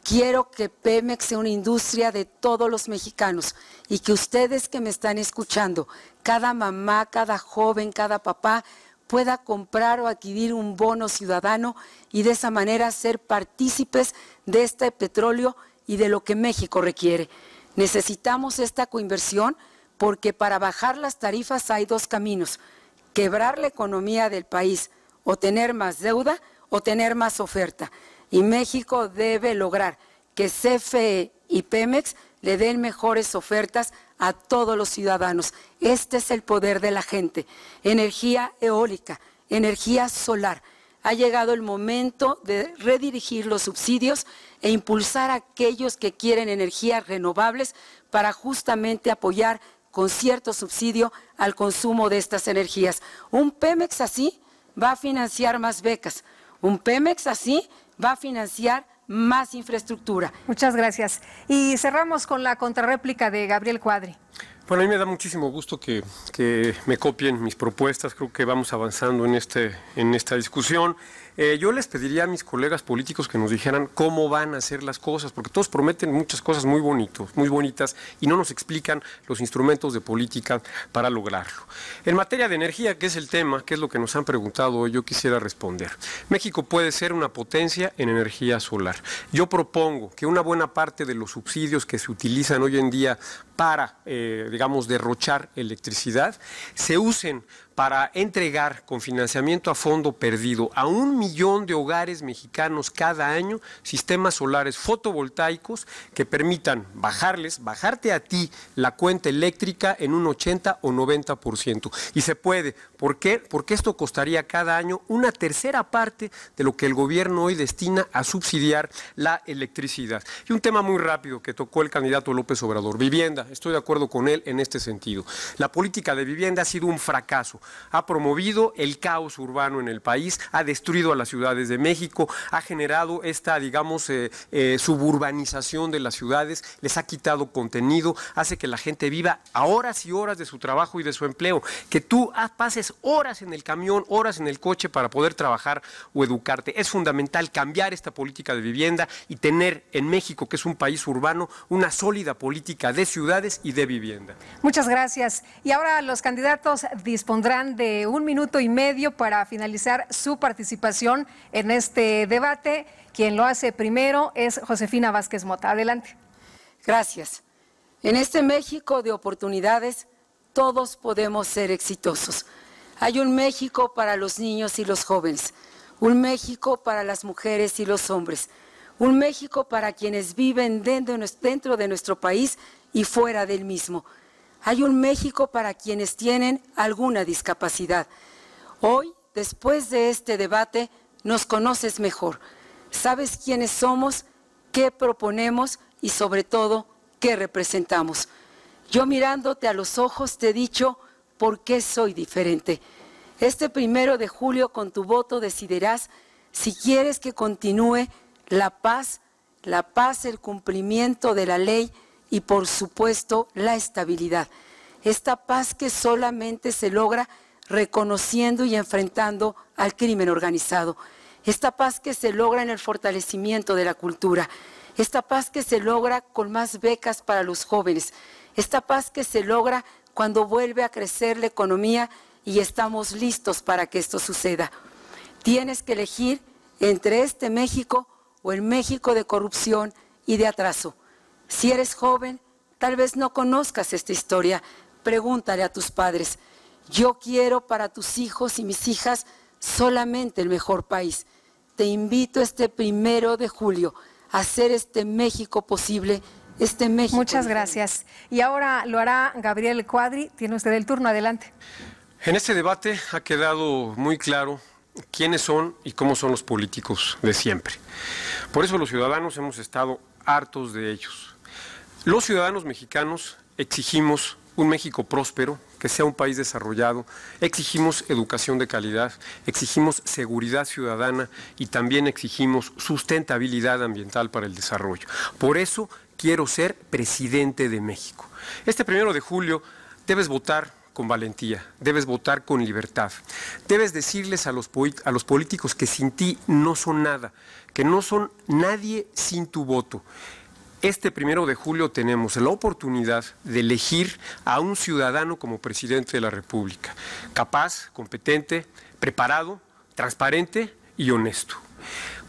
Quiero que Pemex sea una industria de todos los mexicanos y que ustedes que me están escuchando, cada mamá, cada joven, cada papá, pueda comprar o adquirir un bono ciudadano y de esa manera ser partícipes de este petróleo y de lo que México requiere. Necesitamos esta coinversión porque para bajar las tarifas hay dos caminos: quebrar la economía del país, o tener más deuda o tener más oferta. Y México debe lograr que CFE y Pemex le den mejores ofertas a todos los ciudadanos. Este es el poder de la gente. Energía eólica, energía solar. Ha llegado el momento de redirigir los subsidios e impulsar a aquellos que quieren energías renovables para justamente apoyar con cierto subsidio al consumo de estas energías. Un Pemex así va a financiar más becas. Un Pemex así va a financiar más infraestructura.
Muchas gracias. Y cerramos con la contrarréplica de Gabriel Cuadri.
Bueno, a mí me da muchísimo gusto que me copien mis propuestas. Creo que vamos avanzando en esta discusión. Yo les pediría a mis colegas políticos que nos dijeran cómo van a hacer las cosas, porque todos prometen muchas cosas muy bonitas, y no nos explican los instrumentos de política para lograrlo. En materia de energía, que es el tema, que es lo que nos han preguntado hoy, yo quisiera responder. México puede ser una potencia en energía solar. Yo propongo que una buena parte de los subsidios que se utilizan hoy en día para, digamos, derrochar electricidad, se usen para entregar con financiamiento a fondo perdido a 1 millón de hogares mexicanos cada año sistemas solares fotovoltaicos que permitan bajarte a ti la cuenta eléctrica en un 80 o 90%. Y se puede. ¿Por qué? Porque esto costaría cada año 1/3 parte de lo que el gobierno hoy destina a subsidiar la electricidad. Y un tema muy rápido que tocó el candidato López Obrador, vivienda. Estoy de acuerdo con él en este sentido. La política de vivienda ha sido un fracaso. Ha promovido el caos urbano en el país, ha destruido a las ciudades de México, ha generado esta, digamos, suburbanización de las ciudades, les ha quitado contenido, hace que la gente viva a horas y horas de su trabajo y de su empleo, que tú pases horas en el camión, horas en el coche para poder trabajar o educarte. Es fundamental cambiar esta política de vivienda y tener en México, que es un país urbano, una sólida política de ciudades y de vivienda.
Muchas gracias. Y ahora los candidatos dispondrán de 1 minuto y medio para finalizar su participación en este debate. Quien lo hace primero es Josefina Vázquez Mota. Adelante.
Gracias. En este México de oportunidades, todos podemos ser exitosos. Hay un México para los niños y los jóvenes, un México para las mujeres y los hombres, un México para quienes viven dentro de nuestro país y fuera del mismo. Hay un México para quienes tienen alguna discapacidad. Hoy, después de este debate, nos conoces mejor. Sabes quiénes somos, qué proponemos y sobre todo, qué representamos. Yo mirándote a los ojos te he dicho por qué soy diferente. Este 1 de julio con tu voto decidirás si quieres que continúe la paz, el cumplimiento de la ley y por supuesto la estabilidad. Esta paz que solamente se logra reconociendo y enfrentando al crimen organizado. Esta paz que se logra en el fortalecimiento de la cultura. Esta paz que se logra con más becas para los jóvenes. Esta paz que se logra cuando vuelve a crecer la economía y estamos listos para que esto suceda. Tienes que elegir entre este México o el México de corrupción y de atraso. Si eres joven, tal vez no conozcas esta historia. Pregúntale a tus padres. Yo quiero para tus hijos y mis hijas solamente el mejor país. Te invito este 1 de julio a hacer este México posible, este México.
Muchas gracias. Y ahora lo hará Gabriel Cuadri. Tiene usted el turno, adelante.
En este debate ha quedado muy claro quiénes son y cómo son los políticos de siempre. Por eso los ciudadanos hemos estado hartos de ellos. Los ciudadanos mexicanos exigimos un México próspero, que sea un país desarrollado, exigimos educación de calidad, exigimos seguridad ciudadana y también exigimos sustentabilidad ambiental para el desarrollo. Por eso quiero ser presidente de México. Este 1 de julio debes votar con valentía, debes votar con libertad, debes decirles a los políticos que sin ti no son nada, que no son nadie sin tu voto. Este 1 de julio tenemos la oportunidad de elegir a un ciudadano como presidente de la República, capaz, competente, preparado, transparente y honesto.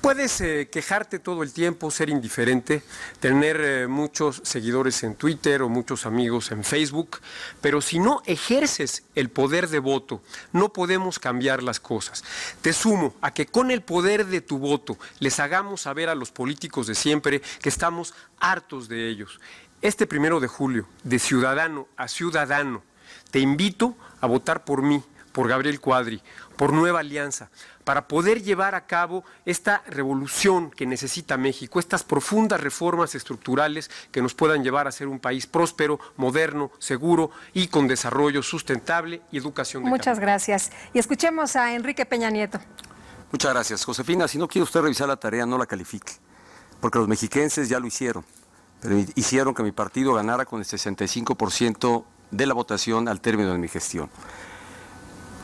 Puedes quejarte todo el tiempo, ser indiferente, tener muchos seguidores en Twitter o muchos amigos en Facebook, pero si no ejerces el poder de voto, no podemos cambiar las cosas. Te sumo a que con el poder de tu voto les hagamos saber a los políticos de siempre que estamos hartos de ellos. Este 1 de julio, de ciudadano a ciudadano, te invito a votar por mí, por Gabriel Cuadri, por Nueva Alianza, para poder llevar a cabo esta revolución que necesita México, estas profundas reformas estructurales que nos puedan llevar a ser un país próspero, moderno, seguro y con desarrollo sustentable y educación de calidad.
Muchas gracias. Y escuchemos a Enrique Peña Nieto.
Muchas gracias. Josefina, si no quiere usted revisar la tarea, no la califique, porque los mexiquenses ya lo hicieron, pero hicieron que mi partido ganara con el 65% de la votación al término de mi gestión.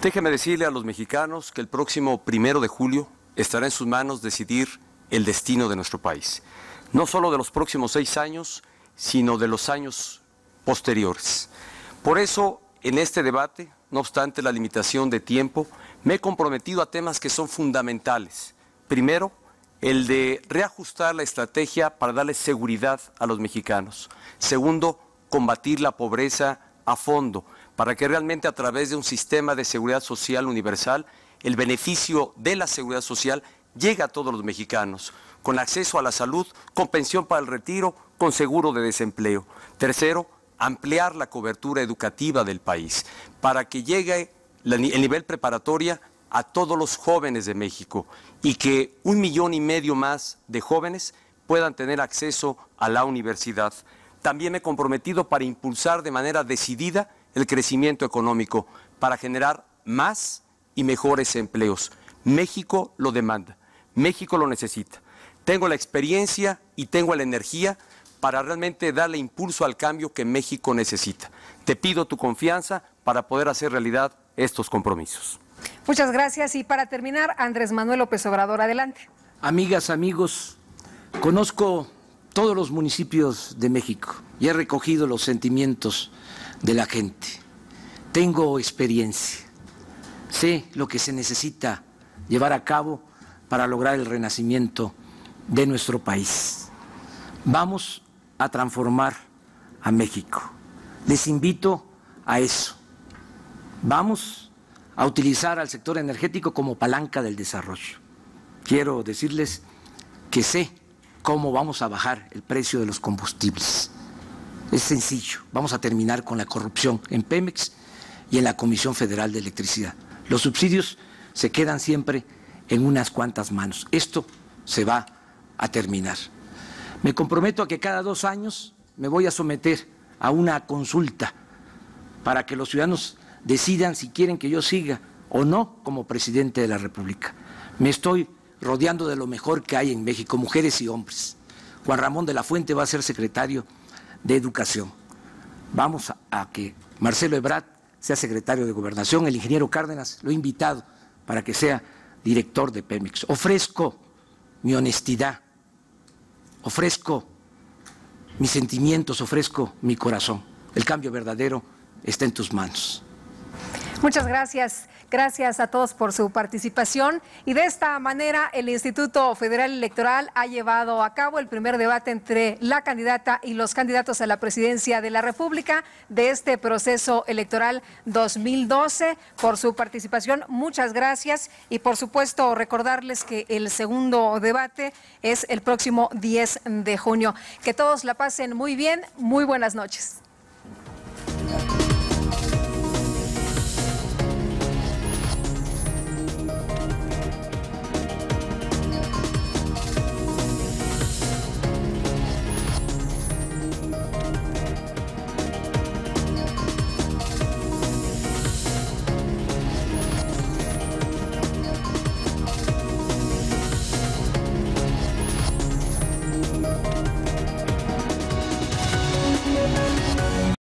Déjeme decirle a los mexicanos que el próximo 1 de julio estará en sus manos decidir el destino de nuestro país. No solo de los próximos 6 años, sino de los años posteriores. Por eso, en este debate, no obstante la limitación de tiempo, me he comprometido a temas que son fundamentales. Primero, el de reajustar la estrategia para darle seguridad a los mexicanos. Segundo, combatir la pobreza a fondo, para que realmente a través de un sistema de seguridad social universal, el beneficio de la seguridad social llegue a todos los mexicanos, con acceso a la salud, con pensión para el retiro, con seguro de desempleo. Tercero, ampliar la cobertura educativa del país, para que llegue el nivel preparatoria a todos los jóvenes de México y que 1,5 millones más de jóvenes puedan tener acceso a la universidad. También me he comprometido para impulsar de manera decidida el crecimiento económico, para generar más y mejores empleos. México lo demanda, México lo necesita. Tengo la experiencia y tengo la energía para realmente darle impulso al cambio que México necesita. Te pido tu confianza para poder hacer realidad estos compromisos.
Muchas gracias. Y para terminar, Andrés Manuel López Obrador, adelante.
Amigas, amigos, conozco todos los municipios de México y he recogido los sentimientos de la gente. Tengo experiencia, sé lo que se necesita llevar a cabo para lograr el renacimiento de nuestro país. Vamos a transformar a México. Les invito a eso. Vamos a utilizar al sector energético como palanca del desarrollo. Quiero decirles que sé cómo vamos a bajar el precio de los combustibles. Es sencillo, vamos a terminar con la corrupción en Pemex y en la Comisión Federal de Electricidad. Los subsidios se quedan siempre en unas cuantas manos. Esto se va a terminar. Me comprometo a que cada 2 años me voy a someter a una consulta para que los ciudadanos decidan si quieren que yo siga o no como presidente de la República. Me estoy rodeando de lo mejor que hay en México, mujeres y hombres. Juan Ramón de la Fuente va a ser secretario de Educación. Vamos a que Marcelo Ebrard sea secretario de Gobernación, el ingeniero Cárdenas lo he invitado para que sea director de Pemex. Ofrezco mi honestidad, ofrezco mis sentimientos, ofrezco mi corazón. El cambio verdadero está en tus manos.
Muchas gracias. Gracias a todos por su participación. Y de esta manera, el Instituto Federal Electoral ha llevado a cabo el primer debate entre la candidata y los candidatos a la presidencia de la República de este proceso electoral 2012. Por su participación, muchas gracias. Y por supuesto, recordarles que el segundo debate es el próximo 10 de junio. Que todos la pasen muy bien. Muy buenas noches.